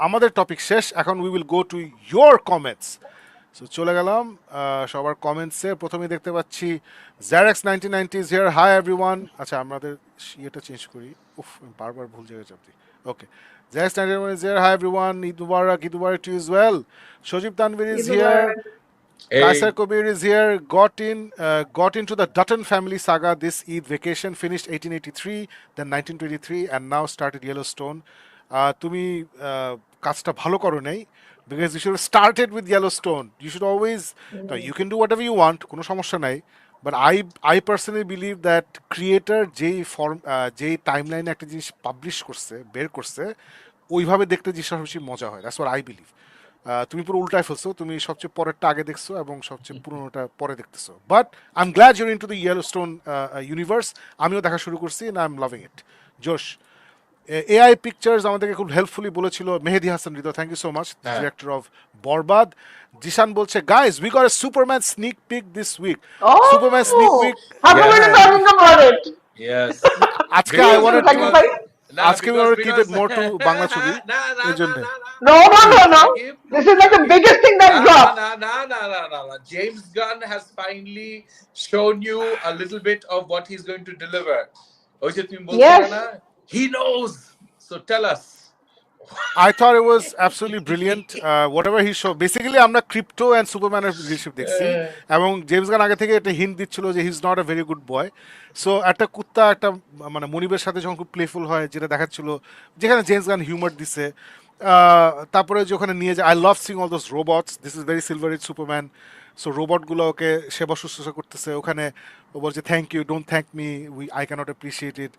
আমাদের টপিক শেষ, এখন we will go to your comments. So চলে গেলাম সবার কমেন্টসে। প্রথমেই দেখতে পাচ্ছি জ্যারেক্স 1990s হিয়ার, হাই এভরিওয়ান। আচ্ছা আমাদের ইয়েটা চেঞ্জ করি, উফ বারবার ভুল জায়গায় চাপছি। ওকে, জ্যারেক্স 1990s here, hi everyone, Eid Mubarak to you as well. Sajib Tanvir is here, Hey, Kaisar Kabir is here. Got into the Dutton family saga this Eid vacation. Finished 1883, then 1923, and now started Yellowstone. তুমি কাজটা ভালো করো নাই, because you should have started with Yellowstone. You should always, no, you can do whatever you want, কোনো সমস্যা নাই. But I personally believe that creator যেই টাইমলাইনে একটা জিনিস পাবলিশ করছে, বের করছে, ওইভাবে দেখতে জিনিসটা বেশি মজা হয়। That's what I believe. তুমি পুরো উল্টায় ফেলছো, তুমি সবচেয়ে পরেরটা আগে দেখছো এবং সবচেয়ে পুরোনোটা পরে দেখতেছো। But I am glad your in to the Yellowstone universe. আমিও দেখা শুরু করছি, না আই এম লাভিং ইট। জোশ এআই পিকচার্স আমাদেরকে খুব হেল্পফুলি বলেছিল Mehedi Hasan Hridoy, thank you so much, director of Borbaad. Zeeshan বলছে guys we got a Superman sneak peek this week. Oh, Superman sneak week, how come we're not talking about it? yes. আজকে I wanted to, Nah, আজকে we want to keep it more to Bangla ছবি, এই জন্য। No. This is like the biggest thing that dropped. No. James Gunn has finally shown you a little bit of what he's going to deliver. ওই যে তুমি বলছো Yes. না, he knows. So tell us. I thought it was absolutely brilliant. Whatever he showed, basically আমরা crypto and সুপারম্যানের relationship দেখছি, এবং James Gunn আগে থেকে একটা হিন্ট দিচ্ছিল যে he is not a very good boy. So একটা কুত্তা একটা মানে মনিবের সাথে যখন খুব প্লেফুল হয়, যেটা দেখাচ্ছিল, যেখানে জেমস গান হিউমার দিছে, তারপরে যে ওখানে নিয়ে যায়, I love seeing all those robots, this is very silver is Superman. So রোবটগুলো ওকে সেবা শুশ্রূষা করতেছে ওখানে, ও বলছে thank you, don't thank me, I can't appreciate it.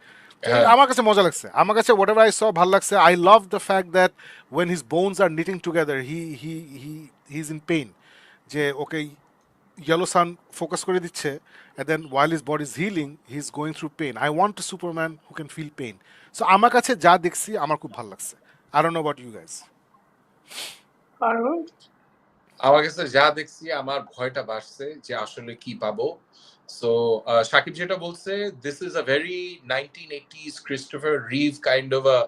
হ্যাঁ আমার কাছে মজা লাগছে, আমার কাছে হোয়াট এভার আই স ভালো লাগছে। I love the fact that when his bones are knitting together he is in pain, যে ওকে ইয়েলো সান ফোকাস করে দিচ্ছে, and then while his body is healing he is going through pain. I want a Superman who can feel pain. So আমার কাছে যা দেখছি আমার খুব ভালো লাগছে. I don't know about you guys. কারণ আমার কাছে যা দেখছি আমার ভয়টা বাড়ছে যে আসলে কি পাবো। সো সাকিব যেটা বলছে, this is a very 1980s Christopher Reeve kind of a,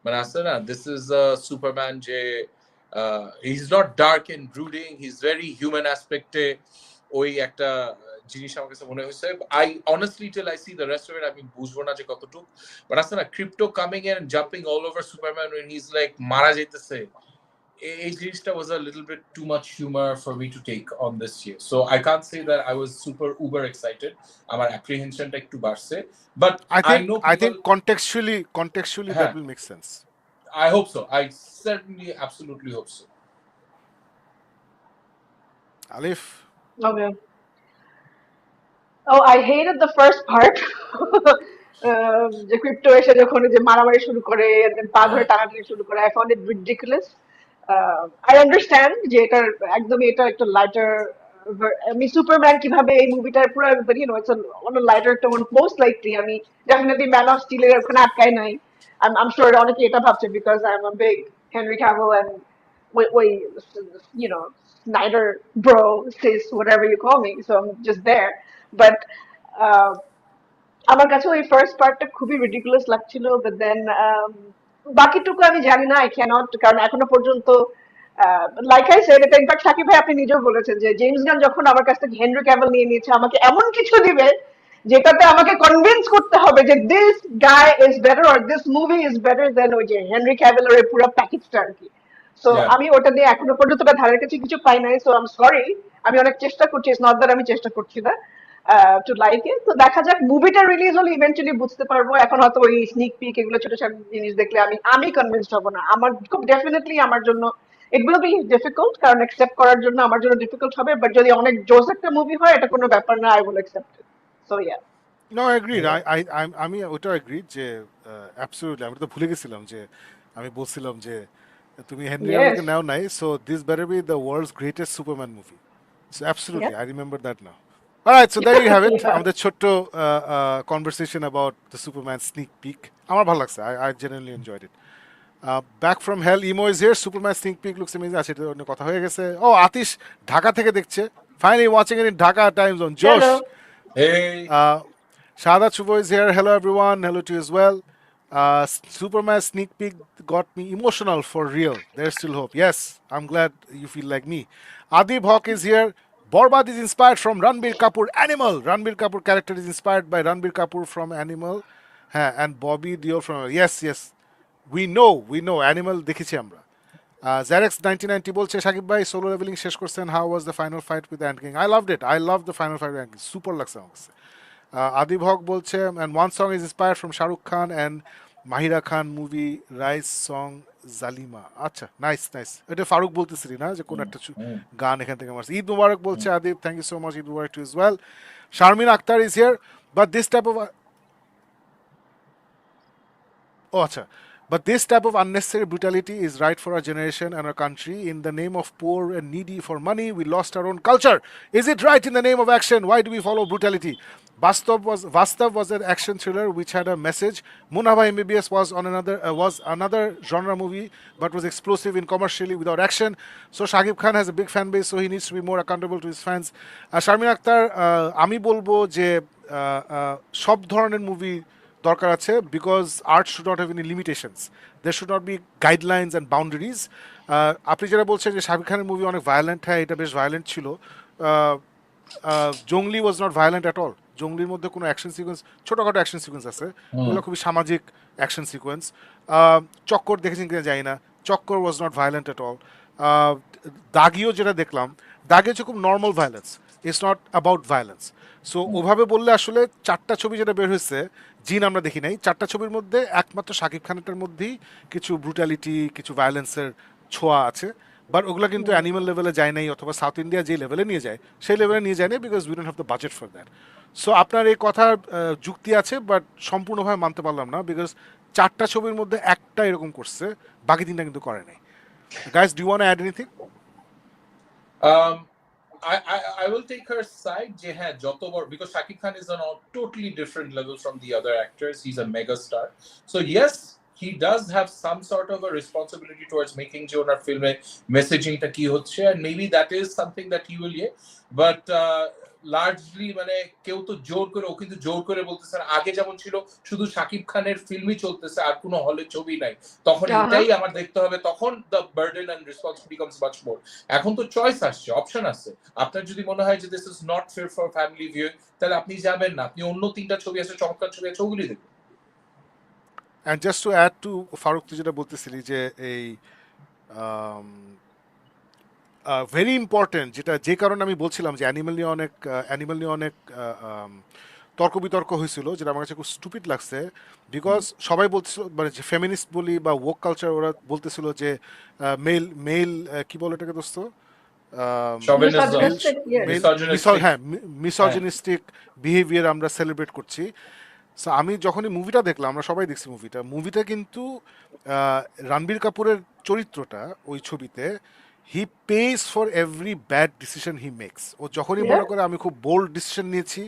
মানে আছে না, দিস ইজ আ সুপারম্যান যে he is not dark and brooding, he is very human অ্যাসপেক্টে। ওই একটা জিনিস আমার কাছে মনে হয়েছে। I honestly tell I see the rest of it, আমি বুঝবো না যে কতটুকু, বাট আছে না Krypto coming and jumping all over Superman when he's like মারা যাইতেছে, এই জিনিসটা was a little bit too much humor for me to take on this year. So I can't say that I was super uber excited. আমার apprehensionটা একটু বাড়ছে, but I know I think people, contextually that হ্যাঁ, will make sense. I hope so. I certainly absolutely hope so. Alif, okay. Oh, I hated the first part. যে crypto এসে যখন এই যে মারামারি শুরু করে and then পা ধরে হ্যাঁ টানাটানি শুরু করে, I found it ridiculous. I understand যে এটার একদমই এটা একটা লাইটার, আমি সুপারম্যান কিভাবে এই মুভিটার পুরো you know it's on a lighter tone most likely আমি definitely ম্যান অফ স্টিলের ওখানে আটকাই নাই. I'm sure অনেকে এটা ভাবছে because I'm a big Henry Cavill and ওই you know Snyder bro sis whatever you call me, so I'm just there. But uh, আমার কাছে ওই ফার্স্ট পার্টটা খুবই রিডিকুলাস লাগছিল, বাট দেন বাকিটুকু আমি জানি না, আই ক্যানট, কারণ এখনো পর্যন্ত লাইক আই সেড, এটা ইনফ্যাক্ট সাকিব ভাই আপনি নিজেও বলেছেন যে জেমস গান যখন আমার কাছ থেকে হেনরি ক্যাভিল নিয়ে নিয়েছে, আমাকে এমন কিছু দিবে যেটাতে আমাকে কনভিন্স করতে হবে যে this guy is better or this movie is better দেন ওই যে হেনরি ক্যাভিলের ওই পুরো প্যাকেজটা আর কি। সো yeah আমি ওটা দিয়ে এখনো পর্যন্ত ওটা ধারের কাছে কিছু পাই নাই, সো আই এম সরি। আমি অনেক চেষ্টা করছি, ইটস নট দ্যাট আমি চেষ্টা করছি না টু লাইক ইট। তো দেখা যাক, মুভিটা রিলিজ হলে ইভেন্চুয়ালি বুঝতে পারবো। এখন হয়তো ওই স্নিক পিক এগুলো ছোট ছোট জিনিস দেখলে আমি কনভিন্সড হব না। আমার খুব ডেফিনেটলি আমার জন্য ইট উইল বি ডিফিকাল্ট, কারণ অ্যাকসেপ্ট করার জন্য আমার জন্য ডিফিকাল্ট হবে, বাট যদি অনেক জোস একটা মুভি হয় এটা কোনো ব্যাপার না, I will accept it. So yeah. no, I agreed. yeah আমি ওটা agreed যে অ্যাবসলিউটলি আমি তো ভুলে গেছিলাম যে আমি বলছিলাম যে তুমি হেনরি ইয়েস। ক্যাভিলকে নাও নাই, so this better be the world's greatest Superman movie. So yeah. Absolutely I remember that now. Alright, so there you have it, আমাদের ছোট্ট conversation about the Superman sneak peek. আমার ভালো লাগছে, I generally enjoyed it. Back from hell ইমো is here, Superman sneak peek looks amazing. আচ্ছা, এটা অন্য কথা হয়ে গেছে। ও আতিশ ঢাকা থেকে দেখছে, finally watching it in Dhaka time zone, জোশ। Hello. hey Shada Chubo is here. Hello, everyone. Hello to you as well. Superman sneak peek got me emotional for real. There's still hope. Yes, I'm glad you feel like me. Adib Hawk is here. Borbaad is inspired from Ranbir Kapoor. Animal. Ranbir Kapoor character is inspired by Ranbir Kapoor from Animal. And Bobby Deol from. Yes, yes. We know. Animal দেখেছি আমরা। Zarex 1990 বলছে শাকিব ভাই solo leveling শেষ করছেন, how was the final fight with ant king? I loved it, I love the final fight with ant king, super লাগছে আমার কাছে। Adib Hawk বলছে, and one song is inspired from Shah Rukh Khan and Mahira Khan movie Rise song Zalima. আচ্ছা, nice nice. এটা ফারুক বলতেছিলি না যে কোন একটা গান এখান থেকে মারছে। ঈদ মুবারক বলছে Adib, thank you so much, Eid Mubarak to you as well. Sharmin Akhtar is here, but this type of oh, acha. But this type of unnecessary brutality is right for our generation and our country. In the name of poor and needy for money, we lost our own culture. Is it right in the name of action? Why do we follow brutality? Vastav was an action thriller which had a message. Munaba MBBS was another genre movie, but was explosive in commercially without action. So Shagib Khan has a big fan base, so he needs to be more accountable to his fans. Sharmin Akhtar, আমি বলবো যে সব ধরনের movie দরকার আছে, because art should not have any limitations, there should not be guidelines and boundaries. আপনি যেটা বলছেন যে শাহরুখ খানের মুভি অনেক ভায়োলেন্ট, হ্যাঁ এটা বেশ ভায়োলেন্ট ছিল। Jongli was not violent at all. জংলির মধ্যে কোনো অ্যাকশন সিকোয়েন্স, ছোটোখাটো অ্যাকশন সিকোয়েন্স আছে, ওগুলো খুবই সামাজিক অ্যাকশন সিকোয়েন্স। চক্কর দেখেছেন কিনা জানি না, Chokkor was not violent at all. দাগিও যেটা দেখলাম, দাগি হচ্ছে খুব normal violence, it's not about violence. So ওভাবে বললে আসলে 4টা ছবি যেটা বের হয়েছে, জিন আমরা দেখি নাই, 4টা ছবির মধ্যে একমাত্র শাকিব খানেরটার মধ্যেই কিছু ব্রুটালিটি, কিছু ভায়োলেন্সের ছোঁয়া আছে, বাট ওগুলো কিন্তু অ্যানিমাল লেভেলে যায় নাই, অথবা সাউথ ইন্ডিয়া যে লেভেলে নিয়ে যায় সেই লেভেলে নিয়ে যায় না, because we don't have the budget for that. So আপনার এই কথার যুক্তি আছে, বাট সম্পূর্ণভাবে মানতে পারলাম না, বিকজ 4টা ছবির মধ্যে একটা এরকম করছে, বাকি 3টা কিন্তু করে নাই। Guys, do you want to add anything? Um, I will take her side. যে হ্যাঁ যত বড়, because Shakib Khan is on a totally different level from the other actors. He's a mega star. So yes, he does have some sort of a responsibility towards making যে ওনার ফিল্মে মেসেজিংটা কি হচ্ছে, and maybe that is something that he will but largely মানে কেউ তো জোর করে, ও কিন্তু জোর করে বলতেছে না। আগে যেমন ছিল শুধু শাকিব খানের ফিল্মই চলতেছে আর কোনো হলে ছবি নাই, তখন এটাই আমার দেখতে হবে, তখন the burden and responsibility becomes much more. এখন তো চয়েস আসছে, অপশন আছে। আপনার যদি মনে হয় যে this is not fare for family viewing, তাহলে আপনি যাবেন না, আপনি অন্য 3টা ছবি আছে, চমৎকার ছবি আছে, ওগুলি দেখুন। And just to add to Farooq, তুই যেটা বলতেছিলি যে এই ভেরি ইম্পর্টেন্ট, যেটা যে কারণে আমি বলছিলাম যে অ্যানিমাল নিয়ে অনেক তর্ক বিতর্ক হয়েছিল, যেটা আমার কাছে খুব স্টুপিড লাগছে, বিকজ সবাই বলছিল, মানে যে ফেমিনিস্ট বলি বা ওয়াক কালচার, ওরা বলতেছিল যে মেল মেল কি বলে এটাকে দোস্ত, Misogynistic, yes. হ্যাঁ, মিসোজিনিস্টিক বিহেভিয়ার আমরা সেলিব্রেট করছি। সো আমি যখনই মুভিটা দেখলাম, আমরা সবাই দেখছি মুভিটা কিন্তু রণবীর কাপুরের চরিত্রটা ওই ছবিতে, he pays for every bad decision he makes. ও যখনই মনে করে আমি খুব বোল্ড ডিসিশন নিয়েছি,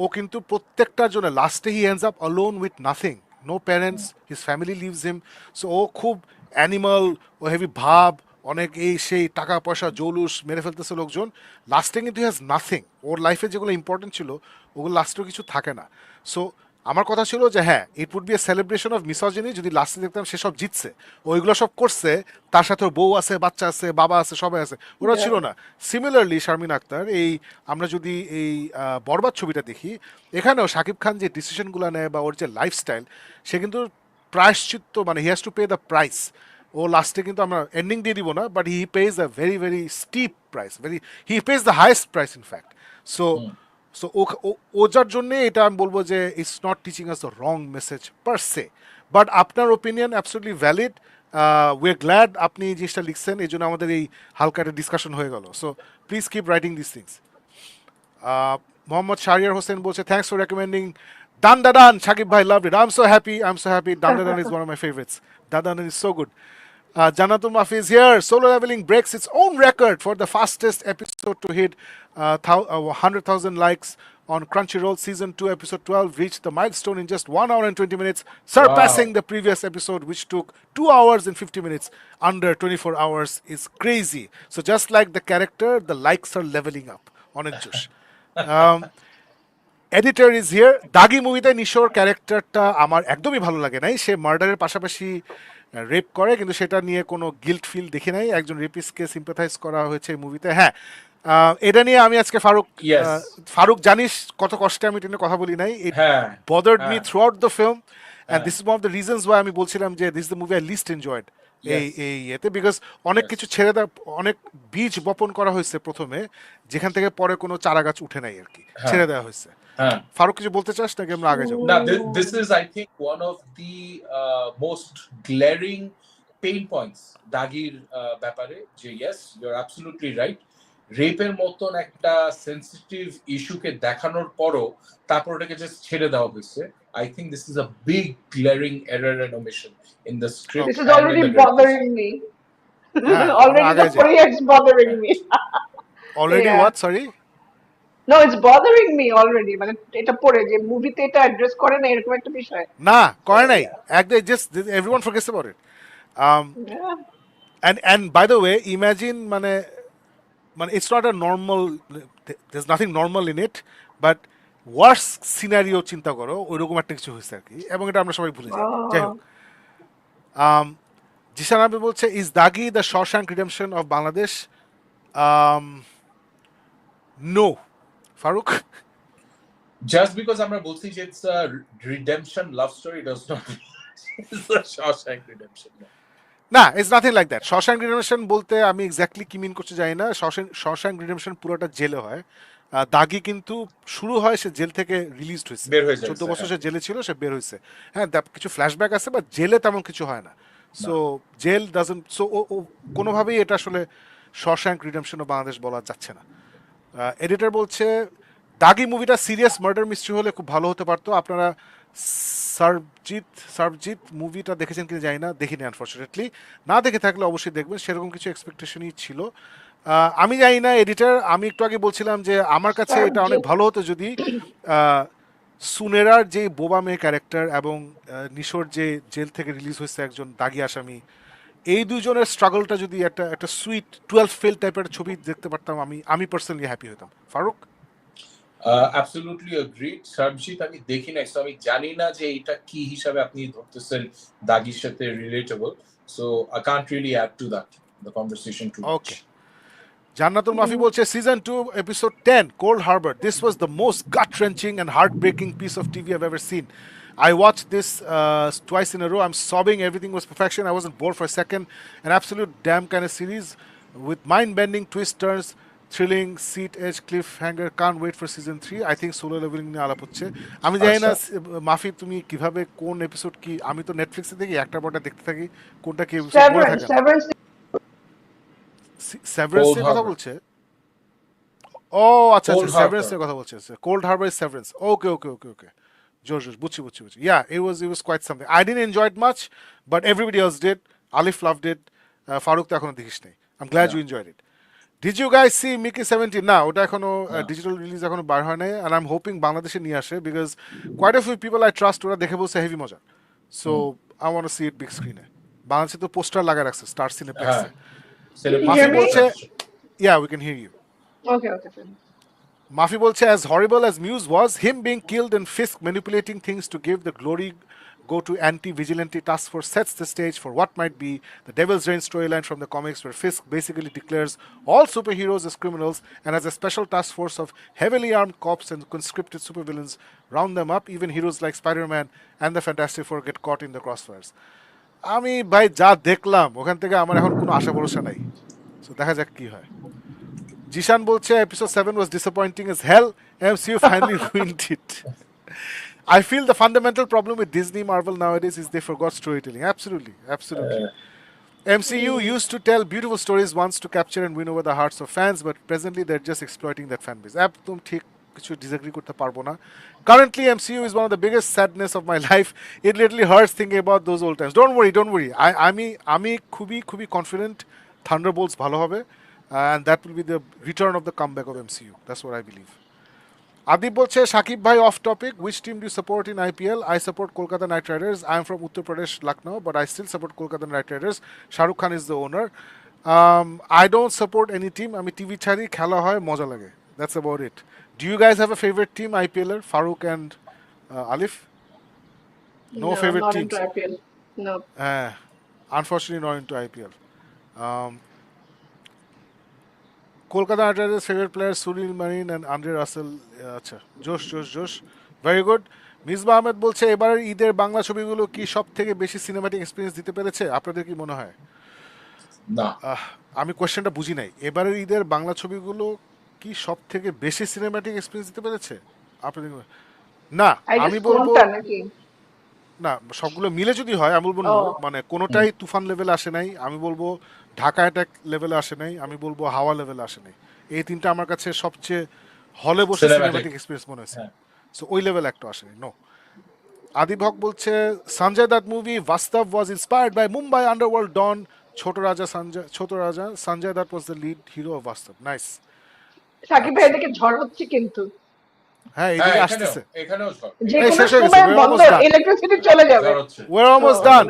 ও কিন্তু প্রত্যেকটার জন্য লাস্টে he ends up alone with nothing, no parents, his family leaves him. So ও খুব অ্যানিমাল, ও হেভি ভাব, অনেক এই সেই টাকা পয়সা জৌলুস মেরে ফেলতেছে লোকজন, লাস্টে কিন্তু হ্যাজ নাথিং। ওর লাইফে যেগুলো ইম্পর্টেন্ট ছিল ওগুলো লাস্টেও কিছু থাকে না। সো আমার কথা ছিল যে হ্যাঁ, it would be a celebration of misogyny যদি লাস্টে দেখতাম সে সব জিতছে, ওইগুলো সব করছে, তার সাথে ওর বউ আছে, বাচ্চা আছে, বাবা আছে, সবাই আছে, ওরা ছিল না। সিমিলারলি শারমিন আক্তার, এই আমরা যদি এই বরবাদ ছবিটা দেখি, এখানেও শাকিব খান যে ডিসিশনগুলো নেয় বা ওর যে লাইফস্টাইল, সে কিন্তু প্রায়শ্চিত্ত, মানে he has to pay the price. ও লাস্টে কিন্তু আমরা এন্ডিং দিয়ে দিব না, but he pays a very very steep price, he pays the highest price in fact. So so ও যার জন্যে এটা আমি বলবো যে it's not teaching us the wrong message per se, but আপনার opinion absolutely valid. We are glad আপনি এই জিনিসটা লিখছেন, এই জন্য আমাদের এই হালকা একটা ডিসকাশন হয়ে গেল। So please keep writing this things. Mohammad Shahriar Hossain বলছে, thanks for recommending Dandadan, Shakib ভাই loved it, I am so happy, Dandadan is one of my favorites, Dadan is so good. Janatul Mafiz here. Solo Leveling breaks its own record for the fastest episode to hit 100,000 likes on Crunchyroll. Season 2, episode 12 reached the milestone in just 1 hour and 20 minutes, surpassing the previous episode, which took 2 hours and 50 minutes. Under 24 hours is crazy. So just like the character, the likes are leveling up. Onek Josh. Editor is here. দাগি মুভিতে নিশোর ক্যারেক্টারটা আমার একদমই ভালো লাগে নাই। সে মার্ডারের পাশাপাশি rape করে, কিন্তু সেটা নিয়ে কোনো গিল্ট ফিল দেখি নাই। একজন রেপিস্টকে সিম্পাথাইজ করা হয়েছে এই মুভিতে। হ্যাঁ, এটা নিয়ে আমি আজকে ফারুক জানিস কত কষ্টে আমি এটা নিয়ে কথা বলি নাই। It bothered me throughout the film, and this is one of the reasons why আমি বলছিলাম যে this is the movie I least enjoyed এই ইয়েতে, বিকজ অনেক কিছু ছেড়ে দেওয়া, অনেক বীজ বপন করা হয়েছে প্রথমে, যেখান থেকে পরে কোনো চারা গাছ উঠে নাই আর কি, ছেড়ে দেওয়া হয়েছে। ফারুক কিছু বলতে চাস নাকি আমরা আগে যাবো? না, this is I think one of the most glaring pain points দাগির ব্যাপারে, যে yes, you're absolutely right, রেপের মতন একটা সেনসিটিভ ইস্যুকে দেখানোর পরও তারপর ওটাকে জাস্ট ছেড়ে দেওয়া হয়েছে। I think this is a big glaring error and omission in the script. This is already bothering me. Already the project's bothering me. Already what? Sorry? No, it's bothering me already. মানে এটা পড়ে যে মুভিতে এটা address করে না এরকম একটা বিষয়। না, করে নাই। একদম just everyone forgets about it. And by the way, imagine মানে it's not a normal, there's nothing normal in it, but worse scenario চিন্তা করো, ওইরকম একটা কিছু হয়েছে আর কি, এবং এটা আমরা সবাই ভুলে যাই। যাই হোক, জিসান আবি বলছে, is Daagi the Shawshank Redemption of Bangladesh? No. Farooq? Just because আমরা বলছি যে it's a redemption love story does not it's a Shawshank Redemption. না, it's nothing like that. Shawshank Redemption বলতে আমি এক্স্যাক্টলি কি মিন করতে জানি না। শশাঙ্ক রিডেম্পশন পুরোটা জেলে হয়। দাগি কিন্তু শুরু হয় সে জেল থেকে রিলিজড হয়েছে, বের হয়ে 14 যাচ্ছে, বছর হ্যাঁ। সে জেলে ছিল, সে বের হয়েছে। হ্যাঁ, কিছু ফ্ল্যাশব্যাক আছে, বাট জেলে তেমন কিছু হয় না। না। সো জেল ডাজন্ট, সো ও কোনোভাবেই এটা আসলে শশাঙ্ক রিডেম্পশন ও বাংলাদেশ বলা যাচ্ছে না। এডিটর বলছে দাগি মুভিটা সিরিয়াস মার্ডার মিস্ট্রি হলে খুব ভালো হতে পারতো। আপনারা সার্বজিৎ সার্বজিৎ মুভিটা দেখেছেন কিনা জানি না, দেখিনি আনফর্চুনেটলি। না দেখে থাকলে অবশ্যই দেখবেন, সেরকম কিছু এক্সপেকটেশনই ছিল। আমি জানি না এডিটর, আমি একটু আগে বলছিলাম যে আমার কাছে এটা অনেক ভালো হতো যদি সুনেরার যে বোবা মেয়ে ক্যারেক্টার এবং নিশোর যে জেল থেকে রিলিজ হয়েছে একজন দাগি আসামি, এই দুজনের স্ট্রাগলটা যদি একটা একটা সুইট 12 ফেল টাইপের ছবি দেখতে পারতাম, আমি পার্সোনালি হ্যাপি হতাম। ফারুক? Absolutely agreed. সার্বজিৎ আমি দেখি নাই, সো আমি জানি না যে এটা কি হিসাবে আপনি ধরতেছেন দাগির সাথে relatable. So I can't really add to that the conversation too much. Okay. Jannatul Mafi বলছে season 2 episode 10 Cold Harbor, this was the most gut wrenching and heartbreaking piece of TV I've ever seen. I watched this twice in a row. I'm sobbing. Everything was perfection. I wasn't bored for a second. An absolute damn kind of series with mind-bending twists, turns, thrilling, seat edge cliffhanger. Can't wait for season 3. I think solo leveling নিয়ে আলাপ হচ্ছে। আমি জানি না মাফি তুমি কিভাবে কোন এপিসোড কি, আমি তো নেটফ্লিক্সে দেখি একটার পর একটা দেখতে থাকি, কোনটা কি এপিসোড মনে থাকে না। সেভারেন্স এর কথা বলছে? ও আচ্ছা আচ্ছা, সেভারেন্স এর কথা বলছে। Cold Harbor is Severance. Okay okay okay okay, জোর জোর, বুঝছি বুঝছি বুঝছি। ইয়া, it was quite something. I didn't enjoy it much, but everybody else did. Alif loved it. Faruk তো এখনো দেখিস নাই। I'm glad you enjoyed it. Did you guys see Mickey 17? না, ওটা এখনো ডিজিটাল রিলিজ এখনো বার হয় নাই, and I'm hoping বাংলাদেশে নিয়ে আসে, because quite a few people I trust ওরা দেখে বলছে হেভি মজা। So I want to see it big screen এ। বাংলাদেশে তো পোস্টার লাগা রাখছে স্টার সিনেপ্লেক্সে। মাফি বলছে, yeah, we can hear you. Okay. Mafi bolche, as horrible as Muse was, him being killed and Fisk manipulating things to give the glory go to anti-vigilante task force sets the stage for what might be the Devil's Reign storyline from the comics, where Fisk basically declares all superheroes as criminals and has a special task force of heavily armed cops and conscripted supervillains round them up. Even heroes like Spider-Man and the Fantastic Four get caught in the crossfires. আমি ভাই যা দেখলাম ওখান থেকে আমার এখন কোনো আশা ভরসা নাই। সো দেখা যাক কি হয়। জিশান বলছে episode 7 was disappointing as hell. MCU finally ruined it. I feel the fundamental problem with Disney Marvel nowadays is they forgot storytelling. Absolutely. MCU used to tell beautiful stories once to capture and win over the hearts of fans, but presently they're just exploiting that fan base. একদম ঠিক, কিছু disagree করতে পারবো না। Currently MCU is one of the biggest sadness of my life. It literally hurts thinking about those old times. Don't worry. আমি খুবই confident Thunderbolts ভালো হবে, and that will be the return of the comeback of MCU. That's what I believe. Adib bolche, Shakib bhai, off topic, which team do you support in IPL? I support Kolkata Knight Riders. I am from Uttar Pradesh, Lucknow, but I still support Kolkata Knight Riders. Shah Rukh Khan is the owner. I don't support any team. Ami TV chhari khela hoy moja lage. That's about it. Do you guys have a favorite team, IPLer? Farooq and Alif? No favorite not teams. into IPL. No. Unfortunately not into IPL. Kolkata Knight Riders favorite players Sunil Marine and Andre Russell. আচ্ছা, জোশ, very good. Misba Ahmed বলছে এবারের ঈদের বাংলা ছবিগুলো কি সব থেকে বেশি সিনেম্যাটিক এক্সপিরিয়েন্স দিতে পেরেছে? আপনাদের কি মনে হয়? না, আমি কোয়েশ্চেনটা বুঝি নাই। এবারের ঈদের বাংলা ছবিগুলো কি সব থেকে বেশি সিনেম্যাটিক এক্সপিরিয়েন্স দিতে পেরেছে? আপনাদের না, আমি বলবো না, সবগুলো মিলে যদি হয় আমি বলবো নো, মানে কোনোটাই তুফান লেভেলে আসে নাই। আমি বলবো ঢাকা অ্যাটাক লেভেলে আসে নাই। আমি বলবো হাওয়া লেভেলে আসে নাই। এই তিনটা আমার কাছে সবচেয়ে হলে বসে সিনেম্যাটিক এক্সপিরিয়েন্স মনে হয়েছে। সো ওই লেভেল একটা আসেনি, নো। আদিব হক বলছে Sanjay Dutt movie Vaastav was inspired by Mumbai underworld don Chhota Raja Sanjay Dutt was the lead hero of Vaastav. Nice. Sakib ভাই এদিকে ঝড় হচ্ছে কিন্তু। হ্যাঁ, এদিকে আসতেছে। এখানেও ঝড়। যে কোনো সময় বন্ধ, ইলেকট্রিসিটি চলে যাবে। We're almost done.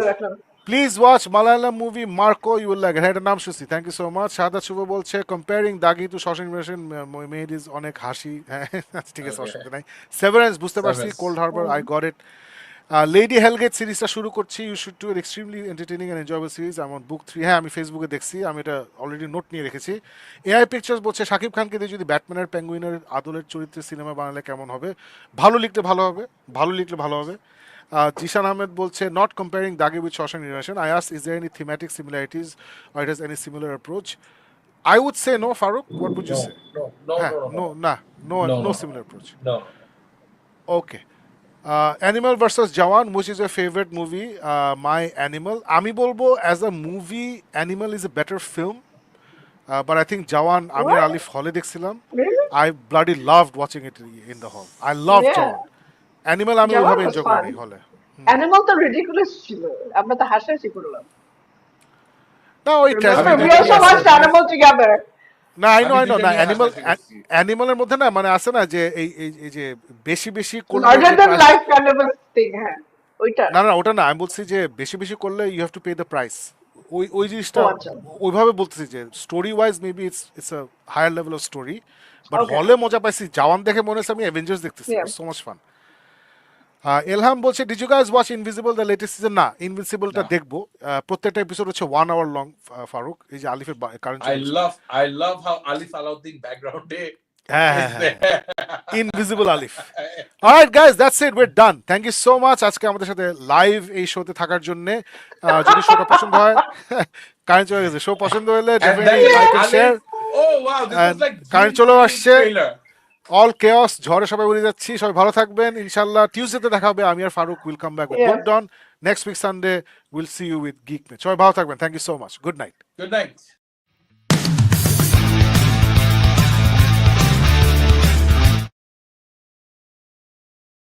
Please watch Malayalam movie Marco, you will like it. এটার নাম শুনছি। Thank you so much. শাহাদাত শুভ বলছে comparing Dhagi to Shawshank Redemption made is অনেক হাসি। ঠিক আছে, অসুবিধা নাই। Severance বুঝতে পারছি, Cold Harbor I got it. Lady Hellgate সিরিজটা শুরু করছি। You should do it, extremely entertaining and enjoyable series. আমার বুক 3, হ্যাঁ আমি ফেসবুকে দেখছি, আমি এটা অলরেডি নোট নিয়ে রেখেছি। এআই পিকচার্স বলছে শাকিব খানকে দিয়ে যদি ব্যাটম্যানের পেঙ্গুইনের আদলের চরিত্রে সিনেমা বানালে কেমন হবে? ভালো লিখলে ভালো হবে। Jishan Ahmed বলছে not comparing Dagi with Shawshank Redemption. I asked, is there any thematic similarities or it has any similar approach? I would say no, Farooq. What would you No, say? no, no, Huh, no, no, no, nah, no, no, no no, similar approach. no. Okay. Animal versus Jawan, which is your favorite movie? My Animal. Ami bolbo, as a movie, Animal is a better film. But I think Jawan, Amir What? Alif hole দেখছিলাম. Really? I bloody loved watching it in the hall. I loved Yeah. Jawan. Animal আমি Jawan ওইভাবে was enjoy করি fun. নাই হলে. Animal তো ridiculous ছিল। আমরা তো হাসাহাসি করলাম। না ওই Remember, we ট্র্যাজেডি also আছে. watched Animal together. না আই নো আমি না দুইটা নিয়ে অ্যানিমাল হাসাহাসি করছি। অ্যানিমালের মধ্যে না মানে আছে না যে এই যে বেশি বেশি করলে Larger যে than price- life carnival thing, হ্যাঁ। ওইটা। না না ওটা না আমি বলছি যে বেশি বেশি করলে you have to pay the price ওই জিনিসটা ও আচ্ছা। ওইভাবে বলতেছি যে story wise maybe it's a higher level of story but Okay. হলে মজা পাইছি জওয়ান দেখে মনে হচ্ছে আমি অ্যাভেঞ্জার্স দেখতেছি Yeah. So much fun Elham বলছে did you guys watch Invincible the latest season না ইনভিজিবলটা না। দেখবো প্রত্যেকটা এপিসোড হচ্ছে 1 আওয়ার লং ফারুক এই যে আলিফের current I love how Alif Alauddin background হ্যাঁ is হ্যাঁ হ্যাঁ there. Invisible Alif alright guys that's it we're done thank you so much আজকে আমাদের সাথে লাইভ এই শোতে থাকার জন্য যদি শোটা পছন্দ হয় কারেন্ট চলে গেছে শো পছন্দ হলে And definitely then like and Alif- share Oh wow, this And is like current Dream চলেও Team আসছে। trailer. অল কেওস ঝড়ে সবাই উড়ে যাচ্ছি সবাই ভালো থাকবেন ইনশাআল্লাহ টিউসডেতে দেখা হবে আমি আর Faruk will come back with Yeah. Book done next week Sunday will see you with geek may সবাই ভালো থাকবেন thank you so much good night Good night.